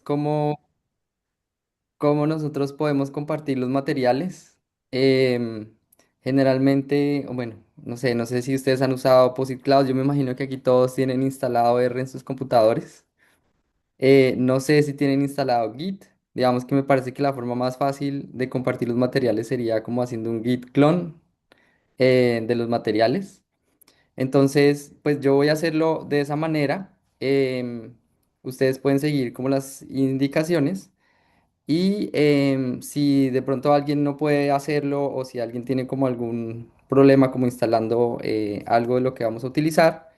cómo, cómo nosotros podemos compartir los materiales. Em, Generalmente, o bueno, no sé si ustedes han usado POSIT Cloud. Yo me imagino que aquí todos tienen instalado R en sus computadores. No sé si tienen instalado Git. Digamos que me parece que la forma más fácil de compartir los materiales sería como haciendo un Git clone de los materiales. Entonces, pues yo voy a hacerlo de esa manera. Ustedes pueden seguir como las indicaciones y si de pronto alguien no puede hacerlo o si alguien tiene como algún problema como instalando algo de lo que vamos a utilizar,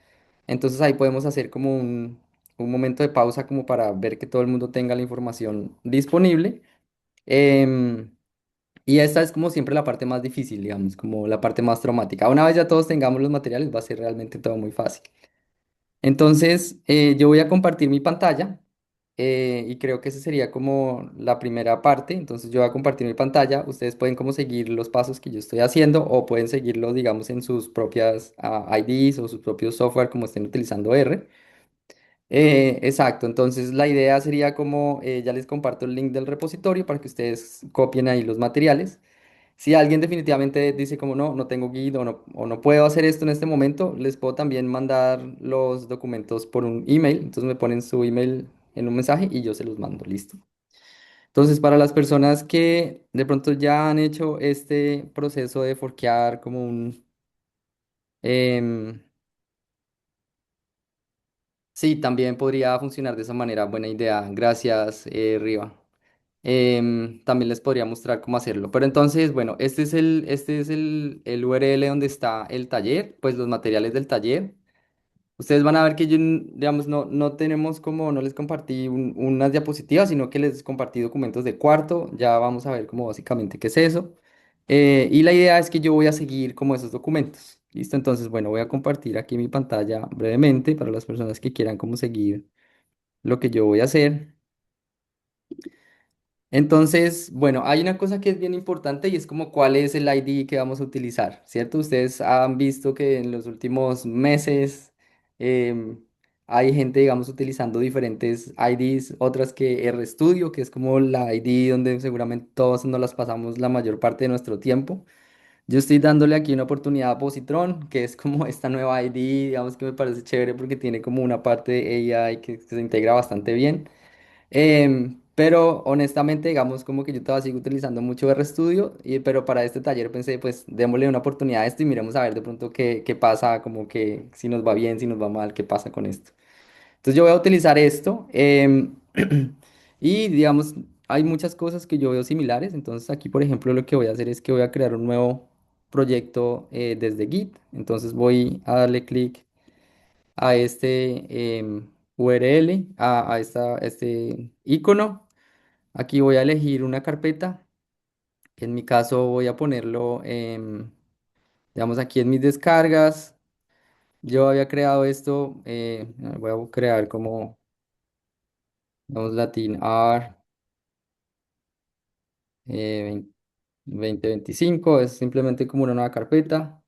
entonces ahí podemos hacer como un momento de pausa como para ver que todo el mundo tenga la información disponible. Em, y esta es como siempre la parte más difícil, digamos, como la parte más traumática. Una vez ya todos tengamos los materiales, va a ser realmente todo muy fácil. Entonces, yo voy a compartir mi pantalla y creo que esa sería como la primera parte. Entonces, yo voy a compartir mi pantalla. Ustedes pueden como seguir los pasos que yo estoy haciendo o pueden seguirlos, digamos, en sus propias IDs o sus propios software como estén utilizando R. Exacto, entonces la idea sería como, ya les comparto el link del repositorio para que ustedes copien ahí los materiales. Si alguien definitivamente dice como no, no tengo guía o no puedo hacer esto en este momento, les puedo también mandar los documentos por un email. Entonces me ponen su email en un mensaje y yo se los mando, listo. Entonces para las personas que de pronto ya han hecho este proceso de forkear como un... em, sí, también podría funcionar de esa manera. Buena idea. Gracias, Riva. También les podría mostrar cómo hacerlo. Pero entonces, bueno, el URL donde está el taller, pues los materiales del taller. Ustedes van a ver que yo, digamos, no tenemos como, no les compartí unas diapositivas, sino que les compartí documentos de cuarto. Ya vamos a ver como básicamente qué es eso. Y la idea es que yo voy a seguir como esos documentos. ¿Listo? Entonces, bueno, voy a compartir aquí mi pantalla brevemente para las personas que quieran como seguir lo que yo voy a hacer. Entonces, bueno, hay una cosa que es bien importante y es como cuál es el ID que vamos a utilizar, ¿cierto? Ustedes han visto que en los últimos meses em, hay gente, digamos, utilizando diferentes IDs, otras que RStudio, que es como la ID donde seguramente todos nos las pasamos la mayor parte de nuestro tiempo. Yo estoy dándole aquí una oportunidad a Positron, que es como esta nueva ID, digamos que me parece chévere porque tiene como una parte de AI que se integra bastante bien. Pero honestamente, digamos como que yo todavía sigo utilizando mucho RStudio, pero para este taller pensé, pues démosle una oportunidad a esto y miremos a ver de pronto qué pasa, como que si nos va bien, si nos va mal, qué pasa con esto. Entonces yo voy a utilizar esto y digamos, hay muchas cosas que yo veo similares. Entonces aquí, por ejemplo, lo que voy a hacer es que voy a crear un nuevo proyecto desde Git. Entonces voy a darle clic a este URL, este icono. Aquí voy a elegir una carpeta, que en mi caso voy a ponerlo, digamos, aquí en mis descargas. Yo había creado esto, voy a crear como, digamos, Latin R 2025, es simplemente como una nueva carpeta.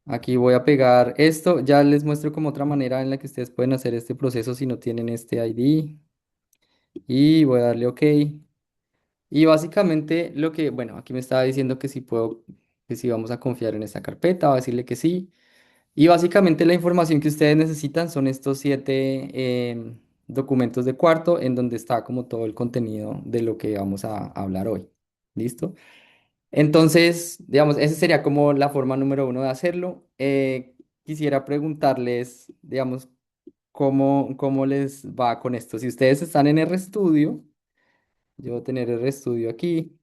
Aquí voy a pegar esto, ya les muestro como otra manera en la que ustedes pueden hacer este proceso si no tienen este ID. Y voy a darle OK. Y básicamente lo que, bueno, aquí me estaba diciendo que si puedo, que si vamos a confiar en esta carpeta, voy a decirle que sí. Y básicamente la información que ustedes necesitan son estos 7 documentos de cuarto en donde está como todo el contenido de lo que vamos a hablar hoy. ¿Listo? Entonces, digamos, esa sería como la forma número uno de hacerlo. Quisiera preguntarles, digamos, cómo les va con esto. Si ustedes están en RStudio, yo voy a tener RStudio aquí.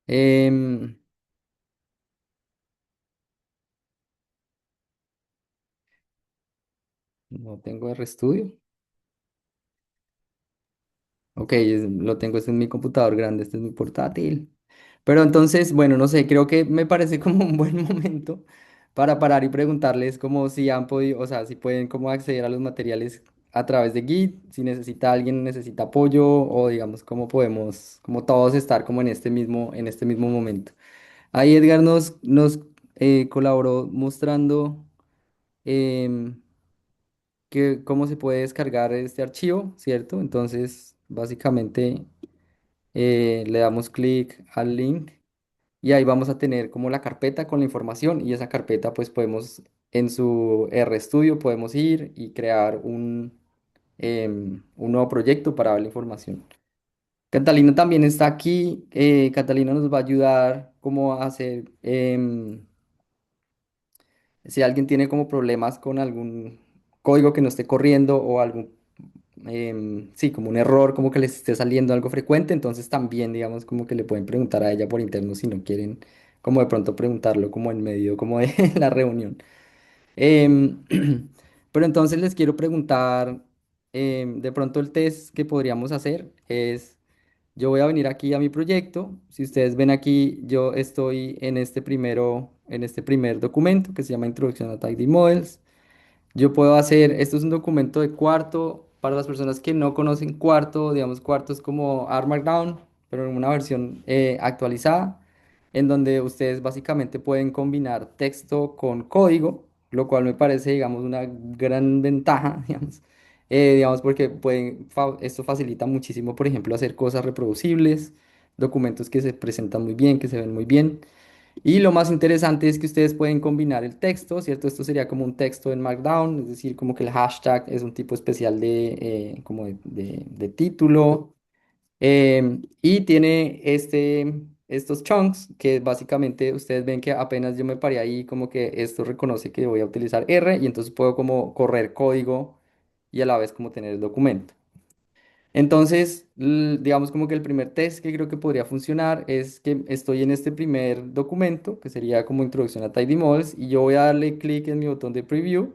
Em, no tengo RStudio. Ok, lo tengo, este es mi computador grande, este es mi portátil. Pero entonces, bueno, no sé, creo que me parece como un buen momento para parar y preguntarles como si han podido, o sea, si pueden como acceder a los materiales a través de Git, si necesita alguien, necesita apoyo o digamos cómo podemos, como todos estar como en este mismo momento. Ahí Edgar nos colaboró mostrando. em, cómo se puede descargar este archivo, ¿cierto? Entonces, básicamente le damos clic al link y ahí vamos a tener como la carpeta con la información y esa carpeta pues podemos en su RStudio podemos ir y crear un nuevo proyecto para ver la información. Catalina también está aquí. Catalina nos va a ayudar como a hacer, si alguien tiene como problemas con algún código que no esté corriendo o algún, sí, como un error, como que les esté saliendo algo frecuente, entonces también, digamos, como que le pueden preguntar a ella por interno si no quieren, como de pronto preguntarlo como en medio, como de la reunión. Em, pero entonces les quiero preguntar, de pronto el test que podríamos hacer es, yo voy a venir aquí a mi proyecto. Si ustedes ven aquí, yo estoy en este primer documento que se llama Introducción a Tidy Models. Yo puedo hacer, esto es un documento de Cuarto, para las personas que no conocen Cuarto, digamos, Cuarto es como R Markdown, pero en una versión actualizada, en donde ustedes básicamente pueden combinar texto con código, lo cual me parece, digamos, una gran ventaja, digamos, porque esto facilita muchísimo, por ejemplo, hacer cosas reproducibles, documentos que se presentan muy bien, que se ven muy bien. Y lo más interesante es que ustedes pueden combinar el texto, ¿cierto? Esto sería como un texto en Markdown, es decir, como que el hashtag es un tipo especial como de título. Y tiene estos chunks que básicamente ustedes ven que apenas yo me paré ahí, como que esto reconoce que voy a utilizar R y entonces puedo como correr código y a la vez como tener el documento. Entonces, digamos como que el primer test que creo que podría funcionar es que estoy en este primer documento, que sería como introducción a Tidy Models, y yo voy a darle clic en mi botón de preview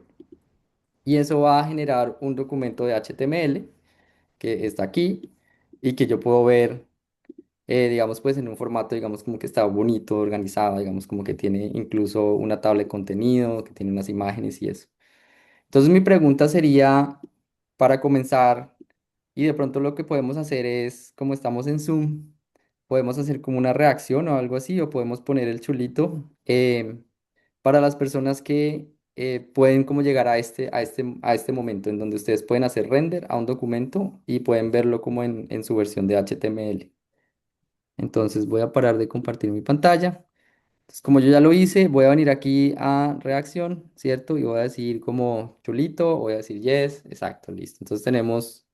y eso va a generar un documento de HTML que está aquí y que yo puedo ver, digamos, pues en un formato, digamos, como que está bonito, organizado, digamos, como que tiene incluso una tabla de contenido, que tiene unas imágenes y eso. Entonces, mi pregunta sería, para comenzar, y de pronto lo que podemos hacer es, como estamos en Zoom, podemos hacer como una reacción o algo así, o podemos poner el chulito para las personas que pueden como llegar a este momento en donde ustedes pueden hacer render a un documento y pueden verlo como en su versión de HTML. Entonces voy a parar de compartir mi pantalla. Entonces, como yo ya lo hice, voy a venir aquí a reacción, ¿cierto? Y voy a decir como chulito, voy a decir yes, exacto, listo. Entonces tenemos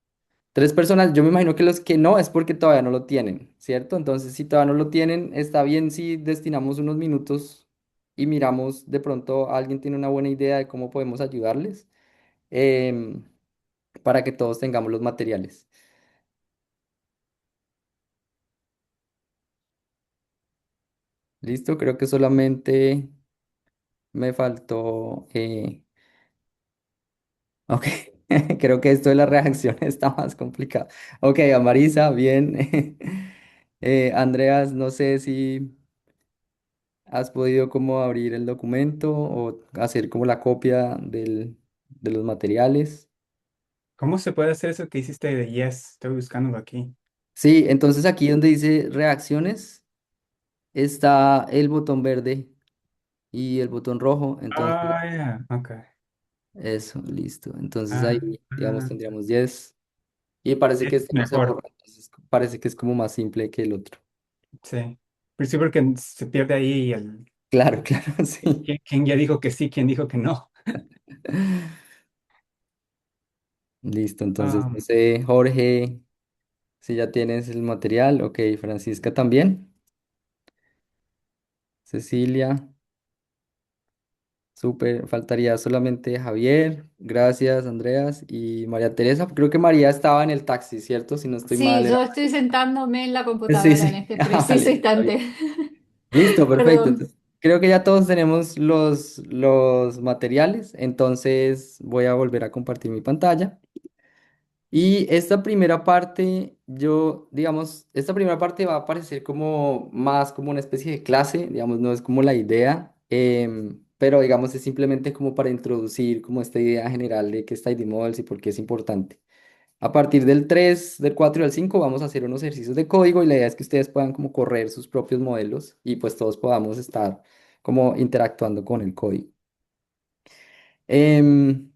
tres personas. Yo me imagino que los que no es porque todavía no lo tienen, ¿cierto? Entonces, si todavía no lo tienen, está bien si destinamos unos minutos y miramos de pronto alguien tiene una buena idea de cómo podemos ayudarles em, para que todos tengamos los materiales. Listo, creo que solamente me faltó. Ok, creo que esto de la reacción está más complicado. Ok, a Marisa, bien. Andreas, no sé si has podido como abrir el documento o hacer como la copia de los materiales. ¿Cómo se puede hacer eso que hiciste de yes? Estoy buscándolo aquí. Sí, entonces aquí donde dice reacciones está el botón verde y el botón rojo. Entonces, Ah, ya, ok. eso, listo. Entonces Ah, ahí, digamos, ah, tendríamos 10 y parece que es este no se mejor, borra. Entonces parece que es como más simple que el otro. sí. Pero sí, porque se pierde ahí Claro, claro, sí. quién ya dijo que sí, quién dijo que no. Listo, entonces, no Um, sé, Jorge, si ya tienes el material. Ok, Francisca también. Cecilia, súper. Faltaría solamente Javier. Gracias, Andreas. Y María Teresa. Creo que María estaba en el taxi, ¿cierto? Si no estoy Sí, mal. yo estoy sentándome en la Sí, computadora en sí. este Ah, preciso vale, está instante. bien. Listo, perfecto. Perdón. Entonces, creo que ya todos tenemos los materiales. Entonces, voy a volver a compartir mi pantalla. Y esta primera parte, digamos, esta primera parte va a parecer como más como una especie de clase, digamos, no es como la idea, pero digamos es simplemente como para introducir como esta idea general de qué es Tidy Models y por qué es importante. A partir del 3 del 4 y del 5 vamos a hacer unos ejercicios de código y la idea es que ustedes puedan como correr sus propios modelos y pues todos podamos estar como interactuando con el código. Em,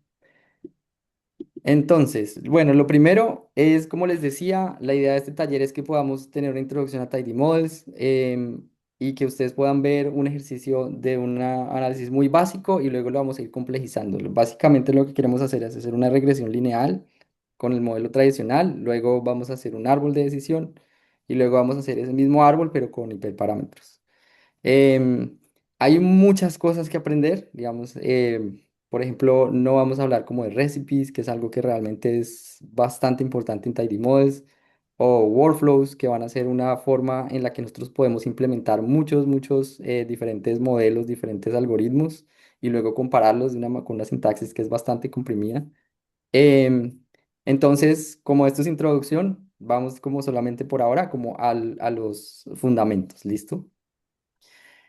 Entonces, bueno, lo primero es, como les decía, la idea de este taller es que podamos tener una introducción a Tidy Models y que ustedes puedan ver un ejercicio de un análisis muy básico y luego lo vamos a ir complejizando. Básicamente lo que queremos hacer es hacer una regresión lineal con el modelo tradicional, luego vamos a hacer un árbol de decisión y luego vamos a hacer ese mismo árbol pero con hiperparámetros. Em, Hay muchas cosas que aprender, digamos, por ejemplo, no vamos a hablar como de recipes, que es algo que realmente es bastante importante en Tidy Models, o workflows, que van a ser una forma en la que nosotros podemos implementar muchos diferentes modelos, diferentes algoritmos, y luego compararlos de con una sintaxis que es bastante comprimida. Em, entonces, como esto es introducción, vamos como solamente por ahora, como a los fundamentos, ¿listo?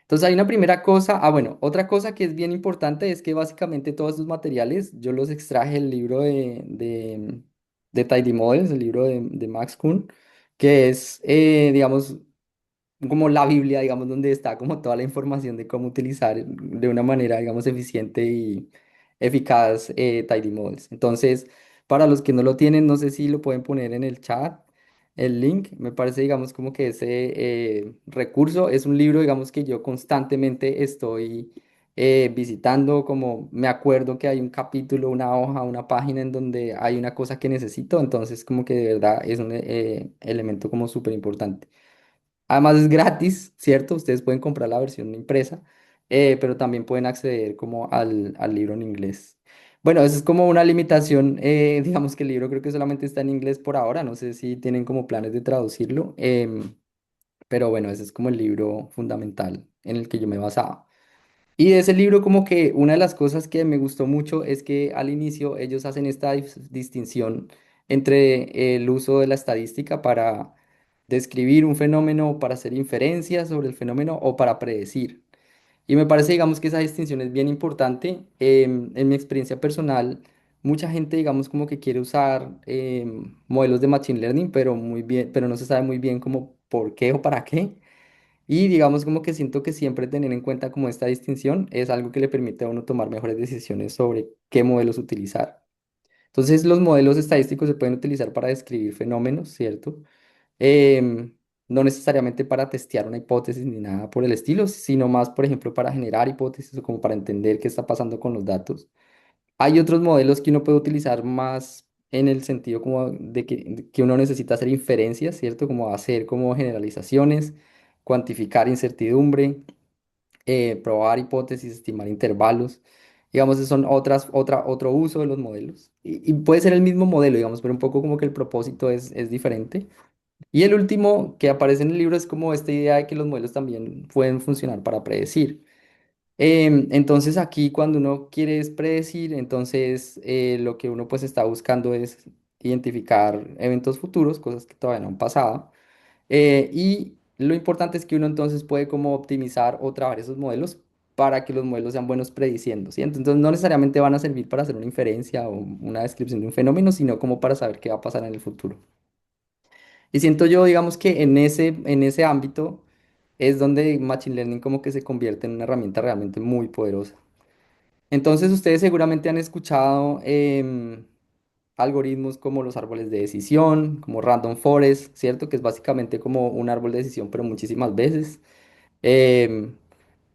Entonces hay una primera cosa, bueno, otra cosa que es bien importante es que básicamente todos estos materiales yo los extraje del libro de Tidy Models, el libro de Max Kuhn, que es, digamos, como la Biblia, digamos, donde está como toda la información de cómo utilizar de una manera, digamos, eficiente y eficaz Tidy Models. Entonces, para los que no lo tienen, no sé si lo pueden poner en el chat, el link. Me parece, digamos, como que ese recurso es un libro, digamos, que yo constantemente estoy visitando, como me acuerdo que hay un capítulo, una hoja, una página en donde hay una cosa que necesito, entonces como que de verdad es un elemento como súper importante. Además es gratis, ¿cierto? Ustedes pueden comprar la versión impresa, pero también pueden acceder como al libro en inglés. Bueno, eso es como una limitación, digamos que el libro creo que solamente está en inglés por ahora, no sé si tienen como planes de traducirlo, pero bueno, ese es como el libro fundamental en el que yo me basaba. Y de ese libro como que una de las cosas que me gustó mucho es que al inicio ellos hacen esta distinción entre el uso de la estadística para describir un fenómeno, para hacer inferencias sobre el fenómeno o para predecir. Y me parece, digamos, que esa distinción es bien importante. En mi experiencia personal, mucha gente, digamos, como que quiere usar modelos de Machine Learning, pero muy bien, pero no se sabe muy bien como por qué o para qué. Y digamos como que siento que siempre tener en cuenta como esta distinción es algo que le permite a uno tomar mejores decisiones sobre qué modelos utilizar. Entonces los modelos estadísticos se pueden utilizar para describir fenómenos, ¿cierto? No necesariamente para testear una hipótesis ni nada por el estilo, sino más, por ejemplo, para generar hipótesis o como para entender qué está pasando con los datos. Hay otros modelos que uno puede utilizar más en el sentido como de que uno necesita hacer inferencias, ¿cierto? Como hacer como generalizaciones, cuantificar incertidumbre, probar hipótesis, estimar intervalos. Digamos, esos son otro uso de los modelos. Y puede ser el mismo modelo, digamos, pero un poco como que el propósito es diferente. Y el último que aparece en el libro es como esta idea de que los modelos también pueden funcionar para predecir. Entonces aquí cuando uno quiere es predecir, entonces lo que uno pues está buscando es identificar eventos futuros, cosas que todavía no han pasado. Y lo importante es que uno entonces puede como optimizar o trabajar esos modelos para que los modelos sean buenos prediciendo, ¿sí? Entonces no necesariamente van a servir para hacer una inferencia o una descripción de un fenómeno, sino como para saber qué va a pasar en el futuro. Y siento yo, digamos que en ese ámbito es donde Machine Learning como que se convierte en una herramienta realmente muy poderosa. Entonces ustedes seguramente han escuchado algoritmos como los árboles de decisión, como Random Forest, ¿cierto? Que es básicamente como un árbol de decisión, pero muchísimas veces. Em,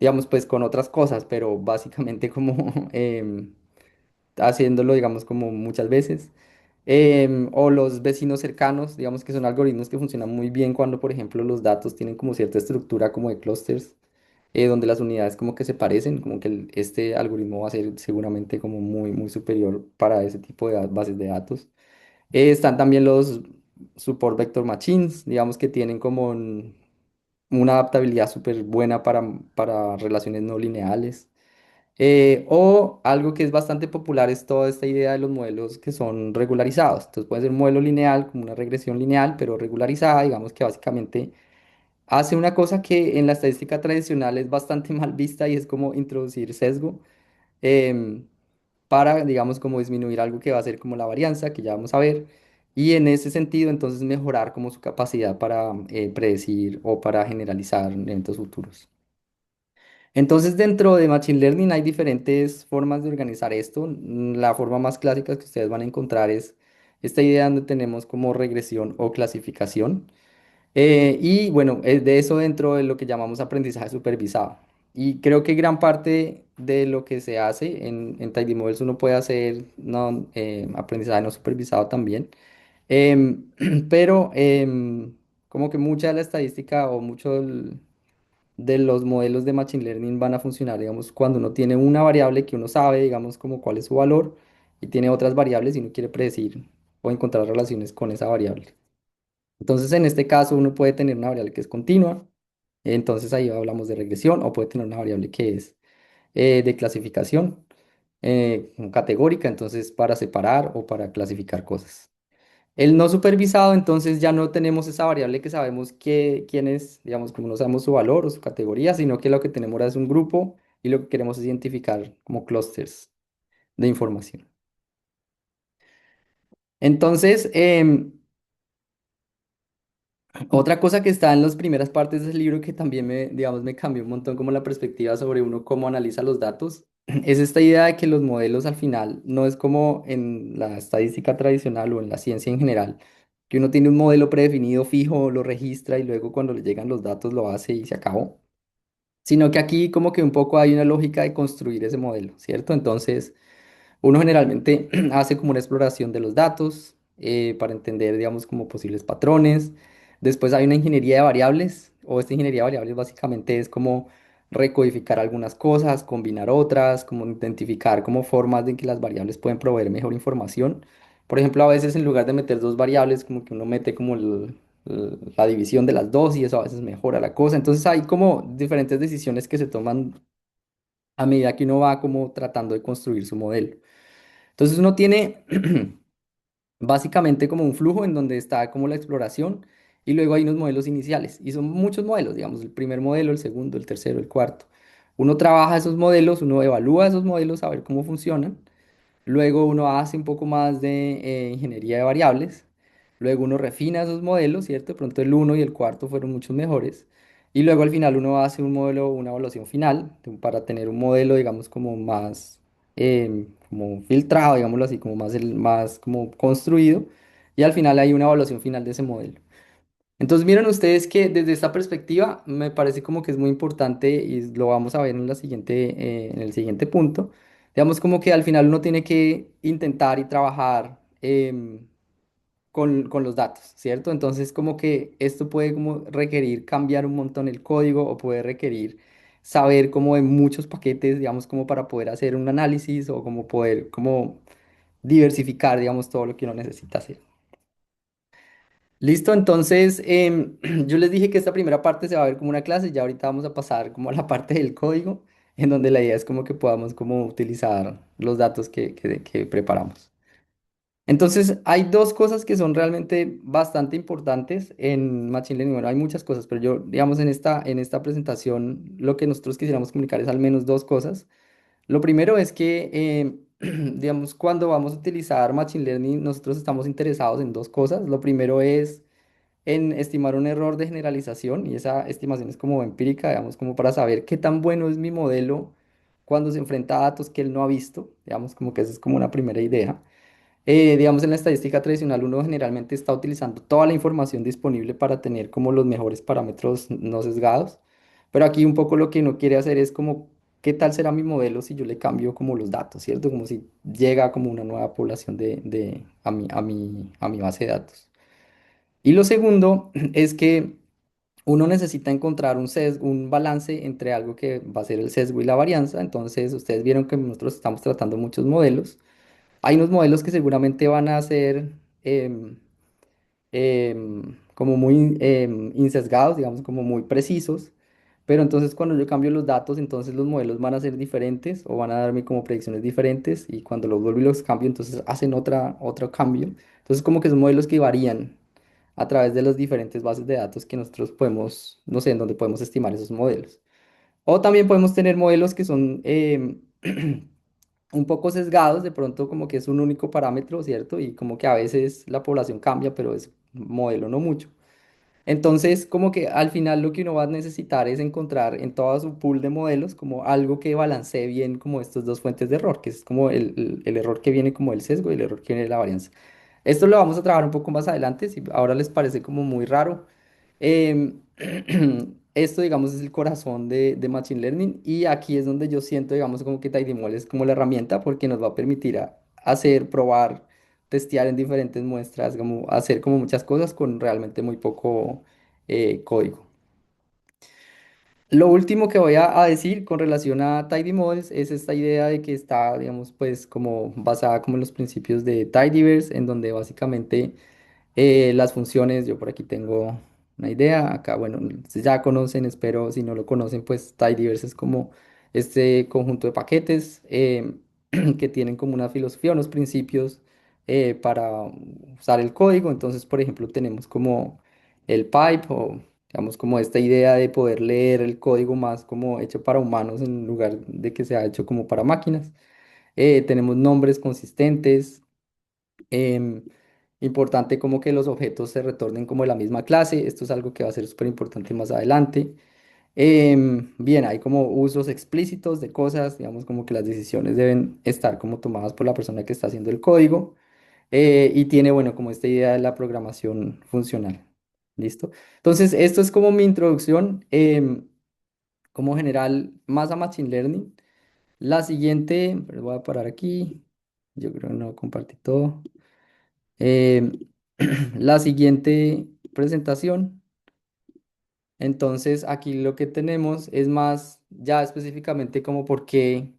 digamos, pues con otras cosas, pero básicamente como haciéndolo, digamos, como muchas veces. O los vecinos cercanos, digamos que son algoritmos que funcionan muy bien cuando, por ejemplo, los datos tienen como cierta estructura como de clusters, donde las unidades como que se parecen, como que este algoritmo va a ser seguramente como muy superior para ese tipo de bases de datos. Están también los support vector machines, digamos que tienen como una adaptabilidad súper buena para relaciones no lineales. O algo que es bastante popular es toda esta idea de los modelos que son regularizados. Entonces puede ser un modelo lineal, como una regresión lineal, pero regularizada, digamos que básicamente hace una cosa que en la estadística tradicional es bastante mal vista y es como introducir sesgo em, para, digamos, como disminuir algo que va a ser como la varianza, que ya vamos a ver. Y en ese sentido, entonces mejorar como su capacidad para predecir o para generalizar eventos futuros. Entonces, dentro de Machine Learning hay diferentes formas de organizar esto. La forma más clásica que ustedes van a encontrar es esta idea donde tenemos como regresión o clasificación. Y bueno, es de eso dentro de lo que llamamos aprendizaje supervisado. Y creo que gran parte de lo que se hace en Tidy Models uno puede hacer no, aprendizaje no supervisado también. Em, pero como que mucha de la estadística o mucho de los modelos de Machine Learning van a funcionar, digamos, cuando uno tiene una variable que uno sabe, digamos, como cuál es su valor, y tiene otras variables y uno quiere predecir o encontrar relaciones con esa variable. Entonces, en este caso, uno puede tener una variable que es continua, entonces ahí hablamos de regresión, o puede tener una variable que es de clasificación categórica, entonces para separar o para clasificar cosas. El no supervisado, entonces ya no tenemos esa variable que sabemos quién es, digamos, como no sabemos su valor o su categoría, sino que lo que tenemos ahora es un grupo y lo que queremos es identificar como clusters de información. Entonces, otra cosa que está en las primeras partes del libro que también me, digamos, me cambió un montón como la perspectiva sobre uno cómo analiza los datos, es esta idea de que los modelos al final no es como en la estadística tradicional o en la ciencia en general, que uno tiene un modelo predefinido fijo, lo registra y luego cuando le llegan los datos lo hace y se acabó, sino que aquí como que un poco hay una lógica de construir ese modelo, ¿cierto? Entonces... Uno generalmente hace como una exploración de los datos para entender, digamos, como posibles patrones. Después hay una ingeniería de variables, o esta ingeniería de variables básicamente es como recodificar algunas cosas, combinar otras, como identificar como formas de que las variables pueden proveer mejor información. Por ejemplo, a veces en lugar de meter dos variables, como que uno mete como la división de las dos y eso a veces mejora la cosa. Entonces hay como diferentes decisiones que se toman a medida que uno va como tratando de construir su modelo. Entonces uno tiene básicamente como un flujo en donde está como la exploración y luego hay unos modelos iniciales y son muchos modelos, digamos, el primer modelo, el segundo, el tercero, el cuarto. Uno trabaja esos modelos, uno evalúa esos modelos a ver cómo funcionan. Luego uno hace un poco más de ingeniería de variables. Luego uno refina esos modelos, ¿cierto? De pronto el uno y el cuarto fueron muchos mejores. Y luego al final uno hace un modelo, una evaluación final para tener un modelo, digamos, como más como filtrado, digámoslo así, como más, más como construido. Y al final hay una evaluación final de ese modelo. Entonces miren ustedes que desde esta perspectiva me parece como que es muy importante y lo vamos a ver en la siguiente, en el siguiente punto. Digamos como que al final uno tiene que intentar y trabajar con los datos, ¿cierto? Entonces como que esto puede como requerir cambiar un montón el código o puede requerir saber como de muchos paquetes, digamos, como para poder hacer un análisis o como poder como diversificar, digamos, todo lo que uno necesita hacer. Listo, entonces yo les dije que esta primera parte se va a ver como una clase, ya ahorita vamos a pasar como a la parte del código, en donde la idea es como que podamos como utilizar los datos que preparamos. Entonces hay dos cosas que son realmente bastante importantes en Machine Learning. Bueno, hay muchas cosas, pero yo, digamos, en esta presentación lo que nosotros quisiéramos comunicar es al menos dos cosas. Lo primero es que, digamos, cuando vamos a utilizar Machine Learning, nosotros estamos interesados en dos cosas. Lo primero es en estimar un error de generalización y esa estimación es como empírica, digamos, como para saber qué tan bueno es mi modelo cuando se enfrenta a datos que él no ha visto, digamos, como que esa es como una primera idea. Digamos, en la estadística tradicional uno generalmente está utilizando toda la información disponible para tener como los mejores parámetros no sesgados, pero aquí un poco lo que uno quiere hacer es como, ¿qué tal será mi modelo si yo le cambio como los datos, ¿cierto? Como si llega como una nueva población a mi base de datos. Y lo segundo es que uno necesita encontrar un balance entre algo que va a ser el sesgo y la varianza. Entonces, ustedes vieron que nosotros estamos tratando muchos modelos. Hay unos modelos que seguramente van a ser como muy insesgados, digamos, como muy precisos. Pero entonces cuando yo cambio los datos, entonces los modelos van a ser diferentes o van a darme como predicciones diferentes. Y cuando los vuelvo y los cambio, entonces hacen otro cambio. Entonces como que son modelos que varían a través de las diferentes bases de datos que nosotros podemos, no sé, en donde podemos estimar esos modelos. O también podemos tener modelos que son un poco sesgados, de pronto como que es un único parámetro, ¿cierto? Y como que a veces la población cambia, pero es modelo no mucho. Entonces, como que al final lo que uno va a necesitar es encontrar en toda su pool de modelos como algo que balancee bien como estos dos fuentes de error, que es como el error que viene como el sesgo y el error que viene de la varianza. Esto lo vamos a trabajar un poco más adelante, si ahora les parece como muy raro. Em, Esto, digamos, es el corazón de Machine Learning y aquí es donde yo siento, digamos, como que TidyML es como la herramienta porque nos va a permitir hacer, probar, testear en diferentes muestras, como hacer como muchas cosas con realmente muy poco código. Lo último que voy a decir con relación a Tidy Models es esta idea de que está, digamos, pues como basada como en los principios de Tidyverse, en donde básicamente las funciones, yo por aquí tengo una idea, acá, bueno, si ya conocen, espero, si no lo conocen, pues Tidyverse es como este conjunto de paquetes que tienen como una filosofía, unos principios para usar el código. Entonces, por ejemplo, tenemos como el pipe o digamos como esta idea de poder leer el código más como hecho para humanos en lugar de que sea hecho como para máquinas. Tenemos nombres consistentes. Em, Importante como que los objetos se retornen como de la misma clase. Esto es algo que va a ser súper importante más adelante. Bien, hay como usos explícitos de cosas, digamos como que las decisiones deben estar como tomadas por la persona que está haciendo el código. Y tiene, bueno, como esta idea de la programación funcional. ¿Listo? Entonces, esto es como mi introducción, como general, más a Machine Learning. La siguiente, pero voy a parar aquí. Yo creo que no compartí todo. Em, la siguiente presentación. Entonces, aquí lo que tenemos es más ya específicamente como por qué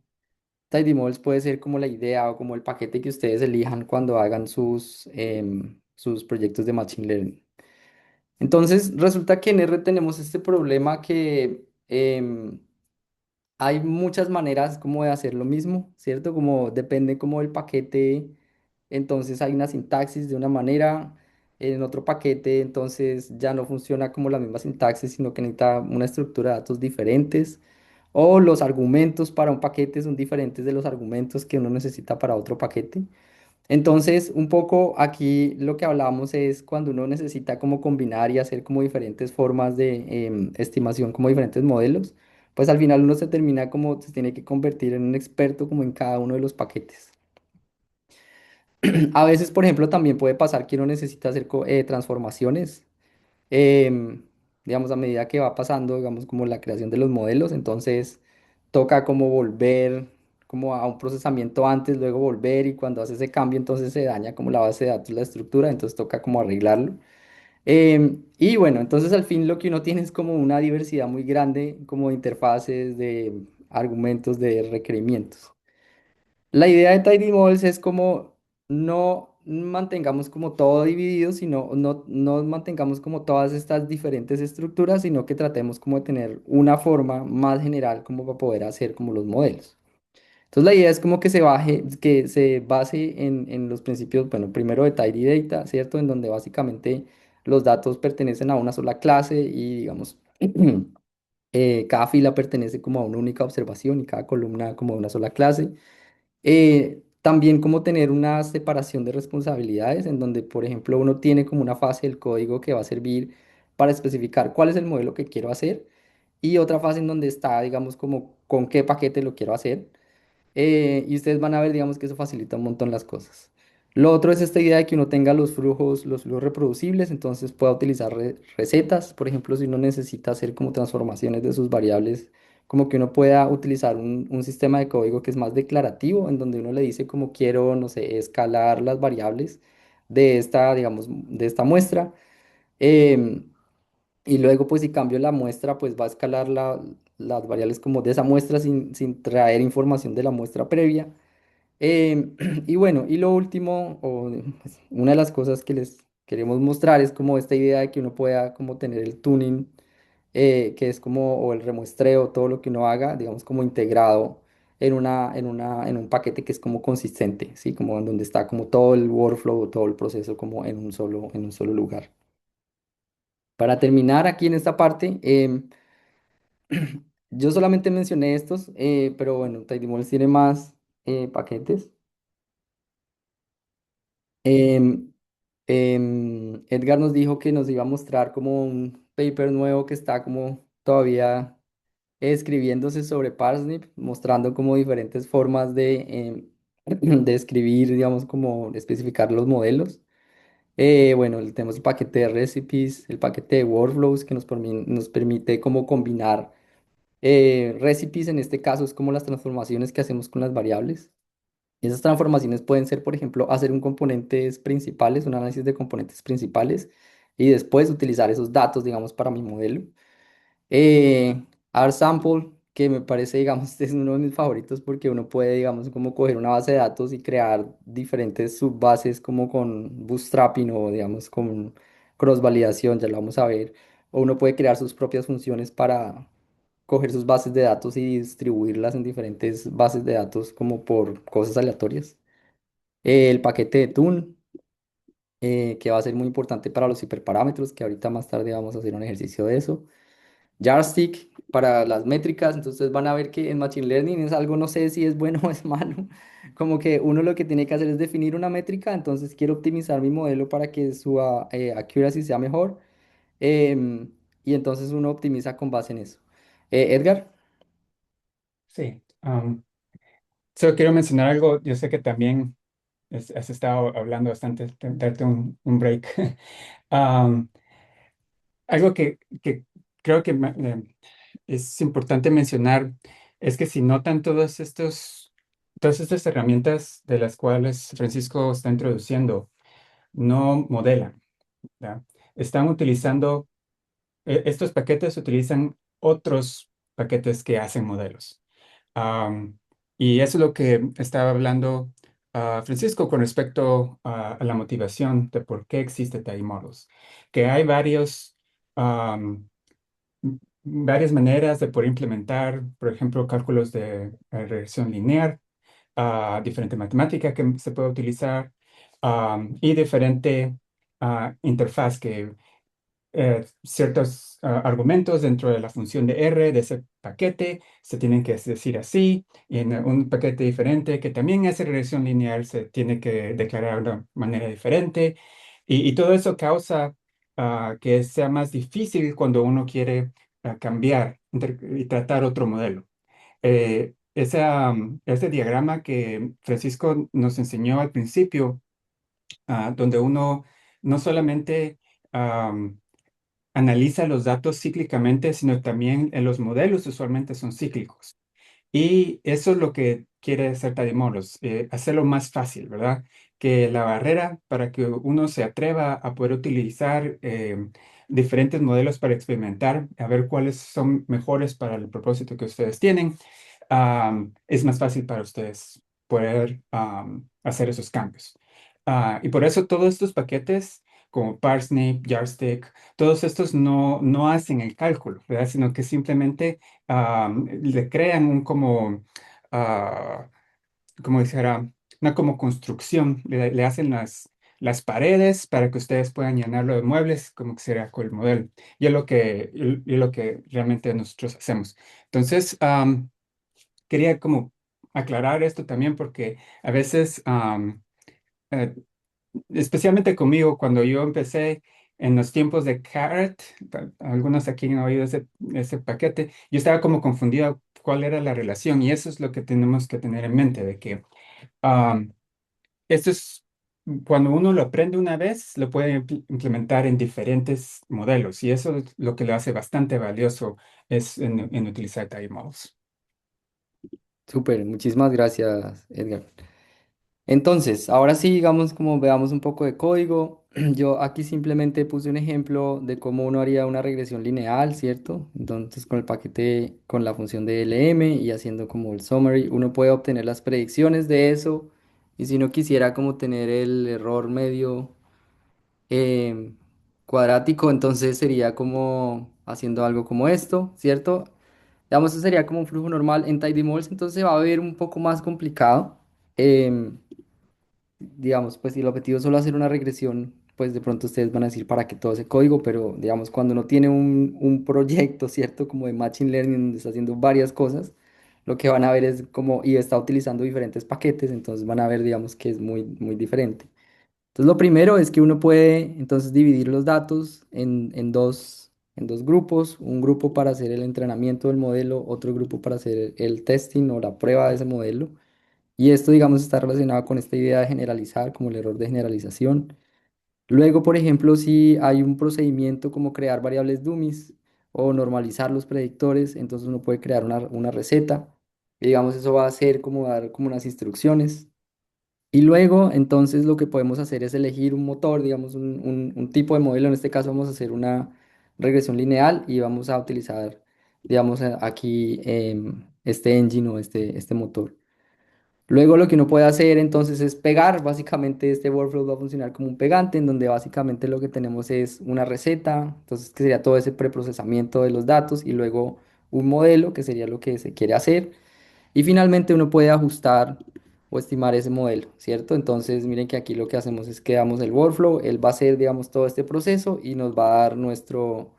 TidyModels puede ser como la idea o como el paquete que ustedes elijan cuando hagan sus proyectos de Machine Learning. Entonces, resulta que en R tenemos este problema que hay muchas maneras como de hacer lo mismo, ¿cierto? Como depende como del paquete, entonces hay una sintaxis de una manera, en otro paquete entonces ya no funciona como la misma sintaxis, sino que necesita una estructura de datos diferentes, o los argumentos para un paquete son diferentes de los argumentos que uno necesita para otro paquete. Entonces, un poco aquí lo que hablábamos es cuando uno necesita como combinar y hacer como diferentes formas de estimación, como diferentes modelos, pues al final uno se termina como, se tiene que convertir en un experto como en cada uno de los paquetes. A veces, por ejemplo, también puede pasar que uno necesita hacer transformaciones, em, digamos, a medida que va pasando, digamos, como la creación de los modelos, entonces toca como volver como a un procesamiento antes, luego volver y cuando hace ese cambio entonces se daña como la base de datos, la estructura, entonces toca como arreglarlo. Y bueno, entonces al fin lo que uno tiene es como una diversidad muy grande como de interfaces, de argumentos, de requerimientos. La idea de Tidy Models es como no mantengamos como todo dividido, sino no mantengamos como todas estas diferentes estructuras, sino que tratemos como de tener una forma más general como para poder hacer como los modelos. Entonces la idea es como que se baje, que se base en los principios, bueno, primero de Tidy Data, ¿cierto? En donde básicamente los datos pertenecen a una sola clase y digamos, cada fila pertenece como a una única observación y cada columna como a una sola clase. También como tener una separación de responsabilidades en donde, por ejemplo, uno tiene como una fase del código que va a servir para especificar cuál es el modelo que quiero hacer y otra fase en donde está, digamos, como con qué paquete lo quiero hacer. Y ustedes van a ver, digamos, que eso facilita un montón las cosas. Lo otro es esta idea de que uno tenga los flujos reproducibles, entonces pueda utilizar recetas, por ejemplo, si uno necesita hacer como transformaciones de sus variables, como que uno pueda utilizar un sistema de código que es más declarativo, en donde uno le dice como quiero, no sé, escalar las variables de esta, digamos, de esta muestra. em, y luego, pues si cambio la muestra, pues va a escalar las variables como de esa muestra sin traer información de la muestra previa. Y bueno, y lo último, o pues, una de las cosas que les queremos mostrar es como esta idea de que uno pueda como tener el tuning, que es como, o el remuestreo, todo lo que uno haga, digamos, como integrado en un paquete que es como consistente, ¿sí? Como en donde está como todo el workflow, todo el proceso como en un solo lugar. Para terminar aquí en esta parte, yo solamente mencioné estos, pero bueno, Tidymolls tiene más paquetes. Em, Edgar nos dijo que nos iba a mostrar como un paper nuevo que está como todavía escribiéndose sobre Parsnip, mostrando como diferentes formas de escribir, digamos, como especificar los modelos. Bueno, tenemos el paquete de recipes, el paquete de workflows que nos permite como combinar recipes, en este caso es como las transformaciones que hacemos con las variables. Y esas transformaciones pueden ser, por ejemplo, hacer un componentes principales, un análisis de componentes principales y después utilizar esos datos, digamos, para mi modelo. Eh, R-Sample, que me parece, digamos, es uno de mis favoritos porque uno puede, digamos, como coger una base de datos y crear diferentes subbases como con bootstrapping o, digamos, con cross-validación, ya lo vamos a ver. O uno puede crear sus propias funciones para coger sus bases de datos y distribuirlas en diferentes bases de datos como por cosas aleatorias. El paquete de Tune, que va a ser muy importante para los hiperparámetros, que ahorita más tarde vamos a hacer un ejercicio de eso. Yardstick para las métricas, entonces van a ver que en Machine Learning es algo, no sé si es bueno o es malo, como que uno lo que tiene que hacer es definir una métrica, entonces quiero optimizar mi modelo para que su accuracy sea mejor, y entonces uno optimiza con base en eso. Edgar, Sí. Solo quiero mencionar algo. Yo sé que también has estado hablando bastante, darte un break. Am, Algo que creo que es importante mencionar es que si notan todas estas herramientas de las cuales Francisco está introduciendo, no modelan, ¿ya? Están utilizando, estos paquetes utilizan otros paquetes que hacen modelos. Am, y eso es lo que estaba hablando Francisco con respecto a la motivación de por qué existe TI Models. Que hay varias maneras de poder implementar, por ejemplo, cálculos de regresión lineal, diferente matemática que se puede utilizar y diferente interfaz que ciertos argumentos dentro de la función de R de ese paquete se tienen que decir así, y en un paquete diferente que también hace regresión lineal se tiene que declarar de una manera diferente, y todo eso causa que sea más difícil cuando uno quiere cambiar y tratar otro modelo. Ese diagrama que Francisco nos enseñó al principio, donde uno no solamente analiza los datos cíclicamente, sino también en los modelos usualmente son cíclicos. Y eso es lo que quiere hacer Tadimodels, hacerlo más fácil, ¿verdad? Que la barrera para que uno se atreva a poder utilizar diferentes modelos para experimentar, a ver cuáles son mejores para el propósito que ustedes tienen, es más fácil para ustedes poder hacer esos cambios. Y por eso todos estos paquetes como Parsnip, Yardstick, todos estos no hacen el cálculo, ¿verdad? Sino que simplemente le crean ah, como dijera, una como construcción, le hacen las paredes para que ustedes puedan llenarlo de muebles, como que sería con el modelo. Y es lo que realmente nosotros hacemos. Entonces, quería como aclarar esto también porque a veces, eh, especialmente conmigo, cuando yo empecé en los tiempos de Carrot, algunos aquí han oído ese paquete, yo estaba como confundido cuál era la relación y eso es lo que tenemos que tener en mente, de que esto es, cuando uno lo aprende una vez, lo puede implementar en diferentes modelos y eso es lo que lo hace bastante valioso es en utilizar time models. súper, muchísimas gracias, Edgar. Entonces, ahora sí, digamos, como veamos un poco de código. Yo aquí simplemente puse un ejemplo de cómo uno haría una regresión lineal, ¿cierto? Entonces, con el paquete, con la función de LM y haciendo como el summary, uno puede obtener las predicciones de eso. Y si no quisiera como tener el error medio em, cuadrático, entonces sería como haciendo algo como esto, ¿cierto? Digamos, eso sería como un flujo normal en TidyMolds, entonces se va a ver un poco más complicado. Em, digamos, pues si el objetivo es solo hacer una regresión, pues de pronto ustedes van a decir para qué todo ese código, pero digamos, cuando uno tiene un proyecto, ¿cierto? Como de Machine Learning, donde está haciendo varias cosas, lo que van a ver es como, y está utilizando diferentes paquetes, entonces van a ver, digamos, que es muy, muy diferente. Entonces, lo primero es que uno puede entonces dividir los datos en dos grupos, un grupo para hacer el entrenamiento del modelo, otro grupo para hacer el testing o la prueba de ese modelo. Y esto, digamos, está relacionado con esta idea de generalizar, como el error de generalización. Luego, por ejemplo, si hay un procedimiento como crear variables dummies o normalizar los predictores, entonces uno puede crear una receta. Y digamos, eso va a ser como dar como unas instrucciones. Y luego, entonces, lo que podemos hacer es elegir un motor, digamos, un tipo de modelo. En este caso, vamos a hacer una regresión lineal y vamos a utilizar, digamos, aquí este engine o este motor. Luego lo que uno puede hacer entonces es pegar, básicamente este workflow va a funcionar como un pegante en donde básicamente lo que tenemos es una receta, entonces que sería todo ese preprocesamiento de los datos y luego un modelo que sería lo que se quiere hacer y finalmente uno puede ajustar o estimar ese modelo, ¿cierto? Entonces miren que aquí lo que hacemos es que damos el workflow, él va a hacer digamos todo este proceso y nos va a dar nuestro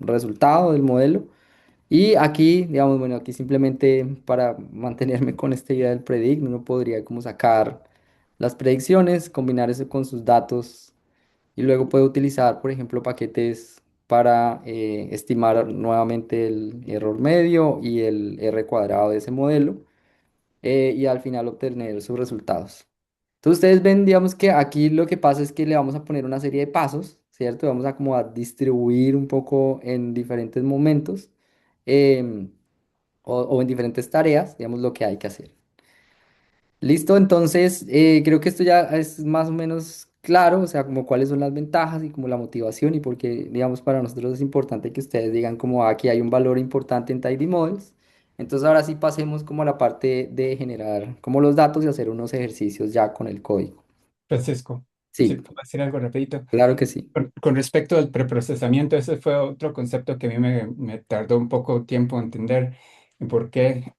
resultado del modelo. Y aquí, digamos, bueno, aquí simplemente para mantenerme con esta idea del predict, uno podría como sacar las predicciones, combinar eso con sus datos y luego puede utilizar, por ejemplo, paquetes para estimar nuevamente el error medio y el R cuadrado de ese modelo y al final obtener sus resultados. Entonces ustedes ven, digamos que aquí lo que pasa es que le vamos a poner una serie de pasos, ¿cierto? Vamos a como a distribuir un poco en diferentes momentos em, o en diferentes tareas, digamos, lo que hay que hacer. Listo, entonces creo que esto ya es más o menos claro, o sea, como cuáles son las ventajas y como la motivación y porque, digamos, para nosotros es importante que ustedes digan como aquí hay un valor importante en Tidy Models. Entonces ahora sí pasemos como a la parte de generar como los datos y hacer unos ejercicios ya con el código. Francisco, si Sí, puedo decir algo rapidito. claro que sí. Con respecto al preprocesamiento, ese fue otro concepto que a mí me tardó un poco tiempo entender. ¿Por qué?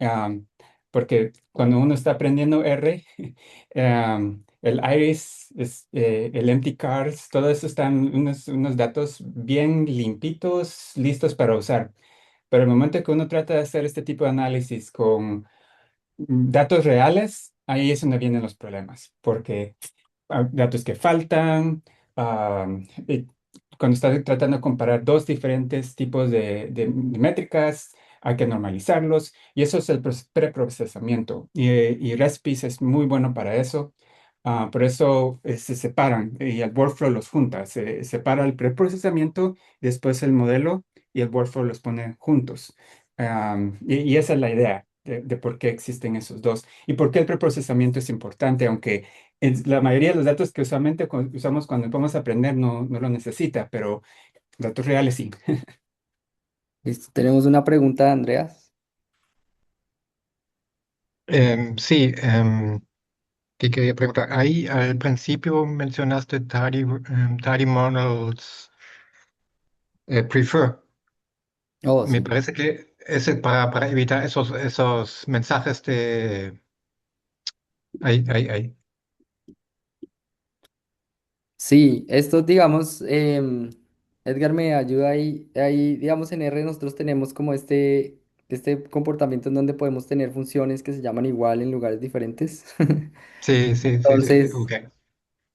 Porque cuando uno está aprendiendo R, el iris, el empty cars, todo eso están unos datos bien limpitos, listos para usar. Pero el momento que uno trata de hacer este tipo de análisis con datos reales, ahí es donde vienen los problemas, porque datos que faltan, ah, y cuando estás tratando de comparar dos diferentes tipos de métricas, hay que normalizarlos y eso es el preprocesamiento y Recipes es muy bueno para eso. Por eso se separan y el workflow los junta, se separa el preprocesamiento, después el modelo y el workflow los pone juntos. Y esa es la idea de por qué existen esos dos y por qué el preprocesamiento es importante, aunque la mayoría de los datos que usualmente usamos cuando vamos a aprender no lo necesita, pero datos reales sí. Listo, tenemos una pregunta de Andreas. Sí, que quería preguntar. Ahí al principio mencionaste Tidy Models Prefer. Oh, Me sí. parece que es para evitar esos mensajes de... Ahí. Sí, esto digamos, Edgar me ayuda ahí, digamos en R nosotros tenemos como este comportamiento en donde podemos tener funciones que se llaman igual en lugares diferentes. Sí, Entonces, ok.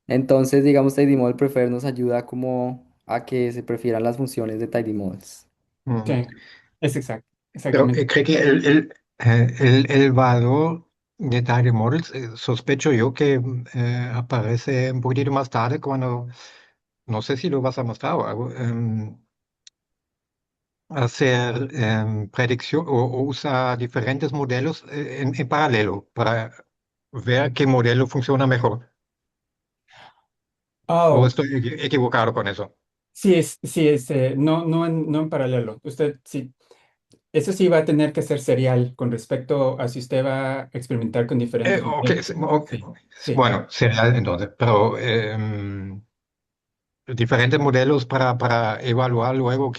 entonces digamos TidyModel Prefer nos ayuda como a que se prefieran las funciones de TidyModels. Mm. Sí, es Pero exactamente. creo que el valor de Tidy Models, sospecho yo que aparece un poquitito más tarde cuando, no sé si lo vas a mostrar o algo, hacer predicción o usa diferentes modelos en paralelo para ver qué modelo funciona mejor. ¿O Oh, estoy equivocado con eso? no en paralelo. Usted sí, eso sí va a tener que ser serial con respecto a si usted va a experimentar con diferentes Ok, modelos. ok. Sí, sí, Bueno, sería entonces, pero diferentes modelos para evaluar luego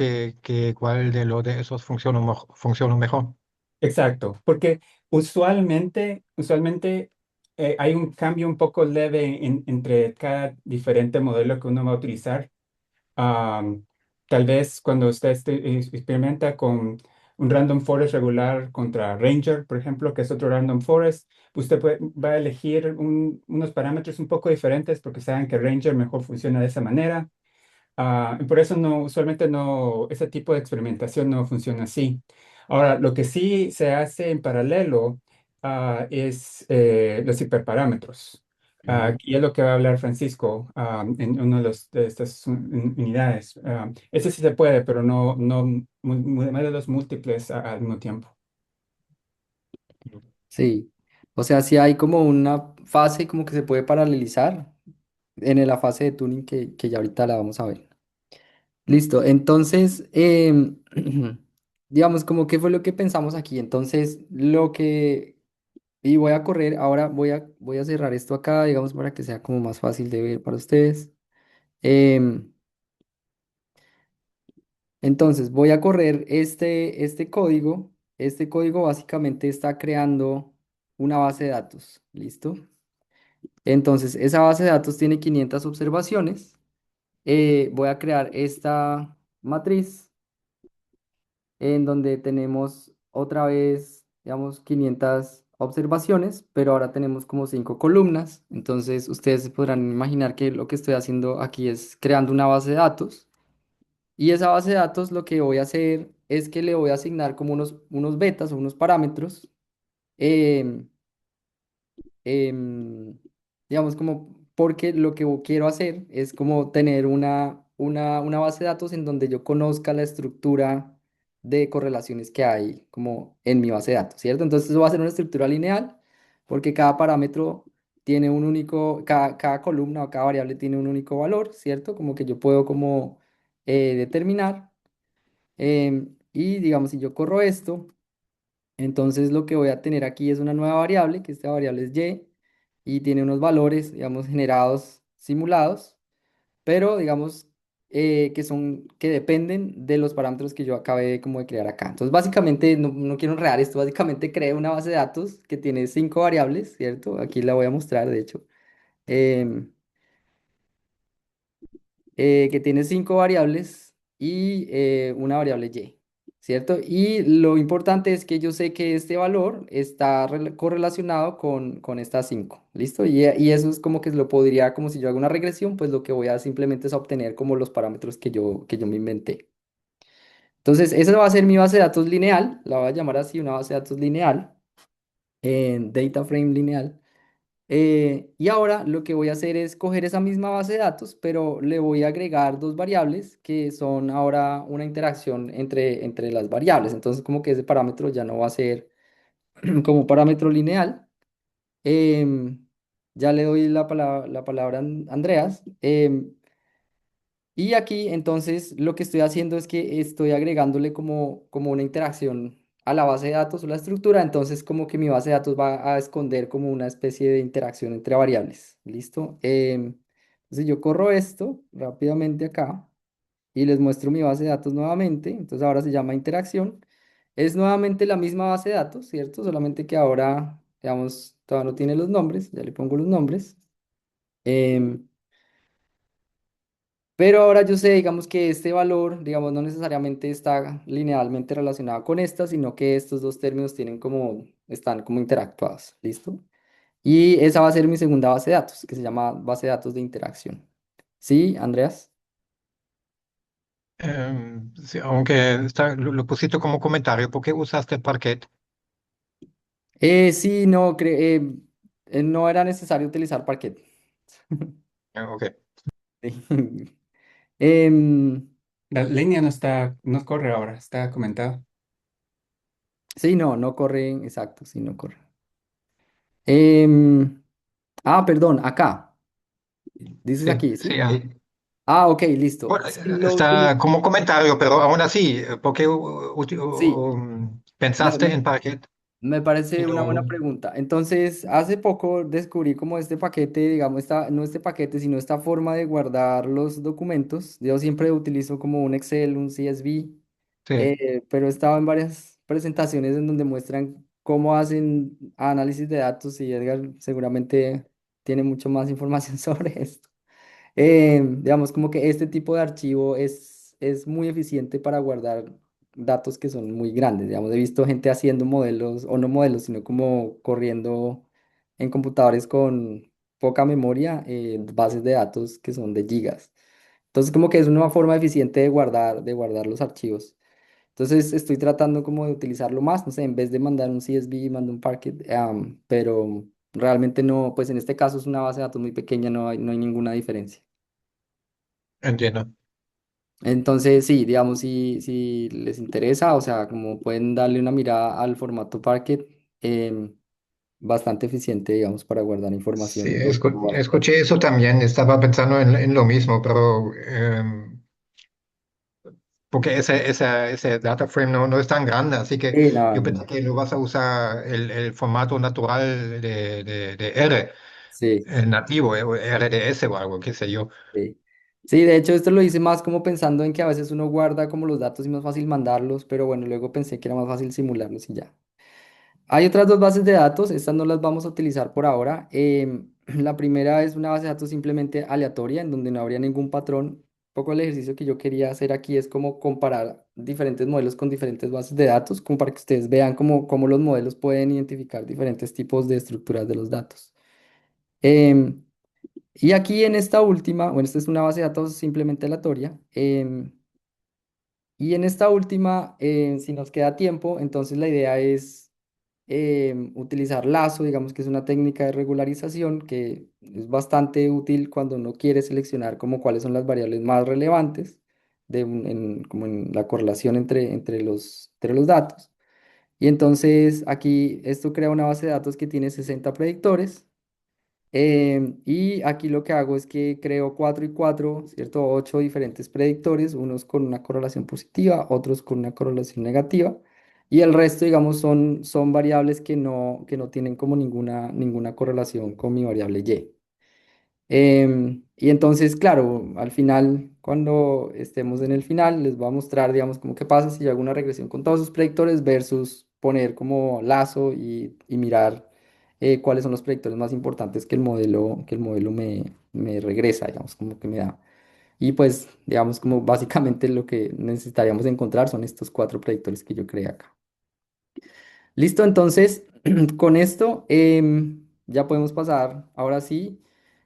cuál de esos funciona mejor. exacto. Porque usualmente hay un cambio un poco leve entre cada diferente modelo que uno va a utilizar. Am, Tal vez cuando usted experimenta con un random forest regular contra Ranger, por ejemplo, que es otro random forest, va a elegir unos parámetros un poco diferentes porque saben que Ranger mejor funciona de esa manera. Y por eso no, usualmente no, ese tipo de experimentación no funciona así. Ahora, lo que sí se hace en paralelo es los hiperparámetros. Ujú. Y es lo que va a hablar Francisco en una de estas unidades. Ese sí se puede, pero no modelos múltiples al mismo tiempo. Sí, o sea, sí hay como una fase como que se puede paralelizar en la fase de tuning que ya ahorita la vamos a ver. Listo, entonces, digamos, como qué fue lo que pensamos aquí. Entonces, y voy a correr, ahora voy a cerrar esto acá, digamos, para que sea como más fácil de ver para ustedes. Em, entonces, voy a correr este código. Este código básicamente está creando una base de datos, ¿listo? Entonces, esa base de datos tiene 500 observaciones. Voy a crear esta matriz en donde tenemos otra vez, digamos, 500 observaciones, pero ahora tenemos como 5 columnas. Entonces, ustedes se podrán imaginar que lo que estoy haciendo aquí es creando una base de datos. Y esa base de datos lo que voy a hacer es que le voy a asignar como unos betas o unos parámetros. em, em, digamos como porque lo que quiero hacer es como tener una base de datos en donde yo conozca la estructura de correlaciones que hay como en mi base de datos, ¿cierto? Entonces eso va a ser una estructura lineal porque cada parámetro tiene un único, cada columna o cada variable tiene un único valor, ¿cierto? Como que yo puedo como determinar y digamos si yo corro esto. Entonces lo que voy a tener aquí es una nueva variable, que esta variable es y, y tiene unos valores, digamos, generados, simulados, pero digamos que dependen de los parámetros que yo acabé como de crear acá. Entonces básicamente, no quiero enredar esto, básicamente creé una base de datos que tiene 5 variables, ¿cierto? Aquí la voy a mostrar, de hecho. em, que tiene 5 variables y una variable y, ¿cierto? Y lo importante es que yo sé que este valor está correlacionado con estas 5, ¿listo? Y eso es como que lo podría, como si yo hago una regresión, pues lo que voy a simplemente es a obtener como los parámetros que yo me inventé. Entonces, esa va a ser mi base de datos lineal, la voy a llamar así, una base de datos lineal, en data frame lineal. Y ahora lo que voy a hacer es coger esa misma base de datos, pero le voy a agregar dos variables que son ahora una interacción entre las variables. Entonces, como que ese parámetro ya no va a ser como parámetro lineal. Em, ya le doy la palabra a Andreas. Y aquí entonces lo que estoy haciendo es que estoy agregándole como una interacción a la base de datos o la estructura, entonces como que mi base de datos va a esconder como una especie de interacción entre variables. ¿Listo? Entonces yo corro esto rápidamente acá y les muestro mi base de datos nuevamente. Entonces ahora se llama interacción. Es nuevamente la misma base de datos, ¿cierto? Solamente que ahora, digamos, todavía no tiene los nombres, ya le pongo los nombres. Em, pero ahora yo sé, digamos, que este valor, digamos, no necesariamente está linealmente relacionado con esta, sino que estos dos términos están como interactuados. ¿Listo? Y esa va a ser mi segunda base de datos, que se llama base de datos de interacción. ¿Sí, Andreas? Sí, aunque lo pusiste como comentario, ¿por qué usaste Parquet? Sí, no, no era necesario utilizar Parquet. Ok. Sí. Em, La línea no corre ahora, está comentado. sí, no corre, exacto, sí, no corre. Em, perdón, acá. Dices Sí, aquí, sí, ¿sí? Ok, listo. bueno, Sí, está como comentario, pero aún así, ¿por qué sí, me, pensaste me- en Parquet me y parece una buena no? pregunta. Entonces, hace poco descubrí como este paquete, digamos, no este paquete, sino esta forma de guardar los documentos. Yo siempre utilizo como un Excel, un CSV, Sí. pero he estado en varias presentaciones en donde muestran cómo hacen análisis de datos y Edgar seguramente tiene mucho más información sobre esto. Digamos como que este tipo de archivo es muy eficiente para guardar datos que son muy grandes. Digamos, he visto gente haciendo modelos, o no modelos, sino como corriendo en computadores con poca memoria, bases de datos que son de gigas. Entonces, como que es una forma eficiente de guardar los archivos. Entonces, estoy tratando como de utilizarlo más, no sé, en vez de mandar un CSV, mando un Parquet, pero realmente no, pues en este caso es una base de datos muy pequeña, no hay ninguna diferencia. Entiendo. Entonces, sí, digamos, si les interesa, o sea, como pueden darle una mirada al formato Parquet, bastante eficiente, digamos, para guardar Sí, información en un lugar. escuché eso también, estaba pensando en lo mismo, pero porque ese data frame no es tan grande, así que Sí, no, yo no, pensé que lo vas a usar el formato natural de R, sí. el nativo, o RDS o algo, qué sé yo. Sí. Sí, de hecho esto lo hice más como pensando en que a veces uno guarda como los datos y más fácil mandarlos, pero bueno, luego pensé que era más fácil simularlos y ya. Hay otras dos bases de datos, estas no las vamos a utilizar por ahora. La primera es una base de datos simplemente aleatoria, en donde no habría ningún patrón. Un poco el ejercicio que yo quería hacer aquí es como comparar diferentes modelos con diferentes bases de datos, como para que ustedes vean cómo los modelos pueden identificar diferentes tipos de estructuras de los datos. Em, y aquí en esta última, bueno, esta es una base de datos simplemente aleatoria. Y en esta última, si nos queda tiempo, entonces la idea es utilizar lazo, digamos que es una técnica de regularización que es bastante útil cuando uno quiere seleccionar como cuáles son las variables más relevantes como en la correlación entre los datos. Y entonces aquí esto crea una base de datos que tiene 60 predictores. Y aquí lo que hago es que creo 4 y 4, ¿cierto? 8 diferentes predictores, unos con una correlación positiva, otros con una correlación negativa. Y el resto, digamos, son variables que no tienen como ninguna correlación con mi variable y. Y entonces, claro, al final, cuando estemos en el final, les voy a mostrar, digamos, como qué pasa si yo hago una regresión con todos sus predictores versus poner como lazo y mirar cuáles son los predictores más importantes que el modelo me regresa, digamos, como que me da. Y pues, digamos, como básicamente lo que necesitaríamos encontrar son estos cuatro predictores que yo creé acá. Listo, entonces, con esto ya podemos pasar, ahora sí,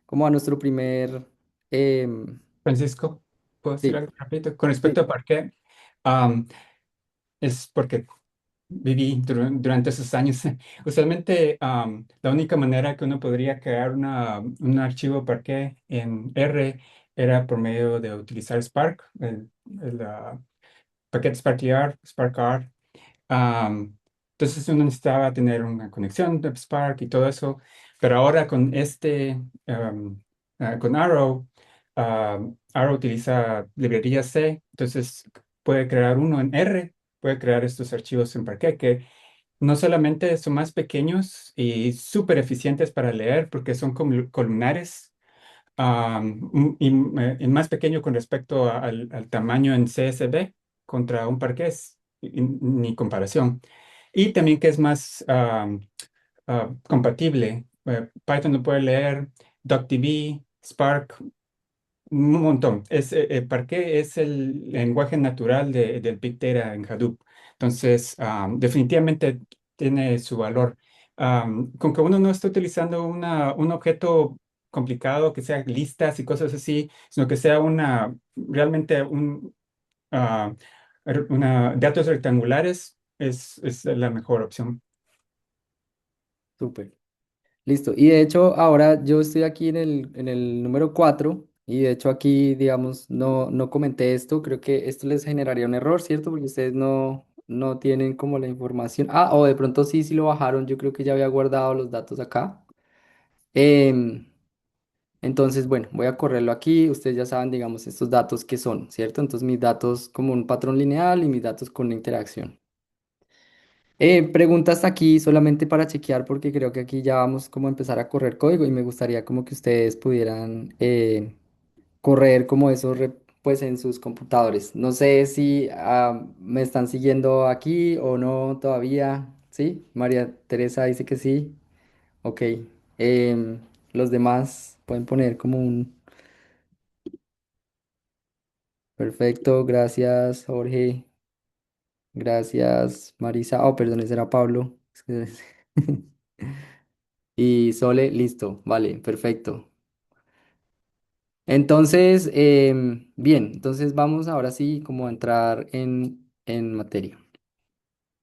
como a nuestro primer... em, Francisco, ¿puedo decir sí, algo rápido? Con respecto sí, a Parquet, es porque viví durante esos años. Usualmente, la única manera que uno podría crear un archivo Parquet en R era por medio de utilizar Spark, el paquete SparkR. Am, entonces uno necesitaba tener una conexión de Spark y todo eso, pero ahora con con Arrow, Arrow utiliza librería C, entonces puede crear uno en R, puede crear estos archivos en Parquet que no solamente son más pequeños y súper eficientes para leer porque son columnares, y más pequeño con respecto al tamaño en CSV contra un Parquet, ni comparación. Y también que es más compatible. Python lo puede leer, DuckDB, Spark, un montón. Parquet es el lenguaje natural del Big Data en Hadoop. Entonces, definitivamente tiene su valor. Con que uno no esté utilizando un objeto complicado, que sea listas y cosas así, sino que sea realmente ah, datos rectangulares, es la mejor opción. súper. Listo. Y de hecho, ahora yo estoy aquí en el número 4 y de hecho aquí, digamos, no comenté esto. Creo que esto les generaría un error, ¿cierto? Porque ustedes no tienen como la información. Ah, o de pronto sí, sí lo bajaron. Yo creo que ya había guardado los datos acá. Em, entonces, bueno, voy a correrlo aquí. Ustedes ya saben, digamos, estos datos que son, ¿cierto? Entonces, mis datos como un patrón lineal y mis datos con una interacción. Preguntas aquí solamente para chequear porque creo que aquí ya vamos como a empezar a correr código y me gustaría como que ustedes pudieran correr como eso pues en sus computadores. No sé si me están siguiendo aquí o no todavía. ¿Sí? María Teresa dice que sí. Ok. Em, los demás pueden poner como un... Perfecto, gracias Jorge. Gracias, Marisa. Oh, perdón, ese era Pablo. Y Sole, listo. Vale, perfecto. Entonces, bien, entonces vamos ahora sí como a entrar en materia.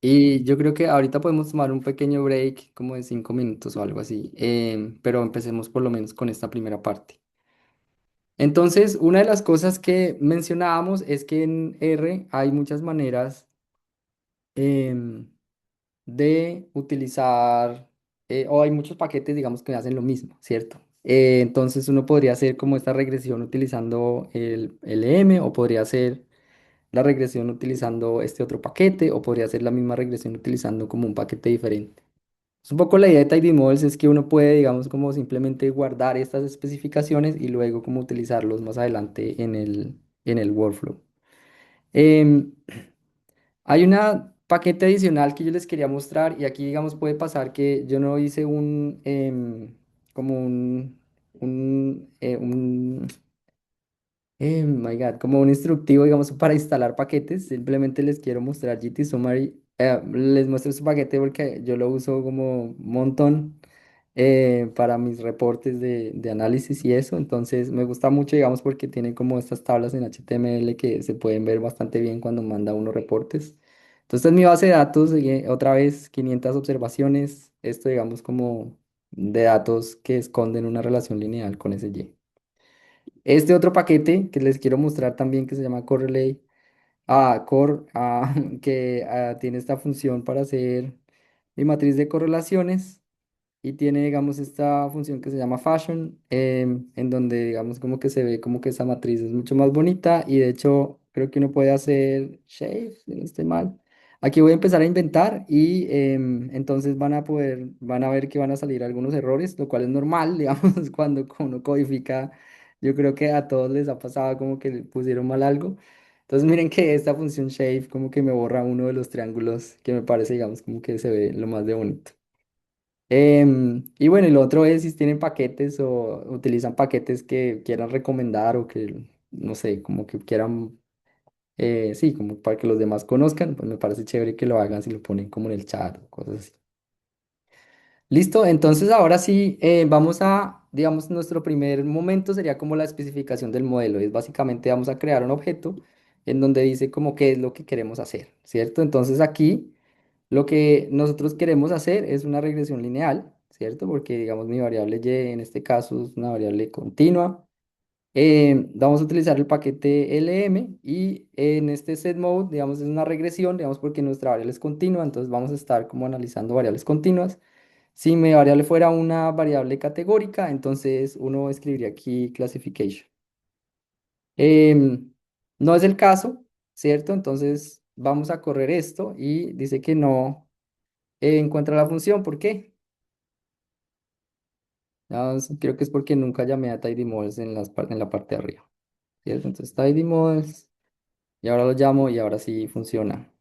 Y yo creo que ahorita podemos tomar un pequeño break, como de 5 minutos o algo así, pero empecemos por lo menos con esta primera parte. Entonces, una de las cosas que mencionábamos es que en R hay muchas maneras em, de utilizar, o hay muchos paquetes, digamos, que hacen lo mismo, ¿cierto? Entonces, uno podría hacer como esta regresión utilizando el LM, o podría hacer la regresión utilizando este otro paquete, o podría hacer la misma regresión utilizando como un paquete diferente. Es un poco la idea de Tidy Models es que uno puede, digamos, como simplemente guardar estas especificaciones y luego como utilizarlos más adelante en el workflow. Em, Hay una paquete adicional que yo les quería mostrar y aquí, digamos, puede pasar que yo no hice como my God, como un instructivo, digamos, para instalar paquetes. Simplemente les quiero mostrar GT Summary. Les muestro su paquete porque yo lo uso como un montón para mis reportes de análisis y eso. Entonces me gusta mucho, digamos, porque tiene como estas tablas en HTML que se pueden ver bastante bien cuando manda uno reportes. Entonces, mi base de datos, otra vez 500 observaciones. Esto, digamos, como de datos que esconden una relación lineal con ese Y. Este otro paquete que les quiero mostrar también que se llama Correlate, que tiene esta función para hacer mi matriz de correlaciones y tiene, digamos, esta función que se llama fashion, en donde, digamos, como que se ve como que esa matriz es mucho más bonita y de hecho creo que uno puede hacer shave, si no estoy mal. Aquí voy a empezar a inventar y entonces van a ver que van a salir algunos errores, lo cual es normal, digamos, cuando uno codifica, yo creo que a todos les ha pasado como que le pusieron mal algo. Entonces miren que esta función shave como que me borra uno de los triángulos que me parece, digamos, como que se ve lo más de bonito. Y bueno, y lo otro es si tienen paquetes o utilizan paquetes que quieran recomendar o que, no sé, como que quieran, sí, como para que los demás conozcan, pues me parece chévere que lo hagan si lo ponen como en el chat o cosas así. Listo, entonces ahora sí, vamos a, digamos, nuestro primer momento sería como la especificación del modelo. Es básicamente vamos a crear un objeto en donde dice como qué es lo que queremos hacer, ¿cierto? Entonces aquí lo que nosotros queremos hacer es una regresión lineal, ¿cierto? Porque digamos mi variable y en este caso es una variable continua. Vamos a utilizar el paquete LM y en este set mode, digamos, es una regresión, digamos, porque nuestra variable es continua, entonces vamos a estar como analizando variables continuas. Si mi variable fuera una variable categórica, entonces uno escribiría aquí classification. Em, no es el caso, ¿cierto? Entonces vamos a correr esto y dice que no encuentra la función. ¿Por qué? Creo que es porque nunca llamé a TidyModels en la parte de arriba, ¿cierto? Entonces TidyModels y ahora lo llamo y ahora sí funciona.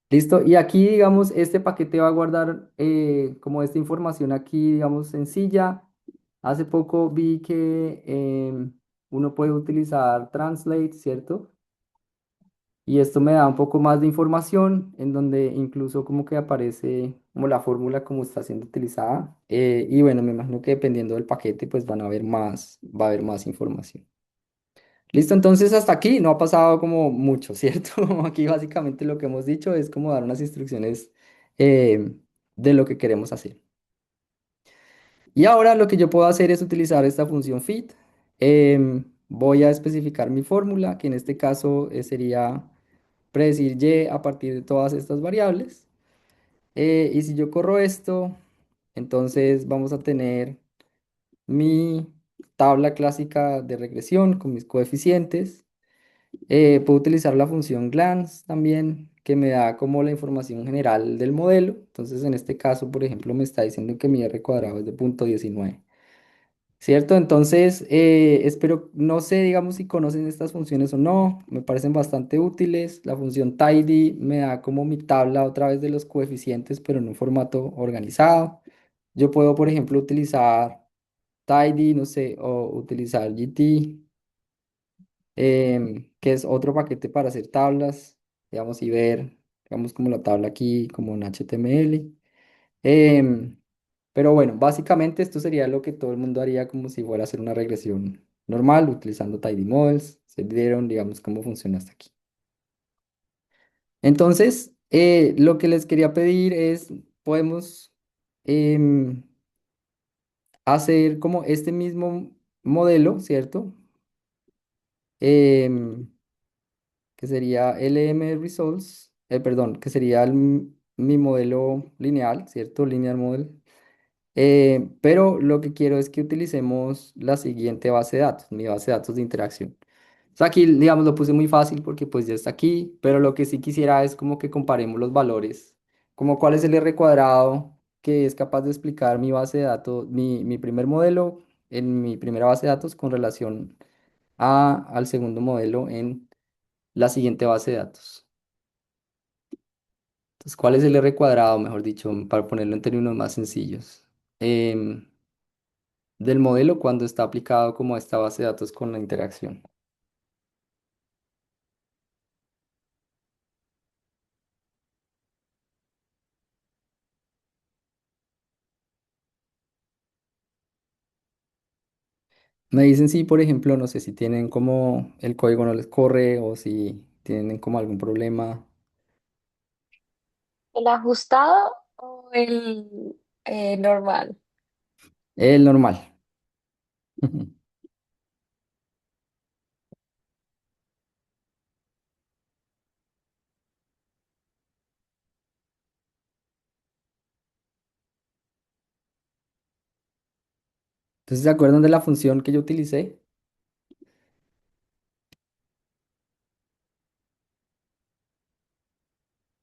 Listo, y aquí, digamos, este paquete va a guardar como esta información aquí, digamos, sencilla. Hace poco vi que uno puede utilizar Translate, ¿cierto? Y esto me da un poco más de información en donde incluso como que aparece como la fórmula como está siendo utilizada. Y bueno, me imagino que dependiendo del paquete, pues va a haber más información. Listo, entonces hasta aquí no ha pasado como mucho, ¿cierto? Aquí básicamente lo que hemos dicho es como dar unas instrucciones eh, de lo que queremos hacer. Y ahora lo que yo puedo hacer es utilizar esta función fit. Voy a especificar mi fórmula, que en este caso sería predecir y a partir de todas estas variables. Y si yo corro esto, entonces vamos a tener mi tabla clásica de regresión con mis coeficientes. Puedo utilizar la función glance también, que me da como la información general del modelo. Entonces, en este caso, por ejemplo, me está diciendo que mi R cuadrado es de 0,19. ¿Cierto? Entonces, espero, no sé, digamos, si conocen estas funciones o no, me parecen bastante útiles. La función tidy me da como mi tabla otra vez de los coeficientes, pero en un formato organizado. Yo puedo, por ejemplo, utilizar tidy, no sé, o utilizar GT, que es otro paquete para hacer tablas, digamos, y ver. digamos como la tabla aquí, como en HTML. Em, pero bueno, básicamente esto sería lo que todo el mundo haría como si fuera a hacer una regresión normal, utilizando tidy models. Se vieron, digamos, cómo funciona hasta aquí. Entonces, lo que les quería pedir es, podemos em, hacer como este mismo modelo, ¿cierto? Em, que sería LM Results, perdón, que sería mi modelo lineal, ¿cierto? Linear model. Pero lo que quiero es que utilicemos la siguiente base de datos, mi base de datos de interacción. O sea, aquí, digamos, lo puse muy fácil porque pues ya está aquí, pero lo que sí quisiera es como que comparemos los valores, como cuál es el R cuadrado que es capaz de explicar mi base de datos, mi primer modelo en mi primera base de datos con relación al segundo modelo en la siguiente base de datos. Entonces, ¿cuál es el R cuadrado, mejor dicho, para ponerlo en términos más sencillos? Em, del modelo cuando está aplicado como a esta base de datos con la interacción. Me dicen si, por ejemplo, no sé si tienen como el código no les corre o si tienen como algún problema. ¿El ajustado o el normal? El normal. Entonces, ¿se acuerdan de la función que yo utilicé?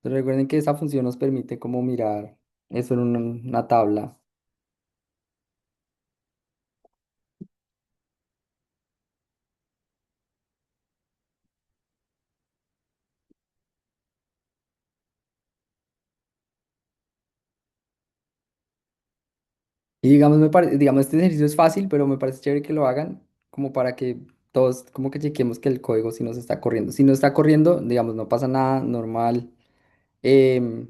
Pero recuerden que esa función nos permite como mirar eso en una tabla. Y digamos, digamos, este ejercicio es fácil, pero me parece chévere que lo hagan como para que todos como que chequemos que el código sí nos está corriendo. Si no está corriendo, digamos, no pasa nada, normal. Em,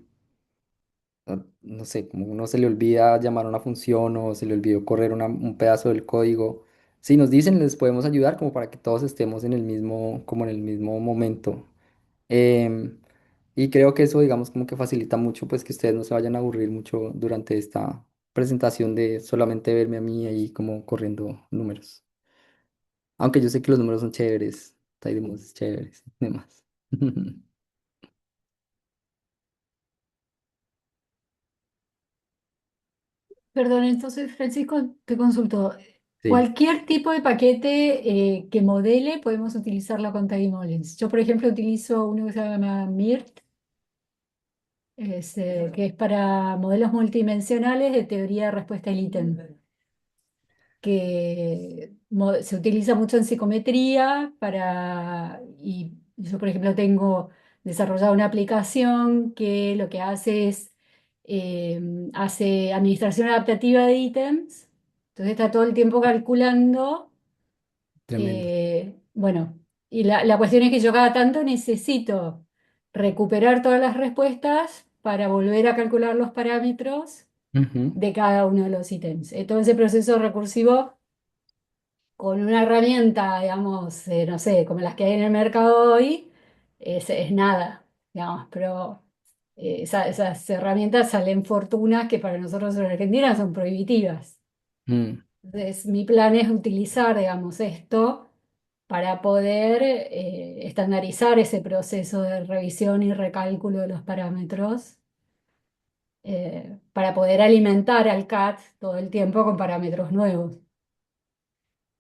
no sé, como uno se le olvida llamar a una función o se le olvidó correr un pedazo del código. Si nos dicen, les podemos ayudar como para que todos estemos en el mismo, como en el mismo momento. Em, y creo que eso, digamos, como que facilita mucho, pues que ustedes no se vayan a aburrir mucho durante esta presentación de solamente verme a mí ahí como corriendo números. Aunque yo sé que los números son chéveres, Tidemos chéveres y demás. Perdón, entonces, Francisco, te consulto. Sí, Cualquier tipo de paquete que modele podemos utilizarlo con Models. Yo, por ejemplo, utilizo uno que se llama MIRT, que es para modelos multidimensionales de teoría de respuesta al ítem, que se utiliza mucho en psicometría y yo, por ejemplo, tengo desarrollado una aplicación que lo que hace es hace administración adaptativa de ítems, entonces está todo el tiempo calculando, tremendo. bueno, y la cuestión es que yo cada tanto necesito recuperar todas las respuestas para volver a calcular los parámetros Ujú, de cada uno de los ítems. Todo ese proceso recursivo con una herramienta, digamos, no sé, como las que hay en el mercado hoy, es nada, digamos, pero esas herramientas salen fortunas que para nosotros en Argentina son prohibitivas. mm. Entonces, mi plan es utilizar, digamos, esto para poder estandarizar ese proceso de revisión y recálculo de los parámetros, para poder alimentar al CAT todo el tiempo con parámetros nuevos.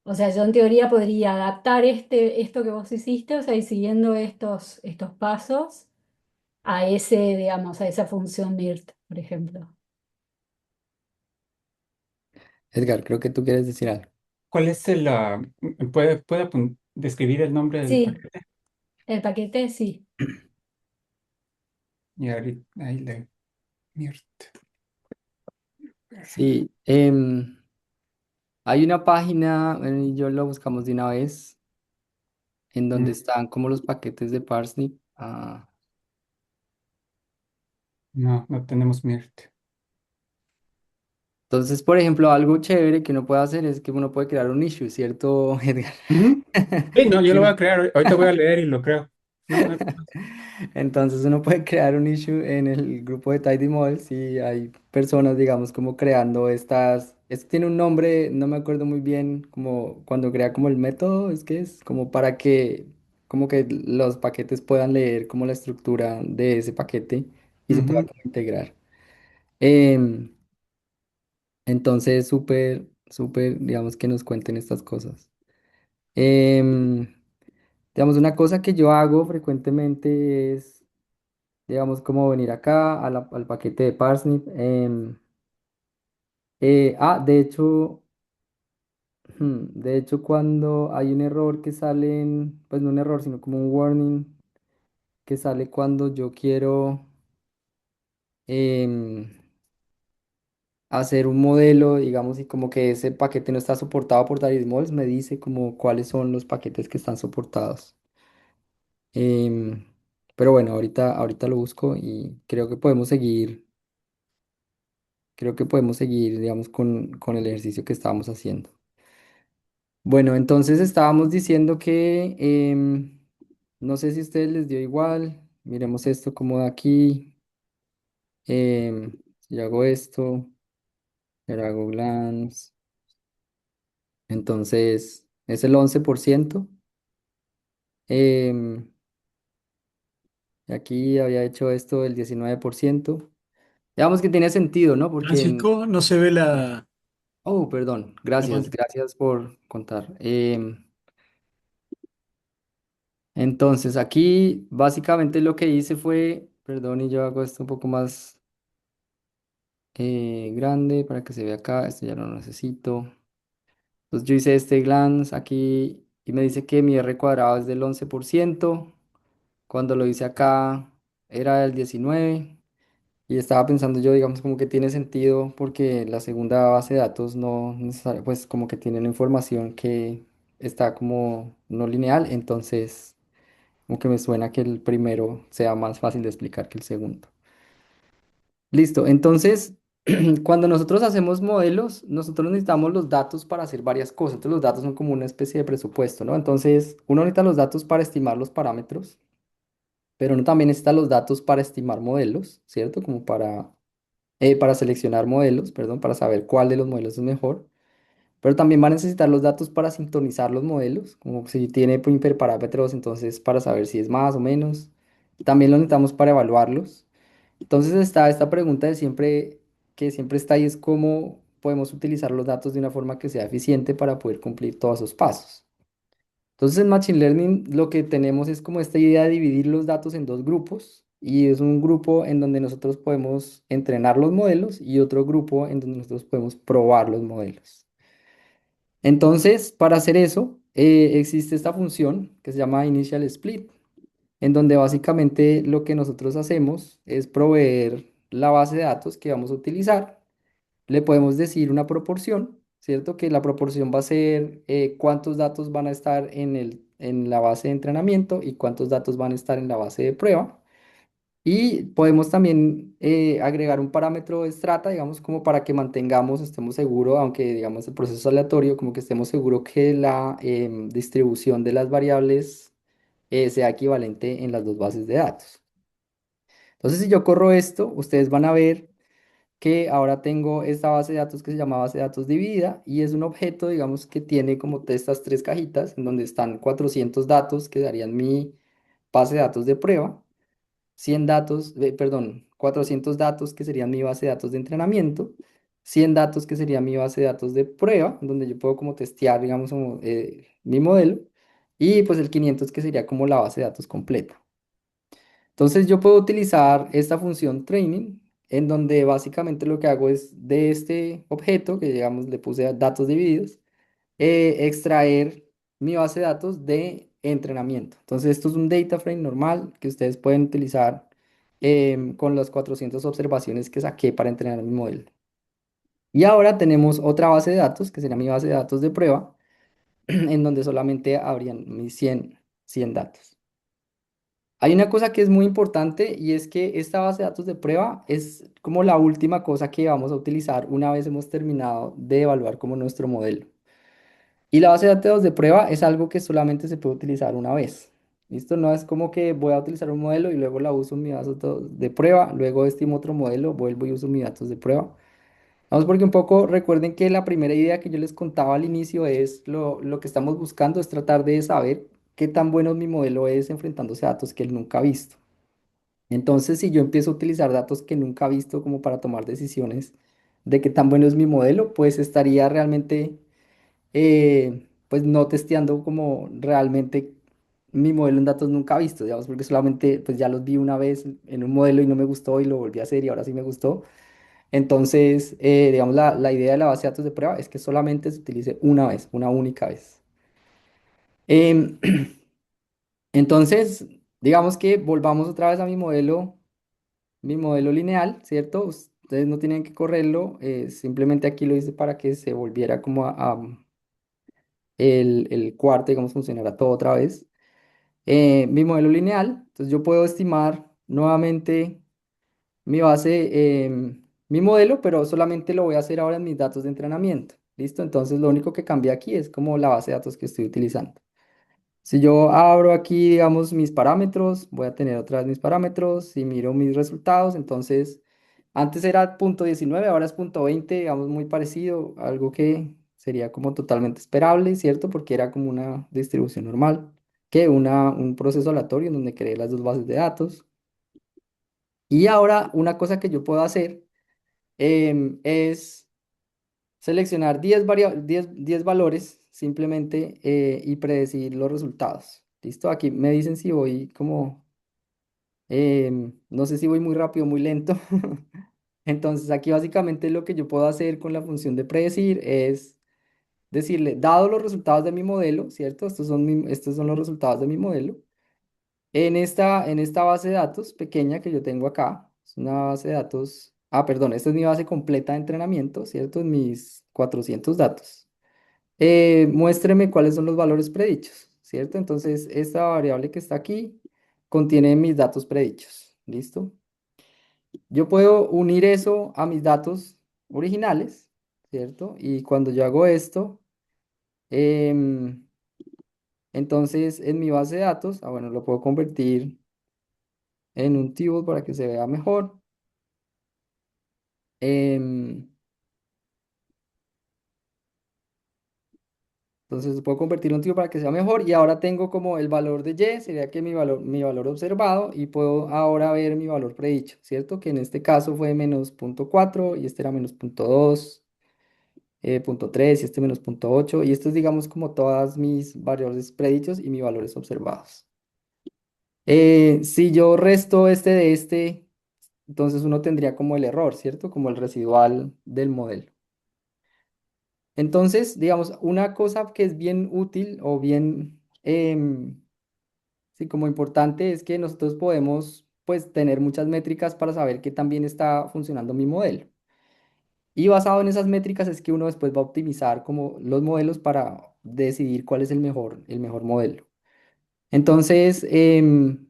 O sea, yo en teoría podría adaptar esto que vos hiciste, o sea, y siguiendo estos pasos a digamos, a esa función MIRT, por ejemplo. Edgar, creo que tú quieres decir algo. ¿Cuál es puede describir el nombre del Sí, paquete? el paquete sí. Y ahorita, ahí le, Mirt. Sí, hay una página, y yo lo buscamos de una vez, en donde Mm, están como los paquetes de Parsnip. No, no tenemos MIRT. Entonces, por ejemplo, algo chévere que uno puede hacer es que uno puede crear un issue, ¿cierto, Edgar? Ujú. Sí, no, yo Y lo voy a uno- crear. Ahorita voy a leer y lo creo. Sí, no hay problema. Entonces uno puede crear un issue en el grupo de Tidy Models y hay personas, digamos, como creando estas. Esto tiene un nombre, no me acuerdo muy bien, como cuando crea como el método, es que es como para que, como que los paquetes puedan leer como la estructura de ese paquete y se pueda Ujú. como integrar. Em, entonces, súper, digamos, que nos cuenten estas cosas. Em, digamos, una cosa que yo hago frecuentemente es digamos, como venir acá al paquete de Parsnip. De hecho, de hecho, cuando hay un error que sale, pues no un error, sino como un warning que sale cuando yo quiero em, hacer un modelo, digamos, y como que ese paquete no está soportado por Dynamo, me dice como cuáles son los paquetes que están soportados. Em, pero bueno, ahorita lo busco y creo que podemos seguir, digamos, con el ejercicio que estábamos haciendo. Bueno, entonces estábamos diciendo que no sé si a ustedes les dio igual. Miremos esto como de aquí. Si yo hago esto, yo hago glance. Entonces es el 11%. em, y aquí había hecho esto el 19%. Digamos que tiene sentido, ¿no? Porque Francisco, no se ve la... oh, perdón. la- Gracias por contar. Entonces, aquí básicamente lo que hice fue, perdón, y yo hago esto un poco más grande para que se vea acá, esto ya no lo necesito. Entonces yo hice este glance aquí y me dice que mi R cuadrado es del 11%. Cuando lo hice acá era del 19%. Y estaba pensando yo, digamos, como que tiene sentido porque la segunda base de datos no pues como que tiene una información que está como no lineal, entonces como que me suena que el primero sea más fácil de explicar que el segundo. Listo, entonces cuando nosotros hacemos modelos, nosotros necesitamos los datos para hacer varias cosas. Entonces los datos son como una especie de presupuesto, ¿no? Entonces uno necesita los datos para estimar los parámetros, pero uno también necesita los datos para estimar modelos, ¿cierto? Como para seleccionar modelos, perdón, para saber cuál de los modelos es mejor. Pero también va a necesitar los datos para sintonizar los modelos, como si tiene pues, hiperparámetros, entonces para saber si es más o menos. También los necesitamos para evaluarlos. Entonces está esta pregunta de siempre, que siempre está ahí, es cómo podemos utilizar los datos de una forma que sea eficiente para poder cumplir todos esos pasos. Entonces en Machine Learning lo que tenemos es como esta idea de dividir los datos en dos grupos y es un grupo en donde nosotros podemos entrenar los modelos y otro grupo en donde nosotros podemos probar los modelos. Entonces, para hacer eso, existe esta función que se llama Initial Split, en donde básicamente lo que nosotros hacemos es proveer la base de datos que vamos a utilizar. Le podemos decir una proporción, ¿cierto? Que la proporción va a ser cuántos datos van a estar en la base de entrenamiento y cuántos datos van a estar en la base de prueba. Y podemos también agregar un parámetro de strata, digamos, como para que mantengamos, estemos seguros, aunque digamos el proceso es aleatorio, como que estemos seguros que la distribución de las variables sea equivalente en las dos bases de datos. Entonces, si yo corro esto, ustedes van a ver que ahora tengo esta base de datos que se llama base de datos dividida y es un objeto, digamos, que tiene como estas tres cajitas en donde están 400 datos que darían mi base de datos de prueba. 100 datos, perdón, 400 datos que serían mi base de datos de entrenamiento, 100 datos que sería mi base de datos de prueba, donde yo puedo como testear, digamos, como, mi modelo, y pues el 500 que sería como la base de datos completa. Entonces yo puedo utilizar esta función training, en donde básicamente lo que hago es de este objeto, que digamos le puse datos divididos, extraer mi base de datos de entrenamiento. Entonces, esto es un data frame normal que ustedes pueden utilizar con las 400 observaciones que saqué para entrenar mi modelo. Y ahora tenemos otra base de datos, que sería mi base de datos de prueba, en donde solamente habrían mis cien datos. Hay una cosa que es muy importante y es que esta base de datos de prueba es como la última cosa que vamos a utilizar una vez hemos terminado de evaluar como nuestro modelo. Y la base de datos de prueba es algo que solamente se puede utilizar una vez. ¿Listo? No es como que voy a utilizar un modelo y luego la uso en mis datos de prueba, luego estimo otro modelo, vuelvo y uso mis datos de prueba. Vamos porque un poco recuerden que la primera idea que yo les contaba al inicio es lo que estamos buscando es tratar de saber qué tan bueno mi modelo es enfrentándose a datos que él nunca ha visto. Entonces, si yo empiezo a utilizar datos que nunca he visto como para tomar decisiones de qué tan bueno es mi modelo, pues estaría realmente, pues no testeando como realmente mi modelo en datos nunca vistos, digamos, porque solamente pues ya los vi una vez en un modelo y no me gustó y lo volví a hacer y ahora sí me gustó. Entonces, digamos, la idea de la base de datos de prueba es que solamente se utilice una vez, una única vez. Em, entonces, digamos que volvamos otra vez a mi modelo lineal, ¿cierto? Ustedes no tienen que correrlo, simplemente aquí lo hice para que se volviera como a el cuarto, digamos, funcionara todo otra vez. Mi modelo lineal, entonces yo puedo estimar nuevamente mi base, mi modelo, pero solamente lo voy a hacer ahora en mis datos de entrenamiento. ¿Listo? Entonces lo único que cambia aquí es como la base de datos que estoy utilizando. Si yo abro aquí, digamos, mis parámetros, voy a tener otra vez mis parámetros y miro mis resultados. Entonces, antes era punto 19, ahora es punto 20, digamos, muy parecido, algo que sería como totalmente esperable, ¿cierto? Porque era como una distribución normal, que un proceso aleatorio en donde creé las dos bases de datos. Y ahora una cosa que yo puedo hacer es seleccionar 10 valores simplemente y predecir los resultados. ¿Listo? Aquí me dicen si voy como, no sé si voy muy rápido o muy lento. Entonces aquí básicamente lo que yo puedo hacer con la función de predecir es decirle, dado los resultados de mi modelo, ¿cierto? Estos son los resultados de mi modelo. En esta base de datos pequeña que yo tengo acá, es una base de datos, perdón, esta es mi base completa de entrenamiento, ¿cierto? En mis 400 datos. Muéstreme cuáles son los valores predichos, ¿cierto? Entonces, esta variable que está aquí contiene mis datos predichos, ¿listo? Yo puedo unir eso a mis datos originales, ¿cierto? Y cuando yo hago esto, em, entonces en mi base de datos, bueno, lo puedo convertir en un table para que se vea mejor. Em, entonces puedo convertir un table para que sea mejor y ahora tengo como el valor de y, sería que mi valor observado y puedo ahora ver mi valor predicho, ¿cierto? Que en este caso fue menos punto 4 y este era menos punto 2, punto 3 y este menos punto 8 y esto es digamos como todas mis valores predichos y mis valores observados. Si yo resto este de este, entonces uno tendría como el error, ¿cierto? Como el residual del modelo. Entonces, digamos, una cosa que es bien útil o bien, sí, como importante es que nosotros podemos, pues, tener muchas métricas para saber qué tan bien está funcionando mi modelo. Y basado en esas métricas es que uno después va a optimizar como los modelos para decidir cuál es el mejor modelo. Entonces,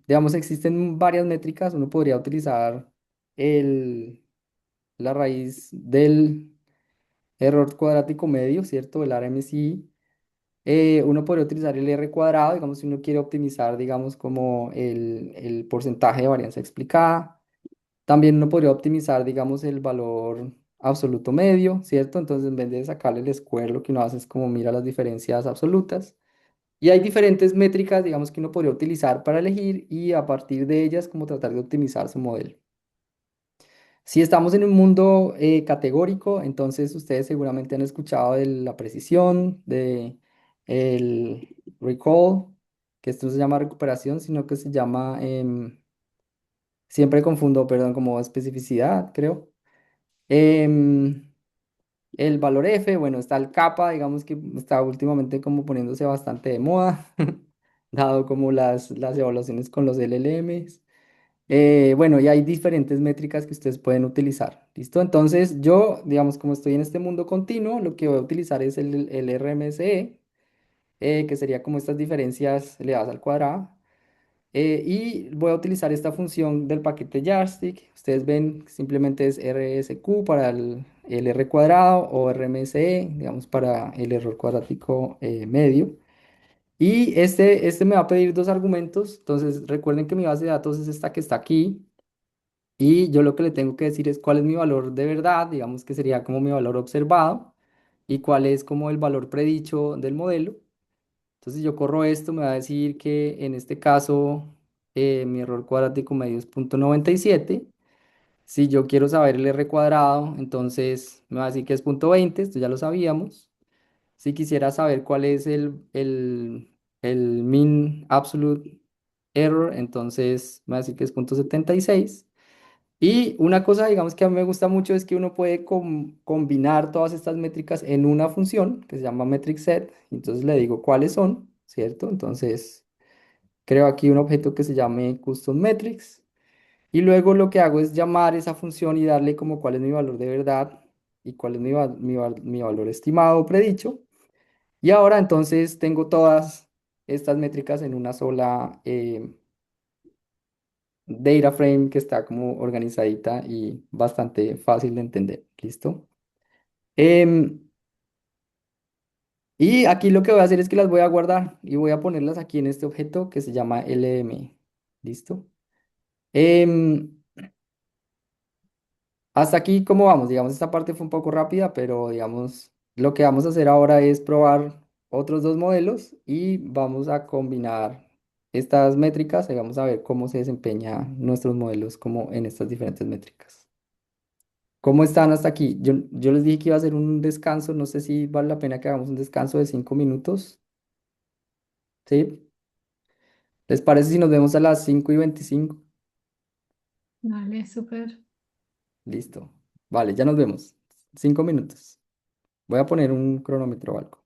digamos, existen varias métricas. Uno podría utilizar el, la raíz del error cuadrático medio, ¿cierto? El RMSI. Uno podría utilizar el R cuadrado, digamos, si uno quiere optimizar, digamos, como el porcentaje de varianza explicada. También uno podría optimizar, digamos, el valor absoluto medio, ¿cierto? Entonces, en vez de sacarle el square, lo que uno hace es como mira las diferencias absolutas. Y hay diferentes métricas, digamos, que uno podría utilizar para elegir y a partir de ellas, como tratar de optimizar su modelo. Si estamos en un mundo categórico, entonces ustedes seguramente han escuchado de la precisión, de el recall, que esto no se llama recuperación, sino que se llama, siempre confundo, perdón, como especificidad, creo. Em, el valor F, bueno, está el kappa, digamos que está últimamente como poniéndose bastante de moda, dado como las evaluaciones con los LLMs. Bueno, y hay diferentes métricas que ustedes pueden utilizar. ¿Listo? Entonces, yo, digamos, como estoy en este mundo continuo, lo que voy a utilizar es el RMSE, que sería como estas diferencias elevadas al cuadrado. Y voy a utilizar esta función del paquete Yardstick. Ustedes ven, simplemente es RSQ para el R cuadrado o RMSE, digamos, para el error cuadrático medio. Y este me va a pedir dos argumentos. Entonces, recuerden que mi base de datos es esta que está aquí. Y yo lo que le tengo que decir es cuál es mi valor de verdad, digamos que sería como mi valor observado, y cuál es como el valor predicho del modelo. Entonces, si yo corro esto, me va a decir que en este caso mi error cuadrático medio es 0,97. Si yo quiero saber el R cuadrado, entonces me va a decir que es 0,20, esto ya lo sabíamos. Si quisiera saber cuál es el mean absolute error, entonces me va a decir que es 0,76. Y una cosa, digamos, que a mí me gusta mucho es que uno puede combinar todas estas métricas en una función que se llama metric set. Entonces le digo cuáles son, ¿cierto? Entonces creo aquí un objeto que se llame custom metrics. Y luego lo que hago es llamar esa función y darle como cuál es mi valor de verdad y cuál es mi valor estimado o predicho. Y ahora entonces tengo todas estas métricas en una sola data frame que está como organizadita y bastante fácil de entender. ¿Listo? Em, y aquí lo que voy a hacer es que las voy a guardar y voy a ponerlas aquí en este objeto que se llama LM. ¿Listo? Em, Hasta aquí, ¿cómo vamos? Digamos, esta parte fue un poco rápida, pero digamos, lo que vamos a hacer ahora es probar otros dos modelos y vamos a combinar estas métricas y vamos a ver cómo se desempeñan nuestros modelos como en estas diferentes métricas. ¿Cómo están hasta aquí? Yo les dije que iba a hacer un descanso, no sé si vale la pena que hagamos un descanso de 5 minutos, ¿sí? ¿Les parece si nos vemos a las 5:25? Vale, súper. Listo. Vale, ya nos vemos. 5 minutos. Voy a poner un cronómetro o algo.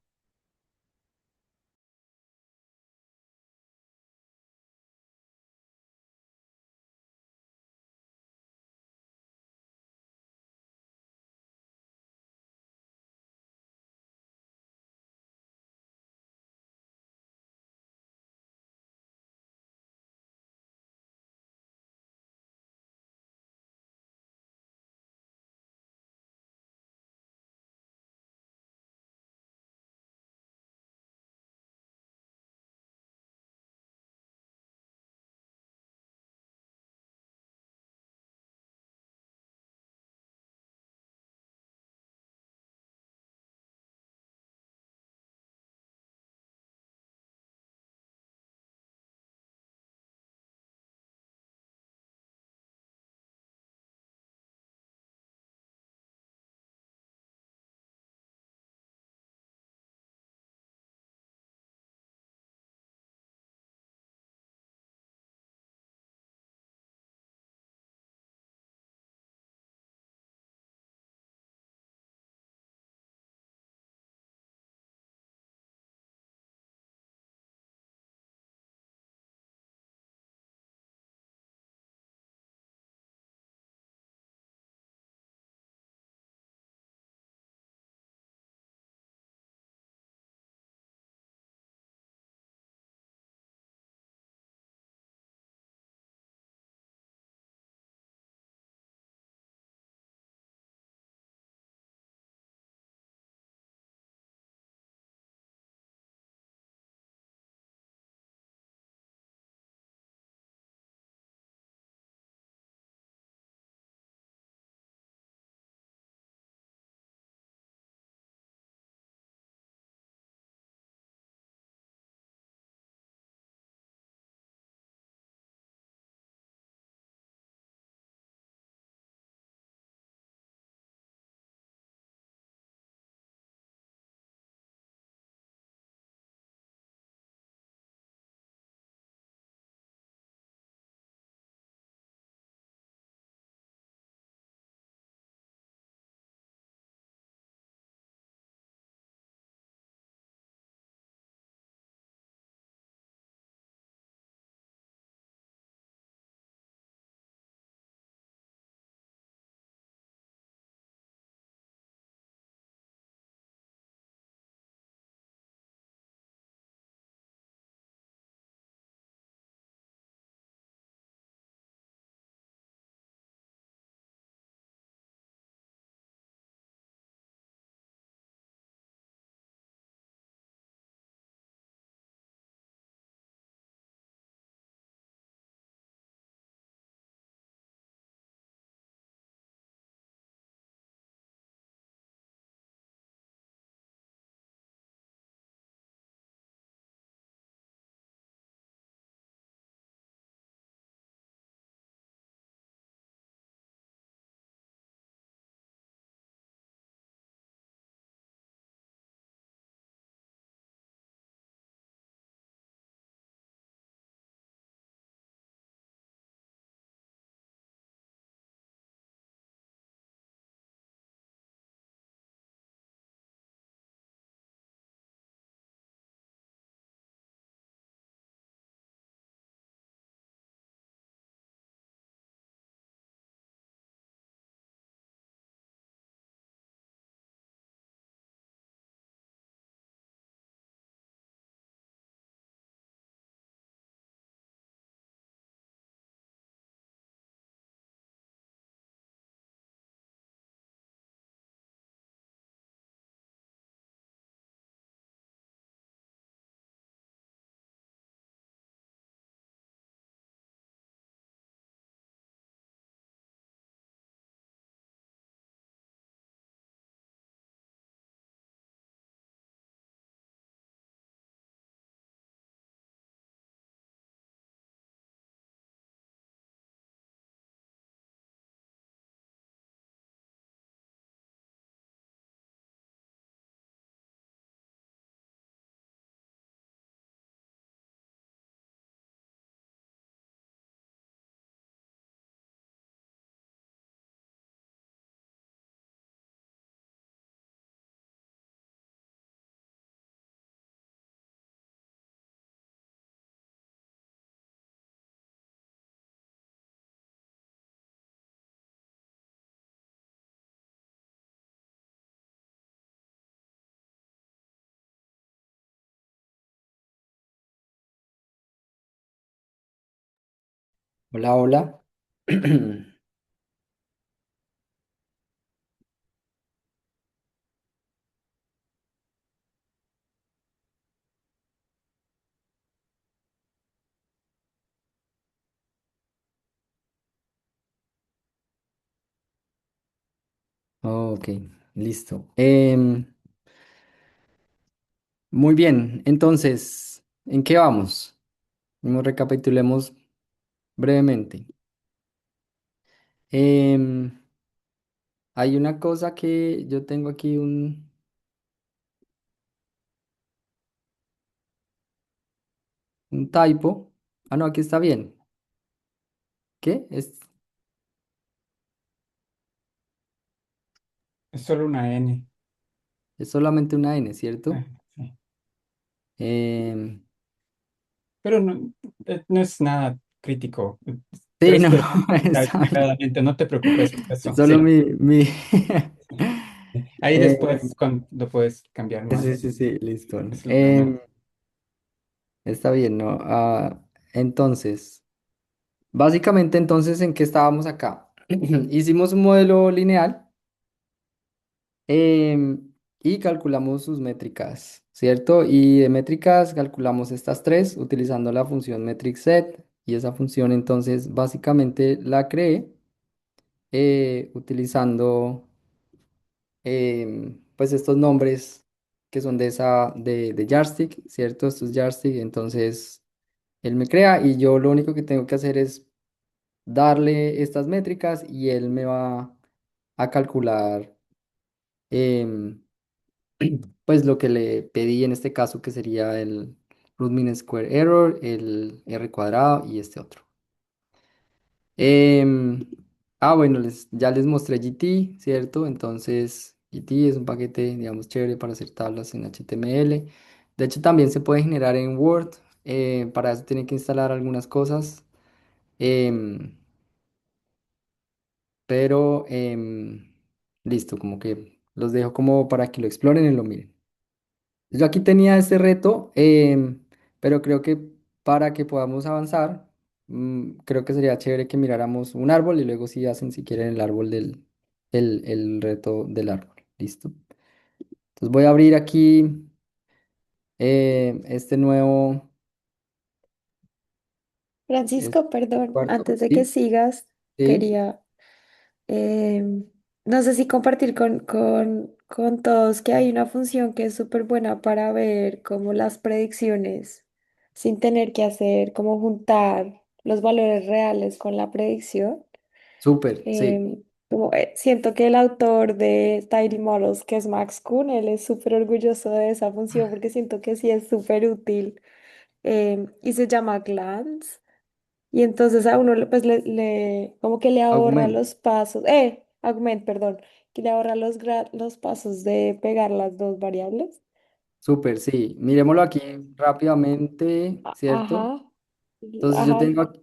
Hola, hola. Ok, listo. Muy bien, entonces, ¿en qué vamos? Recapitulemos brevemente. Em, Hay una cosa que yo tengo aquí un typo. Ah, no, aquí está bien. ¿Qué? Es solo una N. Es solamente una N, Ah, ¿cierto? sí. Em, Pero no, no es nada crítico. sí, ¿Crees no, que no, está está bien. claramente? No te preocupes por Es eso. solo Sí. mi... Ahí Eh, después lo puedes cambiar sí, más. sí, sí, listo. Es lo de menos. Está bien, ¿no? Entonces, básicamente, entonces, ¿en qué estábamos acá? Hicimos un modelo lineal y calculamos sus métricas, ¿cierto? Y de métricas calculamos estas tres utilizando la función metric set y esa función entonces básicamente la creé utilizando pues estos nombres que son de Yardstick, ¿cierto? Estos Yardstick, entonces él me crea y yo lo único que tengo que hacer es darle estas métricas y él me va a calcular em, pues lo que le pedí en este caso que sería el root mean square error, el r cuadrado y este otro. Em, bueno, ya les mostré GT, ¿cierto? Entonces, GT es un paquete, digamos, chévere para hacer tablas en HTML. De hecho, también se puede generar en Word. Para eso tienen que instalar algunas cosas. em, pero, listo, como que los dejo como para que lo exploren y lo miren. Yo aquí tenía este reto, pero creo que para que podamos avanzar, creo que sería chévere que miráramos un árbol y luego si hacen, si quieren, el árbol el reto del árbol. ¿Listo? Entonces voy a abrir aquí este nuevo este Francisco, perdón, cuarto. antes de que Sí, sigas, sí, quería, no sé si compartir con todos que hay una función que es súper buena para ver como las predicciones sin tener que hacer, como juntar los valores reales con la predicción. súper, sí. Siento que el autor de Tidy Models, que es Max Kuhn, él es súper orgulloso de esa función porque siento que sí es súper útil, y se llama Glance. Y entonces a uno pues como que le ahorra Augment, los pasos, Augment, perdón, que le ahorra los pasos de pegar las dos variables. súper, sí. Miremoslo aquí rápidamente, ¿cierto? Ajá, Entonces yo ajá, tengo aquí.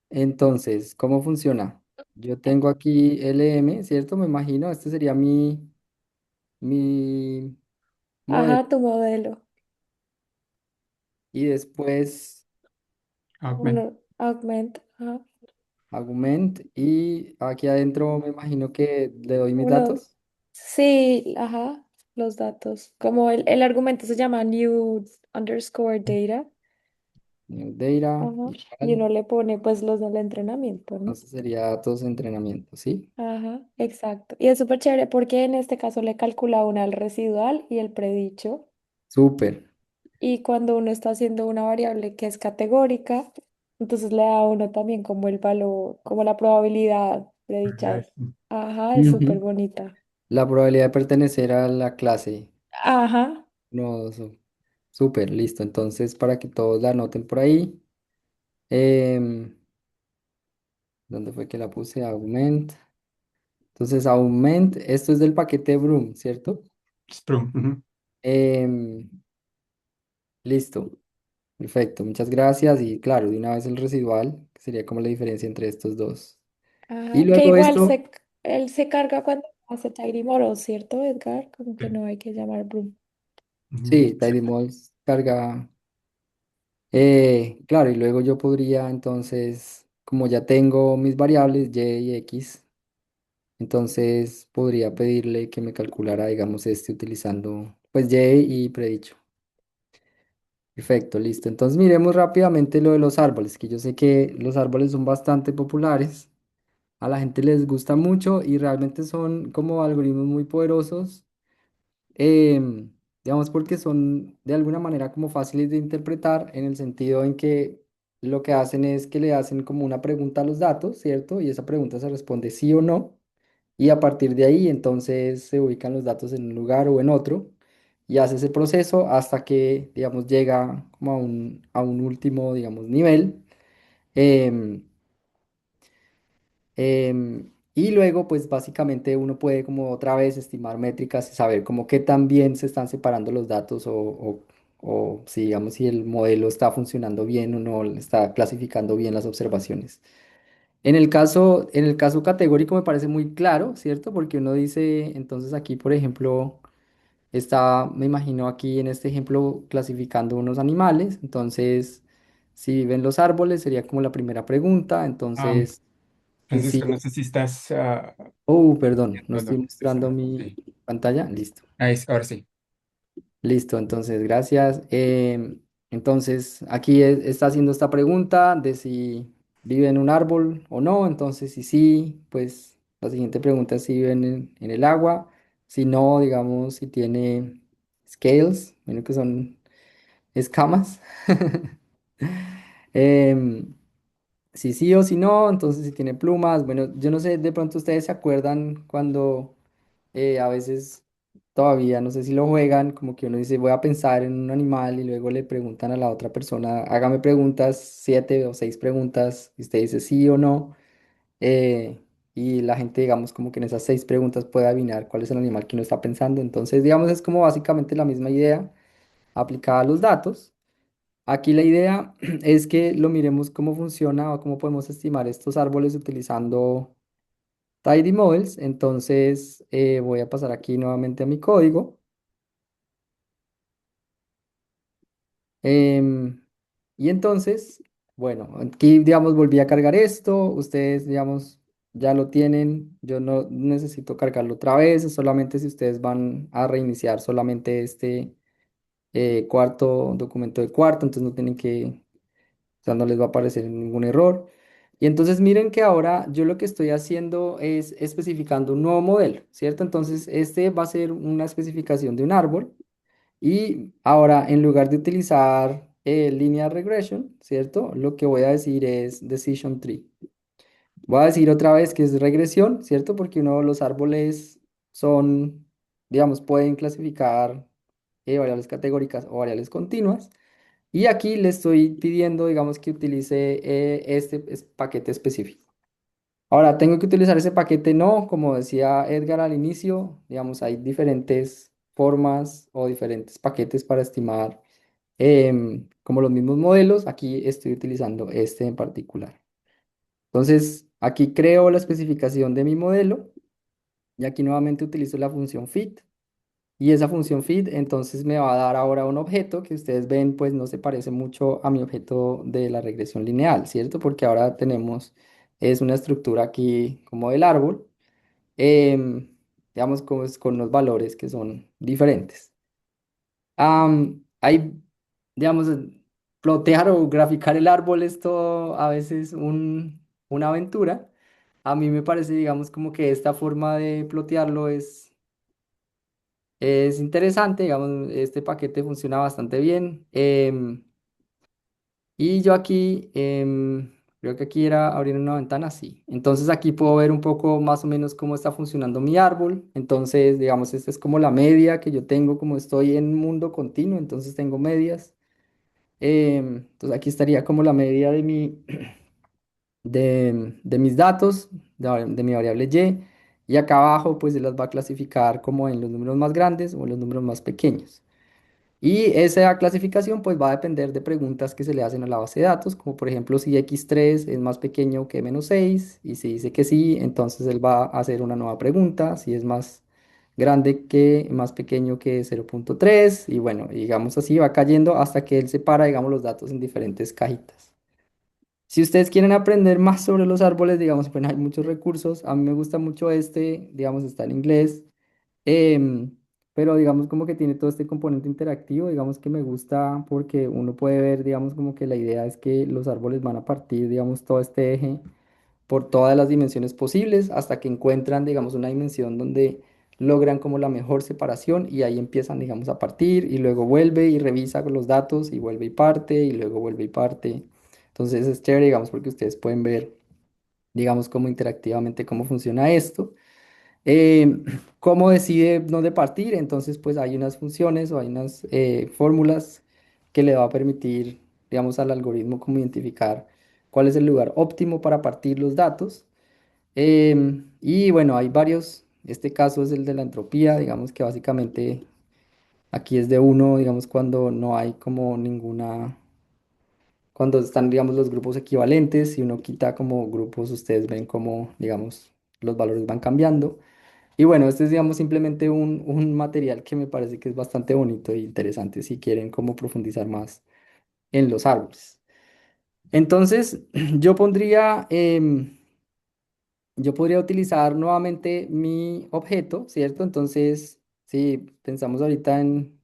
Entonces, ¿cómo funciona? Yo tengo aquí LM, ¿cierto? Me imagino, este sería mi modelo. ajá, tu modelo. Y después Augment. Uno, Augment, ajá. augment. Y aquí adentro me imagino que le doy mis Uno, datos. sí, ajá, los datos. Como el argumento se llama new underscore data, New data, ajá, y igual. uno le pone pues los del entrenamiento, ¿no? Entonces sería datos de entrenamiento, ¿sí? Ajá, exacto. Y es súper chévere porque en este caso le calcula una el residual y el predicho. Súper. Y cuando uno está haciendo una variable que es categórica, entonces le da a uno también como el valor, como la probabilidad predicha. Ajá, es súper Ujú. bonita. La probabilidad de pertenecer a la clase. Ajá, No, súper, listo. Entonces, para que todos la anoten por ahí. em, ¿Dónde fue que la puse? Augment. Entonces, Aument, esto es del paquete Broom, ¿cierto? Sprum. Ujú. Em, Listo, perfecto, muchas gracias. Y claro, de una vez el residual, que sería como la diferencia entre estos dos. Y ajá. Que luego igual esto, él se carga cuando hace Tidy Model, ¿cierto, Edgar? Como que Sí. no hay que llamar Bloom. Ujú. sí, Sí. TidyMods carga. Claro, y luego yo podría entonces, como ya tengo mis variables y y x, entonces podría pedirle que me calculara, digamos, este utilizando pues y y predicho. Perfecto, listo. Entonces miremos rápidamente lo de los árboles, que yo sé que los árboles son bastante populares, a la gente les gusta mucho y realmente son como algoritmos muy poderosos, em, digamos porque son de alguna manera como fáciles de interpretar en el sentido en que lo que hacen es que le hacen como una pregunta a los datos, ¿cierto? Y esa pregunta se responde sí o no. Y a partir de ahí entonces se ubican los datos en un lugar o en otro y hace ese proceso hasta que, digamos, llega como a un último, digamos, nivel. em, y luego, pues básicamente uno puede como otra vez estimar métricas y saber como qué tan bien se están separando los datos o si, digamos, si el modelo está funcionando bien o no, está clasificando bien las observaciones. En el caso categórico me parece muy claro, ¿cierto? Porque uno dice, entonces aquí, por ejemplo, está, me imagino aquí en este ejemplo, clasificando unos animales. Entonces, si viven los árboles, sería como la primera pregunta. Am, Entonces, sí, Francisco, sí. no sé si estás Oh, perdón, no viendo estoy lo que estás mostrando hablando. mi Sí. pantalla. Listo. Ahora sí. Listo, entonces, gracias. Entonces, aquí está haciendo esta pregunta de si vive en un árbol o no. Entonces, si sí, pues la siguiente pregunta es si vive en el agua. Si no, digamos, si tiene scales, bueno, que son escamas. Em, si sí o si no, entonces si tiene plumas. Bueno, yo no sé, de pronto ustedes se acuerdan cuando a veces todavía, no sé si lo juegan, como que uno dice, voy a pensar en un animal y luego le preguntan a la otra persona, hágame preguntas, 7 o 6 preguntas, y usted dice sí o no. eh, y la gente, digamos, como que en esas 6 preguntas puede adivinar cuál es el animal que uno está pensando. Entonces, digamos, es como básicamente la misma idea aplicada a los datos. Aquí la idea es que lo miremos cómo funciona o cómo podemos estimar estos árboles utilizando Tidy Models. Entonces voy a pasar aquí nuevamente a mi código. Em, y entonces, bueno, aquí digamos volví a cargar esto. Ustedes digamos ya lo tienen. Yo no necesito cargarlo otra vez. Es solamente si ustedes van a reiniciar solamente este cuarto documento de cuarto. Entonces no tienen que, o sea, no les va a aparecer ningún error. Y entonces miren que ahora yo lo que estoy haciendo es especificando un nuevo modelo, ¿cierto? Entonces este va a ser una especificación de un árbol y ahora en lugar de utilizar linear regression, ¿cierto? Lo que voy a decir es decision tree. Voy a decir otra vez que es regresión, ¿cierto? Porque uno, los árboles son, digamos, pueden clasificar variables categóricas o variables continuas. Y aquí le estoy pidiendo, digamos, que utilice paquete específico. Ahora, tengo que utilizar ese paquete, no, como decía Edgar al inicio, digamos, hay diferentes formas o diferentes paquetes para estimar como los mismos modelos. Aquí estoy utilizando este en particular. Entonces, aquí creo la especificación de mi modelo y aquí nuevamente utilizo la función fit. Y esa función feed entonces me va a dar ahora un objeto que ustedes ven pues no se parece mucho a mi objeto de la regresión lineal, ¿cierto? Porque ahora tenemos es una estructura aquí como del árbol, em, digamos como es con unos valores que son diferentes. Hay, digamos, plotear o graficar el árbol es todo a veces una aventura. A mí me parece, digamos, como que esta forma de plotearlo es interesante, digamos, este paquete funciona bastante bien. Y yo aquí, creo que aquí era abrir una ventana, sí. Entonces aquí puedo ver un poco más o menos cómo está funcionando mi árbol. Entonces, digamos, esta es como la media que yo tengo, como estoy en un mundo continuo, entonces tengo medias. Entonces aquí estaría como la media de de mis datos, de mi variable y. Y acá abajo, pues se las va a clasificar como en los números más grandes o en los números más pequeños. Y esa clasificación pues va a depender de preguntas que se le hacen a la base de datos, como por ejemplo si x3 es más pequeño que -6 y si dice que sí, entonces él va a hacer una nueva pregunta, si es más grande que, más pequeño que 0,3 y bueno, digamos así va cayendo hasta que él separa, digamos, los datos en diferentes cajitas. Si ustedes quieren aprender más sobre los árboles, digamos, pues hay muchos recursos. A mí me gusta mucho este, digamos, está en inglés, em, pero digamos como que tiene todo este componente interactivo, digamos que me gusta porque uno puede ver, digamos, como que la idea es que los árboles van a partir, digamos, todo este eje por todas las dimensiones posibles hasta que encuentran, digamos, una dimensión donde logran como la mejor separación y ahí empiezan, digamos, a partir y luego vuelve y revisa con los datos y vuelve y parte y luego vuelve y parte. Entonces es chévere, digamos, porque ustedes pueden ver, digamos, cómo interactivamente cómo funciona esto. Eh, ¿Cómo decide dónde partir? Entonces, pues hay unas funciones o hay unas fórmulas que le va a permitir, digamos, al algoritmo como identificar cuál es el lugar óptimo para partir los datos. Y bueno, hay varios. Este caso es el de la entropía, digamos que básicamente aquí es de uno, digamos, cuando no hay como ninguna, cuando están, digamos, los grupos equivalentes, si uno quita como grupos, ustedes ven como, digamos, los valores van cambiando. Y bueno, este es, digamos, simplemente un material que me parece que es bastante bonito e interesante si quieren como profundizar más en los árboles. Entonces, yo pondría, yo podría utilizar nuevamente mi objeto, ¿cierto? Entonces, si pensamos ahorita en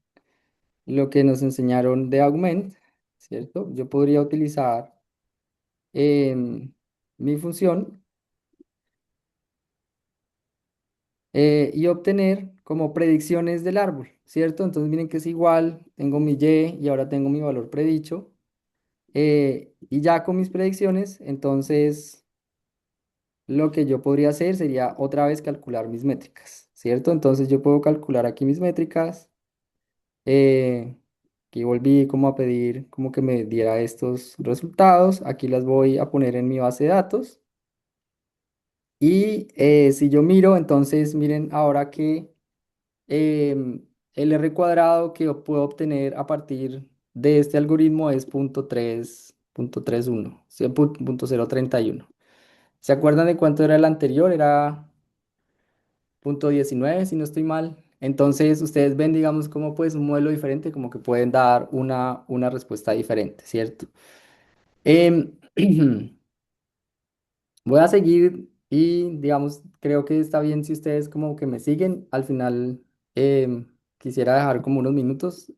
lo que nos enseñaron de Augment, ¿cierto? Yo podría utilizar mi función y obtener como predicciones del árbol, ¿cierto? Entonces miren que es igual, tengo mi y y ahora tengo mi valor predicho. Y ya con mis predicciones, entonces lo que yo podría hacer sería otra vez calcular mis métricas, ¿cierto? Entonces yo puedo calcular aquí mis métricas. Aquí volví como a pedir como que me diera estos resultados. Aquí las voy a poner en mi base de datos. Y si yo miro, entonces miren ahora que el R cuadrado que yo puedo obtener a partir de este algoritmo es 0.331, sí, 0.031. ¿Se acuerdan de cuánto era el anterior? Era 0.19 si no estoy mal. Entonces ustedes ven, digamos, como pues un modelo diferente, como que pueden dar una respuesta diferente, ¿cierto? Em, Voy a seguir y, digamos, creo que está bien si ustedes como que me siguen. Al final quisiera dejar como unos minutos.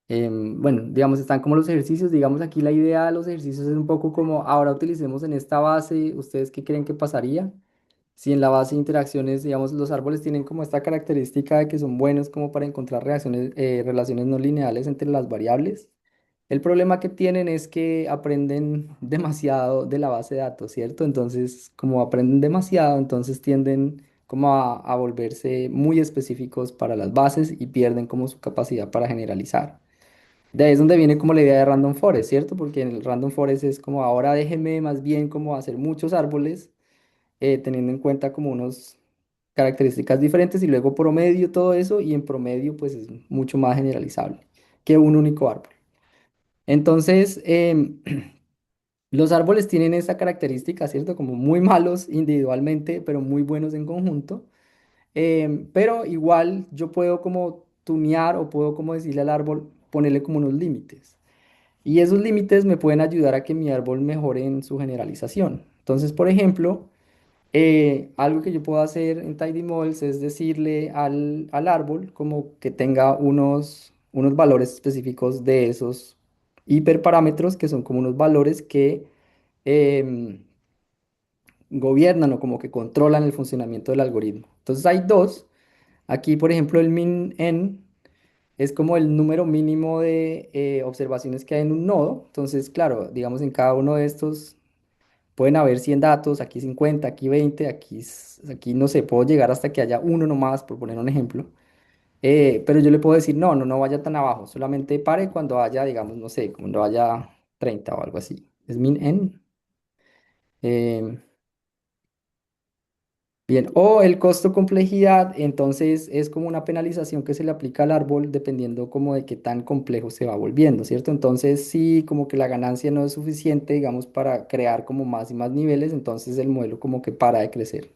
Bueno, digamos, están como los ejercicios. Digamos, aquí la idea de los ejercicios es un poco como ahora utilicemos en esta base. ¿Ustedes qué creen que pasaría? Si en la base de interacciones, digamos, los árboles tienen como esta característica de que son buenos como para encontrar relaciones no lineales entre las variables. El problema que tienen es que aprenden demasiado de la base de datos, ¿cierto? Entonces, como aprenden demasiado, entonces tienden como a volverse muy específicos para las bases y pierden como su capacidad para generalizar. De ahí es donde viene como la idea de Random Forest, ¿cierto? Porque en el Random Forest es como ahora déjenme más bien como hacer muchos árboles teniendo en cuenta como unas características diferentes y luego promedio todo eso y en promedio pues es mucho más generalizable que un único árbol. Entonces, los árboles tienen esta característica, ¿cierto? Como muy malos individualmente, pero muy buenos en conjunto. Pero igual yo puedo como tunear o puedo como decirle al árbol, ponerle como unos límites. Y esos límites me pueden ayudar a que mi árbol mejore en su generalización. Entonces, por ejemplo, algo que yo puedo hacer en Tidy Models es decirle al árbol como que tenga unos valores específicos de esos hiperparámetros que son como unos valores que em, gobiernan o como que controlan el funcionamiento del algoritmo. Entonces hay dos. Aquí, por ejemplo, el min n es como el número mínimo de observaciones que hay en un nodo. Entonces, claro, digamos en cada uno de estos pueden haber 100 datos, aquí 50, aquí 20, aquí no sé, puedo llegar hasta que haya uno nomás, por poner un ejemplo. Pero yo le puedo decir, no, no, no vaya tan abajo, solamente pare cuando haya, digamos, no sé, cuando haya 30 o algo así. Es min n. Em, Bien, o el costo complejidad, entonces es como una penalización que se le aplica al árbol dependiendo como de qué tan complejo se va volviendo, ¿cierto? Entonces, si como que la ganancia no es suficiente, digamos, para crear como más y más niveles, entonces el modelo como que para de crecer.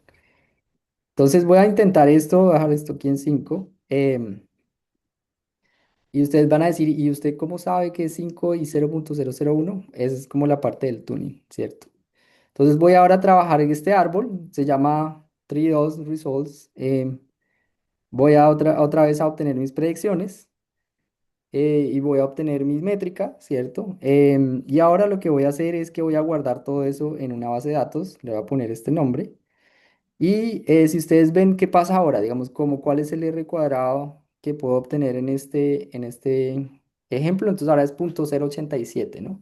Entonces voy a intentar esto, voy a dejar esto aquí en 5. Y ustedes van a decir, ¿y usted cómo sabe que es 5 y 0.001? Esa es como la parte del tuning, ¿cierto? Entonces voy ahora a trabajar en este árbol, se llama Tree 2 Results. Voy a otra vez a obtener mis predicciones y voy a obtener mis métricas, ¿cierto? Y ahora lo que voy a hacer es que voy a guardar todo eso en una base de datos, le voy a poner este nombre. Y si ustedes ven qué pasa ahora, digamos, como cuál es el R cuadrado que puedo obtener en este ejemplo, entonces ahora es 0.087, ¿no?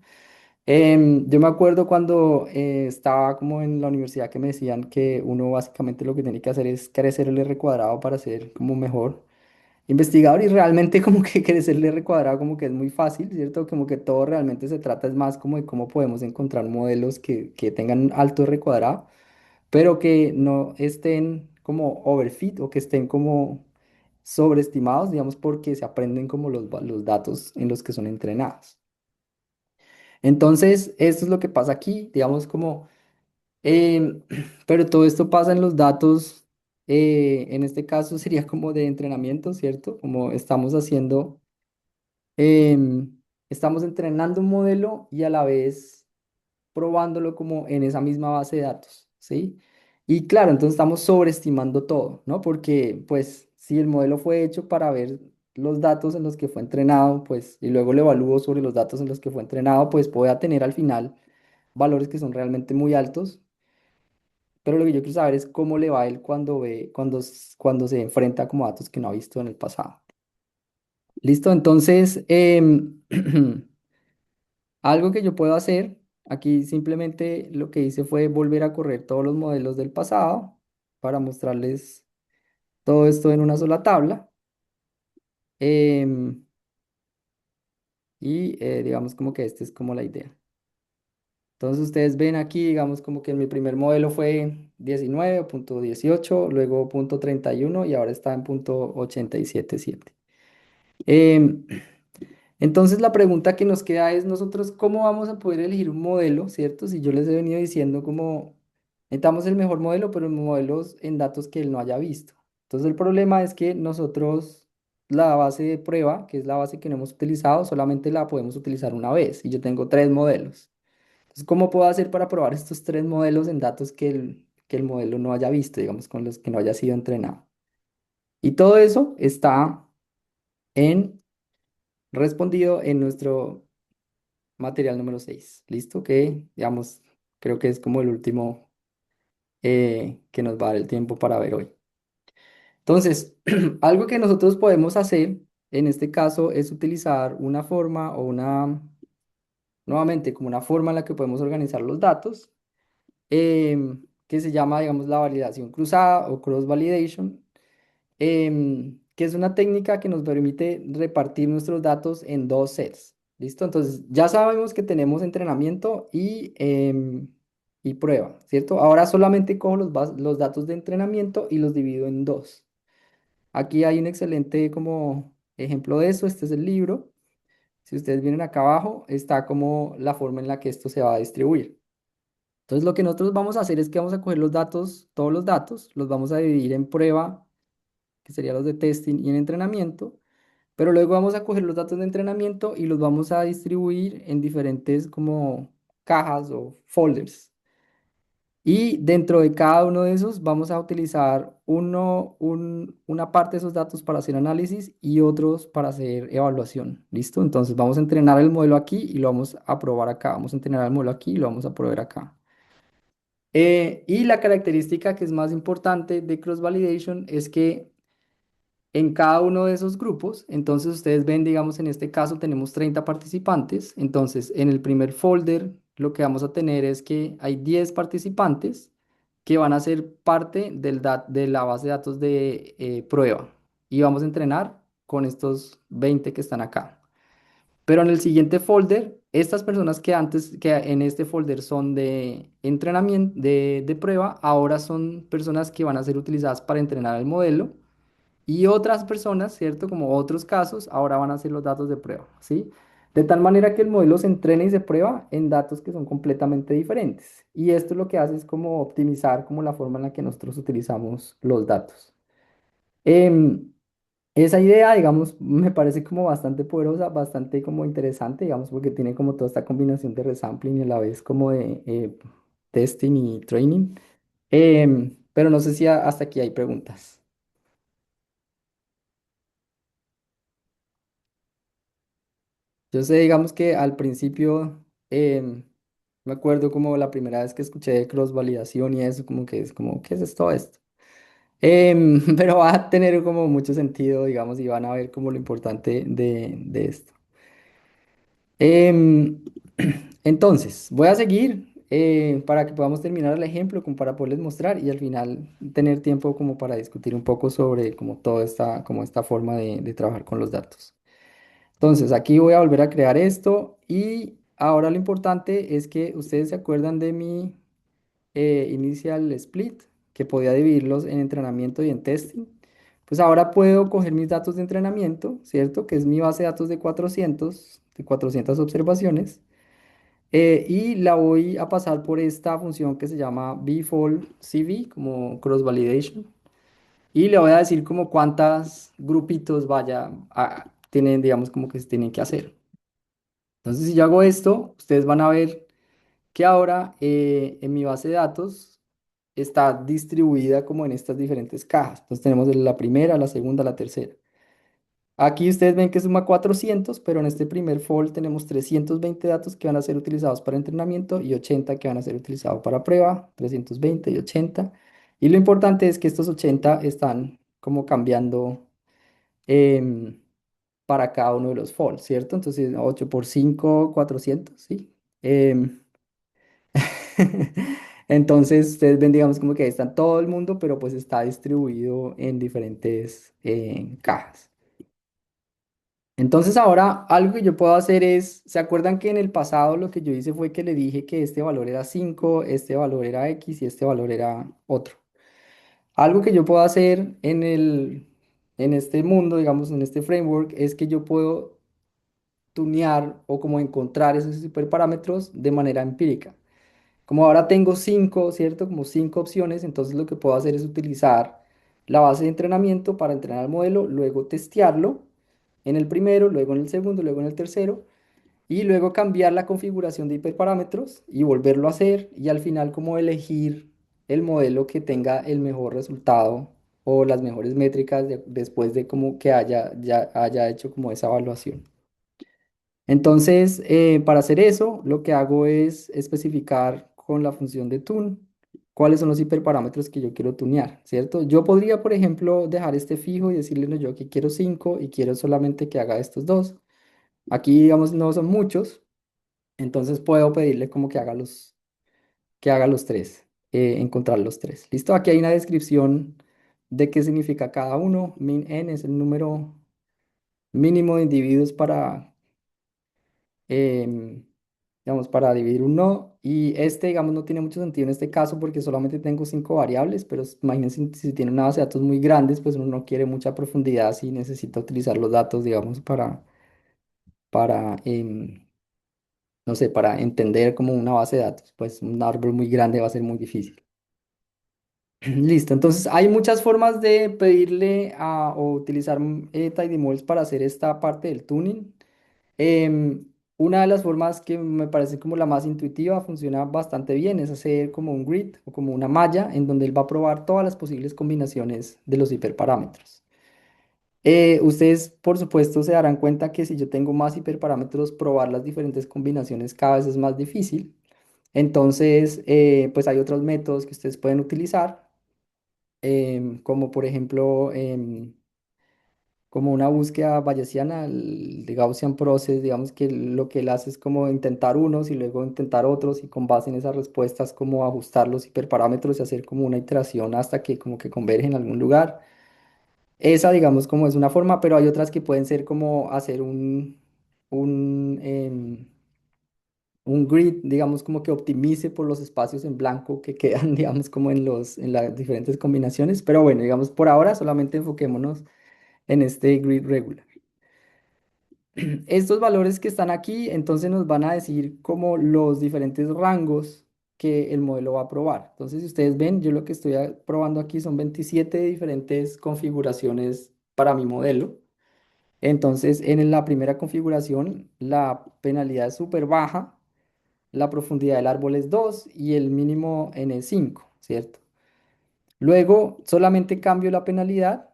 Yo me acuerdo cuando estaba como en la universidad que me decían que uno básicamente lo que tiene que hacer es crecer el R cuadrado para ser como mejor investigador y realmente como que crecer el R cuadrado como que es muy fácil, ¿cierto? Como que todo realmente se trata es más como de cómo podemos encontrar modelos que tengan alto R cuadrado pero que no estén como overfit o que estén como sobreestimados, digamos, porque se aprenden como los datos en los que son entrenados. Entonces, esto es lo que pasa aquí, digamos, como, em, pero todo esto pasa en los datos, en este caso sería como de entrenamiento, ¿cierto? Como estamos haciendo, estamos entrenando un modelo y a la vez probándolo como en esa misma base de datos, ¿sí? Y claro, entonces estamos sobreestimando todo, ¿no? Porque pues si el modelo fue hecho para ver los datos en los que fue entrenado, pues y luego lo evalúo sobre los datos en los que fue entrenado, pues pueda tener al final valores que son realmente muy altos, pero lo que yo quiero saber es cómo le va a él cuando ve, cuando se enfrenta como a datos que no ha visto en el pasado. ¿Listo? Entonces, algo que yo puedo hacer, aquí simplemente lo que hice fue volver a correr todos los modelos del pasado para mostrarles todo esto en una sola tabla. em, y digamos como que esta es como la idea. Entonces ustedes ven aquí, digamos como que mi primer modelo fue 19.18, luego punto 31 y ahora está en punto 87.7. Em, Entonces la pregunta que nos queda es nosotros cómo vamos a poder elegir un modelo, ¿cierto? Si yo les he venido diciendo como necesitamos el mejor modelo, pero en modelos en datos que él no haya visto. Entonces el problema es que nosotros la base de prueba, que es la base que no hemos utilizado, solamente la podemos utilizar una vez y yo tengo tres modelos. Entonces, ¿cómo puedo hacer para probar estos tres modelos en datos que el modelo no haya visto, digamos, con los que no haya sido entrenado? Y todo eso está en respondido en nuestro material número 6. ¿Listo? Que, digamos, creo que es como el último que nos va a dar el tiempo para ver hoy. Entonces, algo que nosotros podemos hacer en este caso es utilizar una forma o nuevamente, como una forma en la que podemos organizar los datos, que se llama, digamos, la validación cruzada o cross validation, que es una técnica que nos permite repartir nuestros datos en dos sets. ¿Listo? Entonces, ya sabemos que tenemos entrenamiento y prueba, ¿cierto? Ahora solamente cojo los datos de entrenamiento y los divido en dos. Aquí hay un excelente como ejemplo de eso. Este es el libro. Si ustedes vienen acá abajo, está como la forma en la que esto se va a distribuir. Entonces, lo que nosotros vamos a hacer es que vamos a coger los datos, todos los datos, los vamos a dividir en prueba, que serían los de testing y en entrenamiento, pero luego vamos a coger los datos de entrenamiento y los vamos a distribuir en diferentes como cajas o folders. Y dentro de cada uno de esos vamos a utilizar una parte de esos datos para hacer análisis y otros para hacer evaluación. ¿Listo? Entonces vamos a entrenar el modelo aquí y lo vamos a probar acá. Vamos a entrenar el modelo aquí y lo vamos a probar acá. Y la característica que es más importante de cross validation es que en cada uno de esos grupos, entonces ustedes ven, digamos, en este caso tenemos 30 participantes, entonces en el primer folder lo que vamos a tener es que hay 10 participantes que van a ser parte de la base de datos de prueba y vamos a entrenar con estos 20 que están acá. Pero en el siguiente folder, estas personas que antes, que en este folder son de entrenamiento, de prueba, ahora son personas que van a ser utilizadas para entrenar el modelo y otras personas, ¿cierto? Como otros casos, ahora van a ser los datos de prueba, ¿sí? De tal manera que el modelo se entrena y se prueba en datos que son completamente diferentes. Y esto lo que hace es como optimizar como la forma en la que nosotros utilizamos los datos. Em, Esa idea, digamos, me parece como bastante poderosa, bastante como interesante, digamos, porque tiene como toda esta combinación de resampling y a la vez como de testing y training. Pero no sé si hasta aquí hay preguntas. Yo sé, digamos que al principio me acuerdo como la primera vez que escuché de cross validación y eso, como que es como, ¿qué es todo esto? Pero va a tener como mucho sentido, digamos, y van a ver como lo importante de esto. Em, entonces, voy a seguir para que podamos terminar el ejemplo, como para poderles mostrar y al final tener tiempo como para discutir un poco sobre como toda esta, como esta forma de trabajar con los datos. Entonces, aquí voy a volver a crear esto y ahora lo importante es que ustedes se acuerdan de mi initial split, que podía dividirlos en entrenamiento y en testing. Pues ahora puedo coger mis datos de entrenamiento, ¿cierto? Que es mi base de datos de 400 observaciones, y la voy a pasar por esta función que se llama bfold-cv, como cross validation, y le voy a decir como cuántas grupitos tienen, digamos, como que se tienen que hacer. Entonces, si yo hago esto, ustedes van a ver que ahora en mi base de datos está distribuida como en estas diferentes cajas. Entonces tenemos la primera, la segunda, la tercera. Aquí ustedes ven que suma 400, pero en este primer fold tenemos 320 datos que van a ser utilizados para entrenamiento y 80 que van a ser utilizados para prueba, 320 y 80. Y lo importante es que estos 80 están como cambiando em, para cada uno de los folds, ¿cierto? Entonces 8 por 5, 400, ¿sí? Em, Entonces, ustedes ven, digamos, como que ahí está todo el mundo, pero pues está distribuido en diferentes cajas. Entonces, ahora algo que yo puedo hacer es, ¿se acuerdan que en el pasado lo que yo hice fue que le dije que este valor era 5, este valor era X y este valor era otro? Algo que yo puedo hacer en este mundo, digamos, en este framework, es que yo puedo tunear o como encontrar esos hiperparámetros de manera empírica. Como ahora tengo cinco, ¿cierto? Como cinco opciones, entonces lo que puedo hacer es utilizar la base de entrenamiento para entrenar al modelo, luego testearlo en el primero, luego en el segundo, luego en el tercero, y luego cambiar la configuración de hiperparámetros y volverlo a hacer, y al final como elegir el modelo que tenga el mejor resultado o las mejores métricas después de como que ya haya hecho como esa evaluación. Entonces, para hacer eso, lo que hago es especificar con la función de tune cuáles son los hiperparámetros que yo quiero tunear, ¿cierto? Yo podría, por ejemplo, dejar este fijo y decirle, no, yo que quiero 5 y quiero solamente que haga estos dos. Aquí, digamos, no son muchos, entonces puedo pedirle como que haga los tres, encontrar los tres. ¿Listo? Aquí hay una descripción de qué significa cada uno. Min n es el número mínimo de individuos em, digamos, para dividir un nodo. Y este, digamos, no tiene mucho sentido en este caso porque solamente tengo cinco variables, pero imagínense si tiene una base de datos muy grandes, pues uno no quiere mucha profundidad si necesita utilizar los datos, digamos, para no sé, para entender como una base de datos. Pues un árbol muy grande va a ser muy difícil. Listo, entonces hay muchas formas de pedirle o utilizar tidymodels para hacer esta parte del tuning. Una de las formas que me parece como la más intuitiva, funciona bastante bien, es hacer como un grid o como una malla en donde él va a probar todas las posibles combinaciones de los hiperparámetros. Ustedes, por supuesto, se darán cuenta que si yo tengo más hiperparámetros, probar las diferentes combinaciones cada vez es más difícil. Entonces, pues hay otros métodos que ustedes pueden utilizar, como por ejemplo, como una búsqueda bayesiana, el de Gaussian Process, digamos que lo que él hace es como intentar unos y luego intentar otros y con base en esas respuestas como ajustar los hiperparámetros y hacer como una iteración hasta que como que converge en algún lugar. Esa digamos como es una forma, pero hay otras que pueden ser como hacer un grid, digamos como que optimice por los espacios en blanco que quedan, digamos como en las diferentes combinaciones, pero bueno, digamos por ahora solamente enfoquémonos en este grid regular. Estos valores que están aquí, entonces nos van a decir como los diferentes rangos que el modelo va a probar. Entonces, si ustedes ven, yo lo que estoy probando aquí son 27 diferentes configuraciones para mi modelo. Entonces, en la primera configuración, la penalidad es súper baja, la profundidad del árbol es 2 y el mínimo n es 5, ¿cierto? Luego, solamente cambio la penalidad.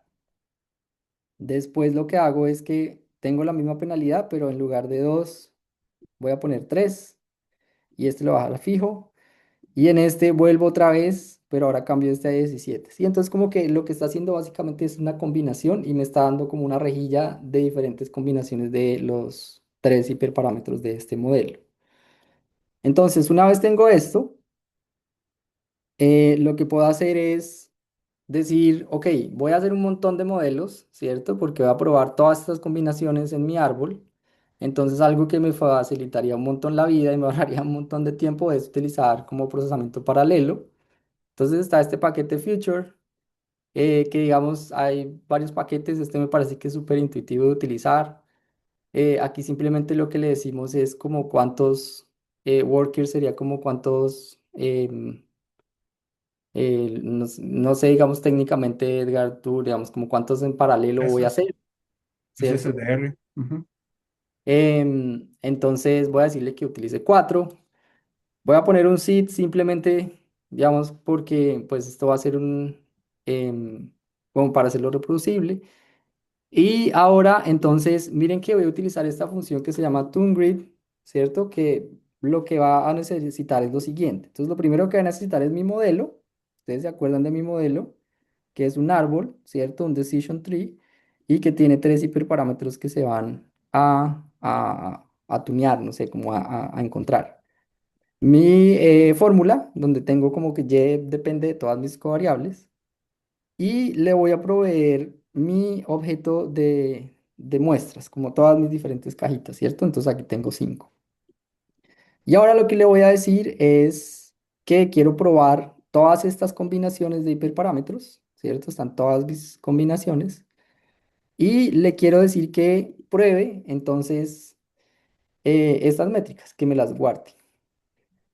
Después lo que hago es que tengo la misma penalidad, pero en lugar de 2 voy a poner 3 y este lo bajo a fijo. Y en este vuelvo otra vez, pero ahora cambio este a 17. ¿Sí? Entonces como que lo que está haciendo básicamente es una combinación y me está dando como una rejilla de diferentes combinaciones de los tres hiperparámetros de este modelo. Entonces, una vez tengo esto, lo que puedo hacer es decir, ok, voy a hacer un montón de modelos, ¿cierto? Porque voy a probar todas estas combinaciones en mi árbol. Entonces, algo que me facilitaría un montón la vida y me ahorraría un montón de tiempo es utilizar como procesamiento paralelo. Entonces está este paquete Future, que digamos hay varios paquetes, este me parece que es súper intuitivo de utilizar. Aquí simplemente lo que le decimos es como cuántos workers sería como cuántos, no sé, digamos técnicamente, Edgar, tú, digamos, como cuántos en paralelo voy a Eso, hacer, procesos ¿cierto? de R. Ujú. Entonces voy a decirle que utilice 4. Voy a poner un seed simplemente, digamos, porque pues esto va a ser como para hacerlo reproducible. Y ahora, entonces, miren que voy a utilizar esta función que se llama ToonGrid, ¿cierto? Que lo que va a necesitar es lo siguiente. Entonces, lo primero que va a necesitar es mi modelo. Ustedes se acuerdan de mi modelo, que es un árbol, ¿cierto? Un decision tree, y que tiene tres hiperparámetros que se van a tunear, no sé, como a encontrar. Mi fórmula, donde tengo como que y depende de todas mis covariables y le voy a proveer mi objeto de muestras, como todas mis diferentes cajitas, ¿cierto? Entonces aquí tengo 5. Y ahora lo que le voy a decir es que quiero probar todas estas combinaciones de hiperparámetros, ¿cierto? Están todas mis combinaciones. Y le quiero decir que pruebe entonces estas métricas, que me las guarde.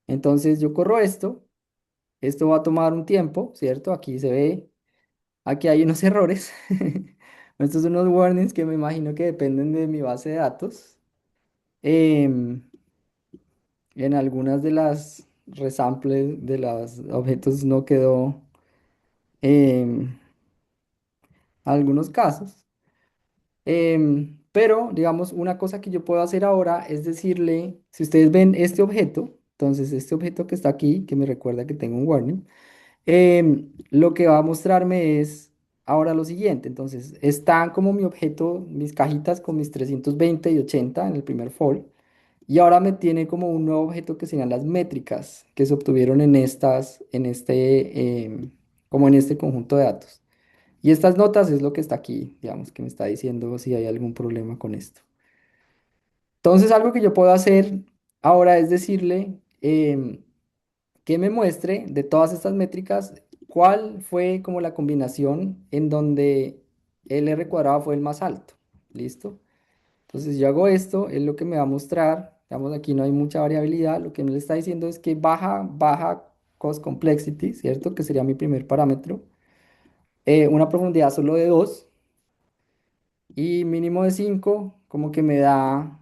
Entonces yo corro esto, esto va a tomar un tiempo, ¿cierto? Aquí se ve. Aquí hay unos errores. Estos son unos warnings que me imagino que dependen de mi base de datos. Em, en algunas de las resamples de los objetos no quedó em, algunos casos. Pero, digamos, una cosa que yo puedo hacer ahora es decirle, si ustedes ven este objeto, entonces este objeto que está aquí, que me recuerda que tengo un warning, lo que va a mostrarme es ahora lo siguiente. Entonces, están como mi objeto, mis cajitas con mis 320 y 80 en el primer fold. Y ahora me tiene como un nuevo objeto que serían las métricas que se obtuvieron como en este conjunto de datos. Y estas notas es lo que está aquí, digamos, que me está diciendo si hay algún problema con esto. Entonces, algo que yo puedo hacer ahora es decirle, que me muestre de todas estas métricas cuál fue como la combinación en donde el R cuadrado fue el más alto. ¿Listo? Entonces yo hago esto, es lo que me va a mostrar. Digamos, aquí no hay mucha variabilidad. Lo que me le está diciendo es que baja cost complexity, ¿cierto? Que sería mi primer parámetro. Una profundidad solo de 2 y mínimo de 5 como que me da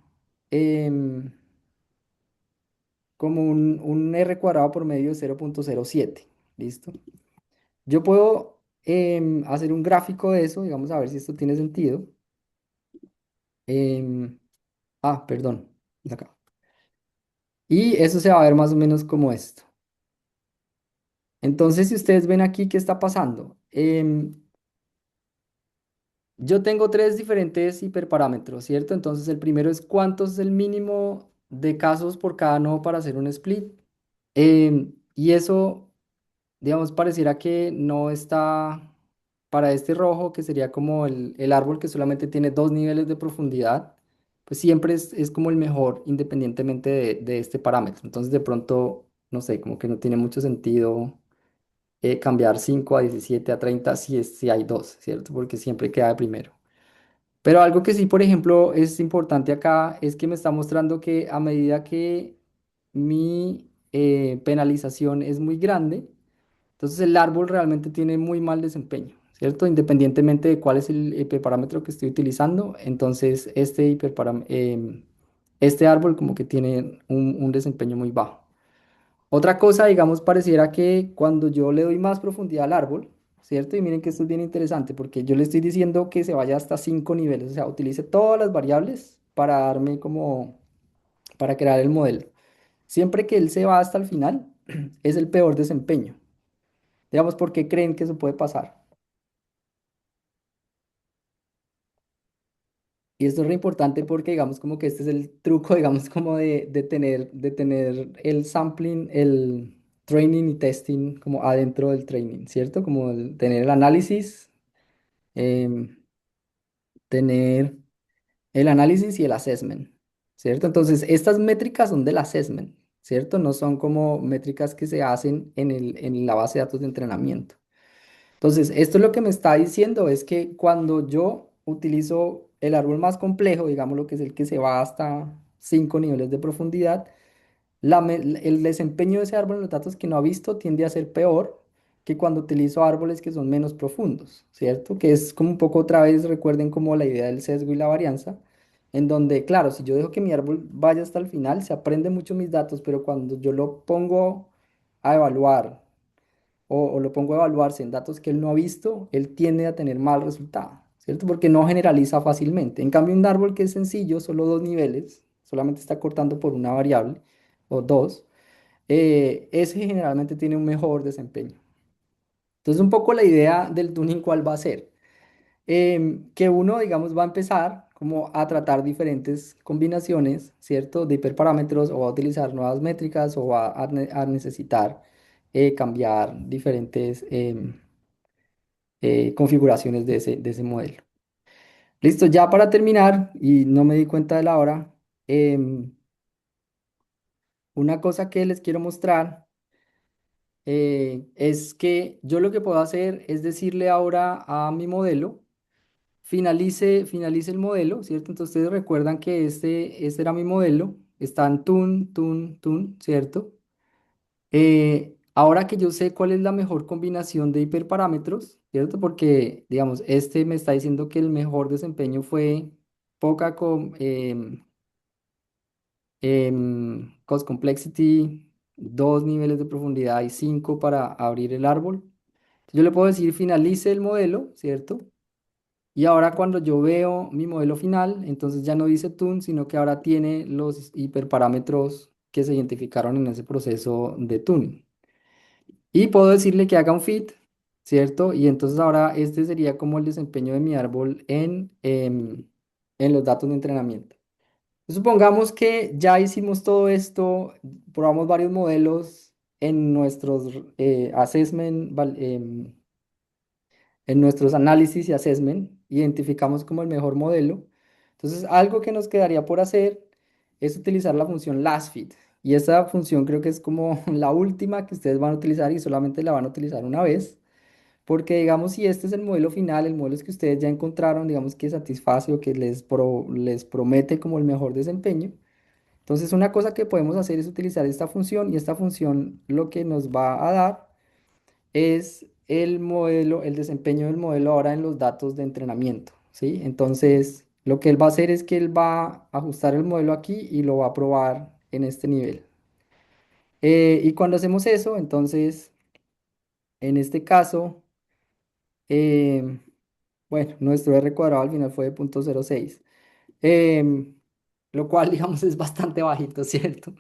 em, como un R cuadrado por medio de 0,07. ¿Listo? Yo puedo hacer un gráfico de eso, digamos, a ver si esto tiene sentido. Em, perdón, es acá. Y eso se va a ver más o menos como esto. Entonces, si ustedes ven aquí, ¿qué está pasando? Yo tengo tres diferentes hiperparámetros, ¿cierto? Entonces, el primero es cuánto es el mínimo de casos por cada nodo para hacer un split. Y eso digamos, pareciera que no está para este rojo, que sería como el árbol que solamente tiene dos niveles de profundidad, pues siempre es como el mejor independientemente de este parámetro. Entonces, de pronto, no sé, como que no tiene mucho sentido cambiar 5 a 17 a 30 si hay dos, ¿cierto? Porque siempre queda de primero. Pero algo que sí, por ejemplo, es importante acá es que me está mostrando que a medida que mi penalización es muy grande, entonces el árbol realmente tiene muy mal desempeño, ¿cierto? Independientemente de cuál es el hiperparámetro que estoy utilizando, entonces este árbol como que tiene un desempeño muy bajo. Otra cosa, digamos, pareciera que cuando yo le doy más profundidad al árbol, ¿cierto? Y miren que esto es bien interesante porque yo le estoy diciendo que se vaya hasta 5 niveles, o sea, utilice todas las variables para darme como, para crear el modelo. Siempre que él se va hasta el final, es el peor desempeño. Digamos, ¿por qué creen que eso puede pasar? Y esto es re importante porque, digamos, como que este es el truco, digamos, como de tener el sampling, el training y testing como adentro del training, ¿cierto? Como tener el análisis, em, tener el análisis y el assessment, ¿cierto? Entonces, estas métricas son del assessment, ¿cierto? No son como métricas que se hacen en la base de datos de entrenamiento. Entonces, esto es lo que me está diciendo es que cuando yo utilizo el árbol más complejo, digamos lo que es el que se va hasta 5 niveles de profundidad, el desempeño de ese árbol en los datos que no ha visto tiende a ser peor que cuando utilizo árboles que son menos profundos, ¿cierto? Que es como un poco otra vez, recuerden como la idea del sesgo y la varianza, en donde, claro, si yo dejo que mi árbol vaya hasta el final, se aprende mucho mis datos, pero cuando yo lo pongo a evaluar o lo pongo a evaluarse en datos que él no ha visto, él tiende a tener mal resultado, ¿cierto? Porque no generaliza fácilmente. En cambio, un árbol que es sencillo, solo 2 niveles, solamente está cortando por una variable o dos, ese generalmente tiene un mejor desempeño. Entonces, un poco la idea del tuning, ¿cuál va a ser? Que uno, digamos, va a empezar como a tratar diferentes combinaciones, ¿cierto? De hiperparámetros o va a utilizar nuevas métricas o va a necesitar cambiar diferentes configuraciones de ese modelo. Listo, ya para terminar, y no me di cuenta de la hora, una cosa que les quiero mostrar es que yo lo que puedo hacer es decirle ahora a mi modelo, finalice el modelo, ¿cierto? Entonces ustedes recuerdan que este era mi modelo, está en tune, tune, tune, ¿cierto? Ahora que yo sé cuál es la mejor combinación de hiperparámetros, ¿cierto? Porque, digamos, este me está diciendo que el mejor desempeño fue poca cost complexity, 2 niveles de profundidad y 5 para abrir el árbol. Yo le puedo decir finalice el modelo, ¿cierto? Y ahora cuando yo veo mi modelo final, entonces ya no dice tune, sino que ahora tiene los hiperparámetros que se identificaron en ese proceso de tuning. Y puedo decirle que haga un fit, ¿cierto? Y entonces ahora este sería como el desempeño de mi árbol en los datos de entrenamiento. Supongamos que ya hicimos todo esto, probamos varios modelos en nuestros en nuestros análisis y assessment, identificamos como el mejor modelo. Entonces, algo que nos quedaría por hacer es utilizar la función lastFit. Y esa función creo que es como la última que ustedes van a utilizar y solamente la van a utilizar una vez. Porque digamos, si este es el modelo final, el modelo es que ustedes ya encontraron, digamos que satisface o que les promete como el mejor desempeño. Entonces, una cosa que podemos hacer es utilizar esta función y esta función lo que nos va a dar es el modelo, el desempeño del modelo ahora en los datos de entrenamiento, ¿sí? Entonces, lo que él va a hacer es que él va a ajustar el modelo aquí y lo va a probar en este nivel. Y cuando hacemos eso, entonces, en este caso, em, bueno, nuestro R cuadrado al final fue de 0.06, em, lo cual, digamos, es bastante bajito, ¿cierto?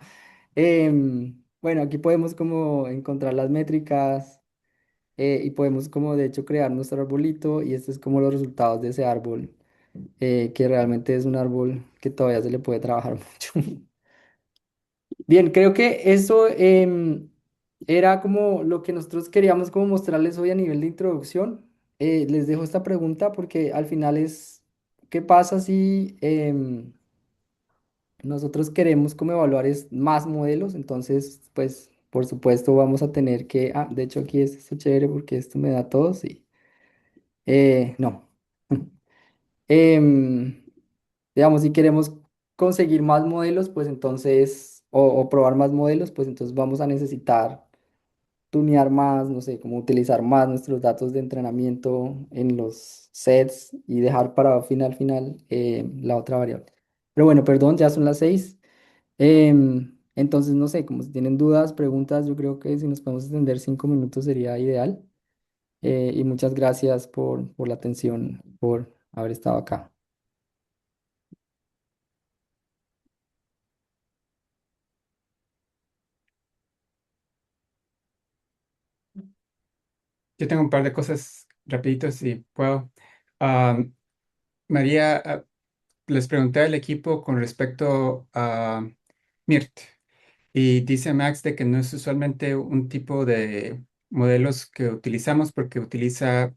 Bueno, aquí podemos como encontrar las métricas y podemos como de hecho crear nuestro arbolito y este es como los resultados de ese árbol, que realmente es un árbol que todavía se le puede trabajar mucho. Bien, creo que eso era como lo que nosotros queríamos como mostrarles hoy a nivel de introducción. Les dejo esta pregunta porque al final es, ¿qué pasa si nosotros queremos como evaluar más modelos? Entonces, pues, por supuesto, vamos a tener que, de hecho aquí esto está chévere porque esto me da todos y no. Em, digamos, si queremos conseguir más modelos, pues entonces, o probar más modelos, pues entonces vamos a necesitar tunear más, no sé, cómo utilizar más nuestros datos de entrenamiento en los sets y dejar para final la otra variable. Pero bueno, perdón, ya son las 6. Entonces, no sé, como si tienen dudas, preguntas, yo creo que si nos podemos extender 5 minutos sería ideal. Y muchas gracias por la atención, por haber estado acá. Yo tengo un par de cosas rapiditos si puedo. Ah, María, les pregunté al equipo con respecto a MIRT y dice Max de que no es usualmente un tipo de modelos que utilizamos porque utiliza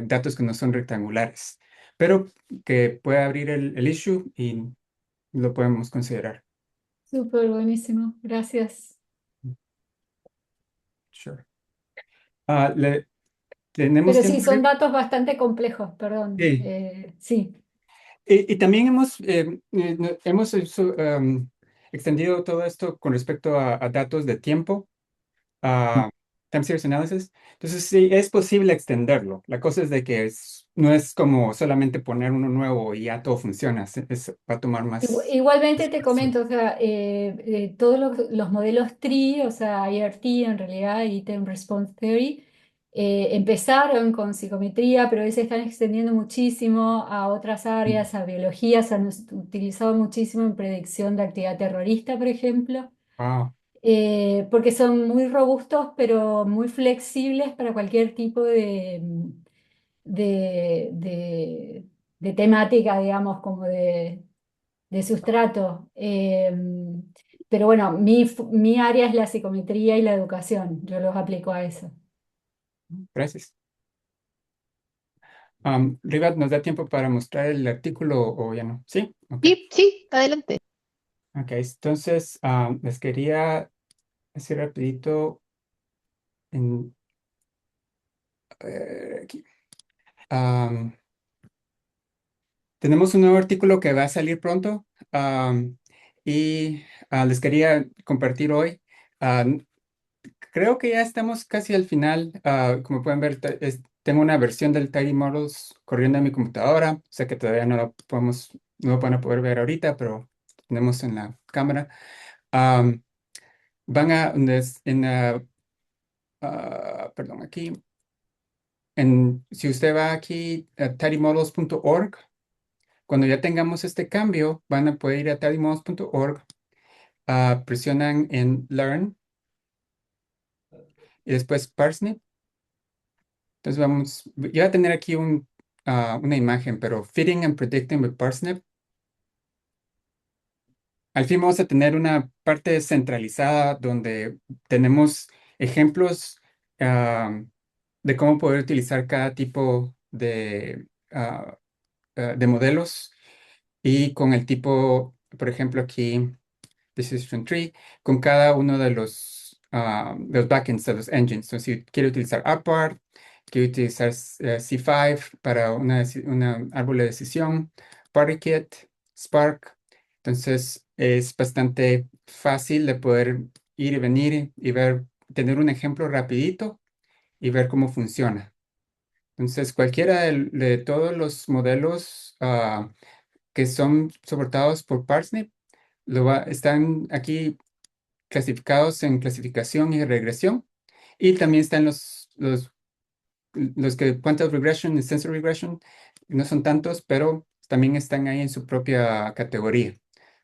datos que no son rectangulares, pero que puede abrir el issue y lo podemos considerar. Súper buenísimo, gracias. Sure. Tenemos Pero sí, tiempo. son datos bastante complejos, perdón. Sí. Sí. Y también hemos extendido todo esto con respecto a datos de tiempo, a time series analysis. Entonces, sí, es posible extenderlo. La cosa es de que no es como solamente poner uno nuevo y ya todo funciona. Va a tomar más Igualmente te espacio. comento, o sea, todos los modelos TRI, o sea, IRT en realidad, Item Response Theory, empezaron con psicometría, pero hoy se están extendiendo muchísimo a otras áreas, a biología, se han utilizado muchísimo en predicción de actividad terrorista, por ejemplo, Wow, porque son muy robustos, pero muy flexibles para cualquier tipo de, de- de temática, digamos, como de sustrato. Pero bueno, mi área es la psicometría y la educación. Yo los aplico a eso. gracias. Rivat, ¿nos da tiempo para mostrar el artículo o ya no? Sí, ok. Sí, sí, adelante. Ok, entonces les quería decir rapidito en, aquí. Am, Tenemos un nuevo artículo que va a salir pronto y les quería compartir hoy. Ah, Creo que ya estamos casi al final. Como pueden ver, tengo una versión del Tidy Models corriendo en mi computadora. Sé que todavía no lo van a poder ver ahorita, pero tenemos en la cámara. Am, Van a, en, perdón, aquí, si usted va aquí a tidymodels.org, cuando ya tengamos este cambio, van a poder ir a tidymouse.org, presionan en Learn y después Parsnip. Entonces yo voy a tener aquí una imagen, pero Fitting and Predicting with Parsnip. Al fin vamos a tener una parte centralizada donde tenemos ejemplos ah, de cómo poder utilizar cada tipo de modelos y con el tipo, por ejemplo, aquí. Decision Tree con cada uno de los backends de los engines. Entonces, si quiero utilizar Upwork, quiero utilizar C5 para una árbol de decisión, PartyKit, Spark. Entonces, es bastante fácil de poder ir y venir y ver, tener un ejemplo rapidito y ver cómo funciona. Entonces, cualquiera de todos los modelos que son soportados por Parsnip están aquí clasificados en clasificación y regresión. Y también están los que Quantitative Regression y Sensory Regression. No son tantos, pero también están ahí en su propia categoría.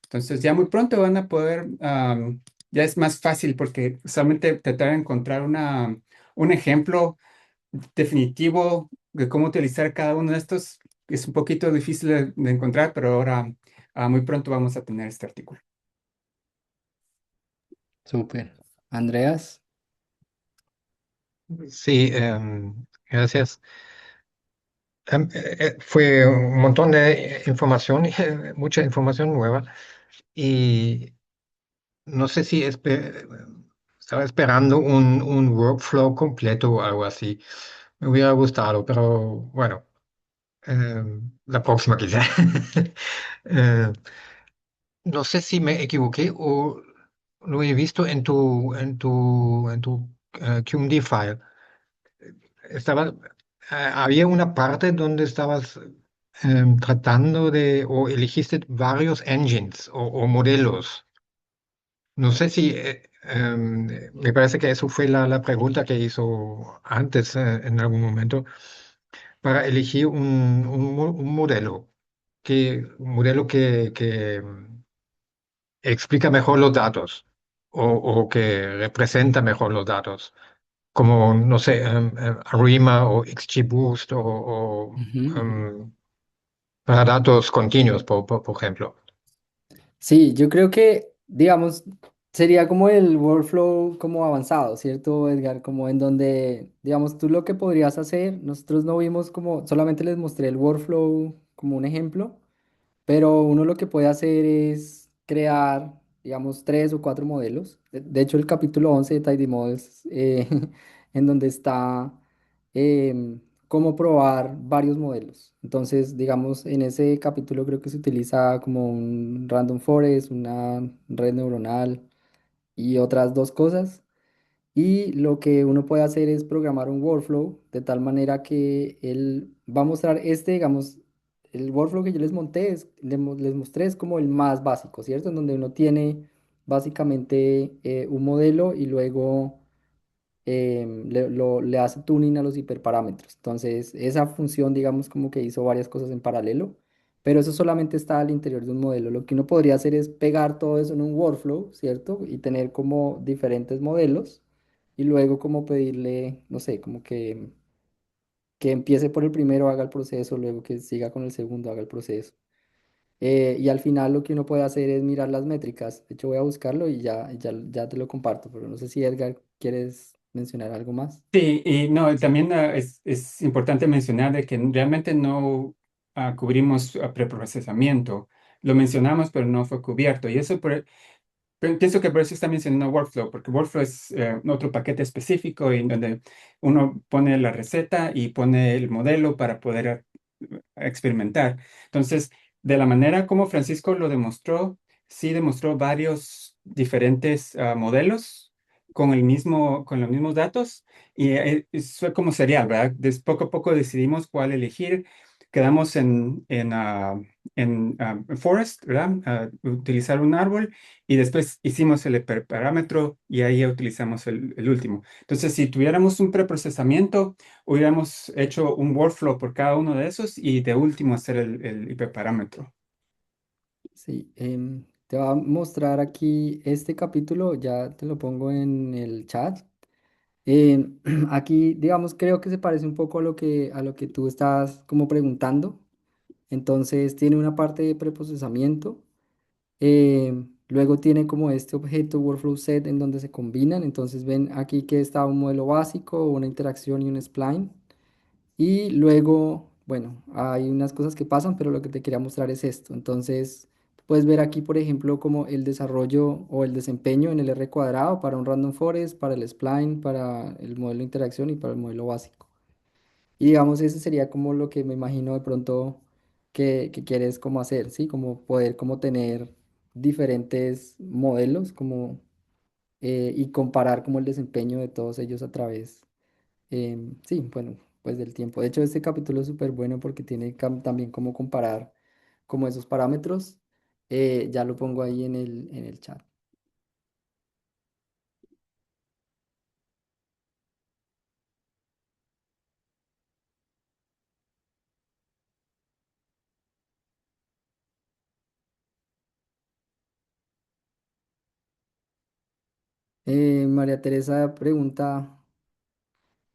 Entonces ya muy pronto van a poder, ya es más fácil porque solamente tratar de encontrar un ejemplo definitivo de cómo utilizar cada uno de estos es un poquito difícil de encontrar, pero ahora muy pronto vamos a tener este artículo. Súper. Andreas. Sí, gracias. Fue un montón de información, mucha información nueva. Y no sé si estaba esperando un workflow completo o algo así. Me hubiera gustado, pero bueno, eh, la próxima quizá. Eh, no sé si me equivoqué o lo he visto en tu QMD file. Estaba, había una parte donde estabas tratando o elegiste varios engines o modelos. No sé si, me parece que eso fue la pregunta que hizo antes, en algún momento, para elegir un modelo, un modelo que explica mejor los datos o que representa mejor los datos, como, no sé, Arima o XGBoost Ujú. para datos continuos, por ejemplo. Sí, yo creo que, digamos, sería como el workflow como avanzado, ¿cierto, Edgar? Como en donde, digamos, tú lo que podrías hacer, nosotros no vimos como, solamente les mostré el workflow como un ejemplo. Pero uno lo que puede hacer es crear, digamos, tres o cuatro modelos. De hecho, el capítulo 11 de Tidy Models, en donde está cómo probar varios modelos. Entonces, digamos, en ese capítulo creo que se utiliza como un random forest, una red neuronal y otras dos cosas. Y lo que uno puede hacer es programar un workflow de tal manera que él va a mostrar digamos, el workflow que yo les monté, les mostré es como el más básico, ¿cierto? En donde uno tiene básicamente un modelo y luego le hace tuning a los hiperparámetros. Entonces, esa función, digamos, como que hizo varias cosas en paralelo, pero eso solamente está al interior de un modelo. Lo que uno podría hacer es pegar todo eso en un workflow, ¿cierto? Y tener como diferentes modelos y luego como pedirle, no sé, como que empiece por el primero, haga el proceso, luego que siga con el segundo, haga el proceso. Y al final lo que uno puede hacer es mirar las métricas. De hecho, voy a buscarlo y ya te lo comparto, pero no sé si Edgar quieres mencionar algo más. Sí, y no, también es importante mencionar de que realmente no cubrimos preprocesamiento. Lo mencionamos, pero no fue cubierto. Y eso pienso que por eso está mencionando Workflow, porque Workflow es otro paquete específico en donde uno pone la receta y pone el modelo para poder experimentar. Entonces, de la manera como Francisco lo demostró, sí demostró varios diferentes modelos con los mismos datos y fue como serial, ¿verdad? Poco a poco decidimos cuál elegir. Quedamos en Forest, ¿verdad? Utilizar un árbol y después hicimos el hiperparámetro y ahí utilizamos el último. Entonces, si tuviéramos un preprocesamiento, hubiéramos hecho un workflow por cada uno de esos y de último hacer el hiperparámetro. Sí, te va a mostrar aquí este capítulo, ya te lo pongo en el chat. Aquí, digamos, creo que se parece un poco a lo que tú estás como preguntando. Entonces, tiene una parte de preprocesamiento. Luego tiene como este objeto workflow set en donde se combinan. Entonces, ven aquí que está un modelo básico, una interacción y un spline. Y luego, bueno, hay unas cosas que pasan, pero lo que te quería mostrar es esto. Entonces, puedes ver aquí, por ejemplo, como el desarrollo o el desempeño en el R cuadrado para un random forest, para el spline, para el modelo de interacción y para el modelo básico. Y digamos, ese sería como lo que me imagino de pronto que quieres como hacer, ¿sí? Como poder como tener diferentes modelos como, y comparar como el desempeño de todos ellos a través. Sí, bueno, pues del tiempo. De hecho, este capítulo es súper bueno porque tiene también cómo comparar como esos parámetros. Ya lo pongo ahí en el chat. María Teresa pregunta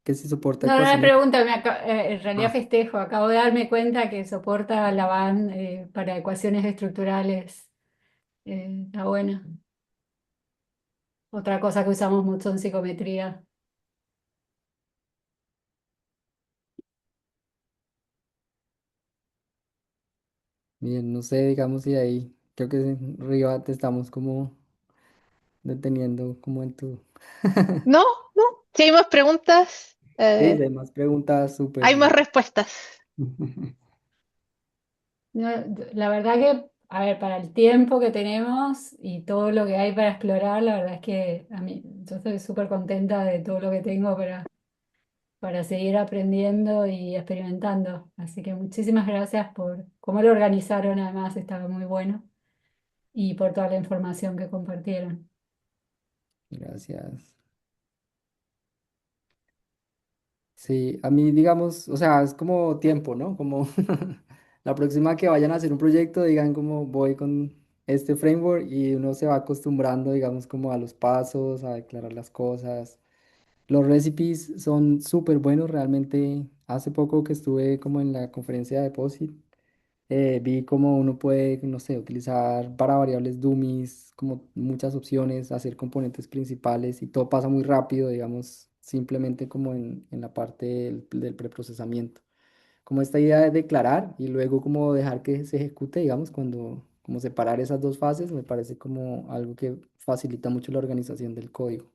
que si soporta No, no me ecuaciones. pregunto, en realidad Ah, festejo. Acabo de darme cuenta que soporta la band para ecuaciones estructurales. Está buena. Otra cosa que usamos mucho en psicometría. bien, no sé, digamos si ahí, creo que arriba te estamos como deteniendo como en tu... No, no. Si hay más preguntas, Sí, si hay más preguntas, súper. hay más respuestas. La verdad que, a ver, para el tiempo que tenemos y todo lo que hay para explorar, la verdad es que a mí, yo estoy súper contenta de todo lo que tengo para seguir aprendiendo y experimentando. Así que muchísimas gracias por cómo lo organizaron, además estaba muy bueno, y por toda la información que compartieron. Gracias. Sí, a mí, digamos, o sea, es como tiempo, ¿no? Como la próxima que vayan a hacer un proyecto, digan como voy con este framework y uno se va acostumbrando, digamos, como a los pasos, a declarar las cosas. Los recipes son súper buenos, realmente. Hace poco que estuve como en la conferencia de POSIT, vi cómo uno puede, no sé, utilizar para variables dummies, como muchas opciones, hacer componentes principales y todo pasa muy rápido, digamos, simplemente como en la parte del preprocesamiento. Como esta idea de declarar y luego como dejar que se ejecute, digamos, cuando, como separar esas dos fases, me parece como algo que facilita mucho la organización del código.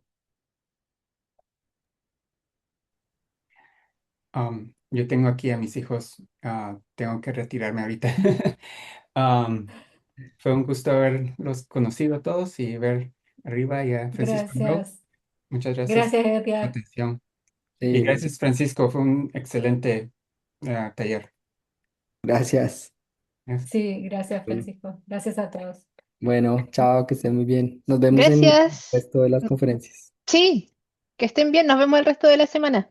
Yo tengo aquí a mis hijos, tengo que retirarme ahorita. Am, Fue un gusto haberlos conocido a todos y ver arriba y a Francisco de nuevo. Gracias. Muchas gracias Gracias, por la Edgar. atención. Y Sí, gracias, Francisco, fue un excelente taller. gracias. Sí, gracias, Bueno, Francisco. Gracias a todos. bueno, chao, que estén muy bien. Nos vemos en el Gracias. resto de las conferencias. Sí, que estén bien. Nos vemos el resto de la semana.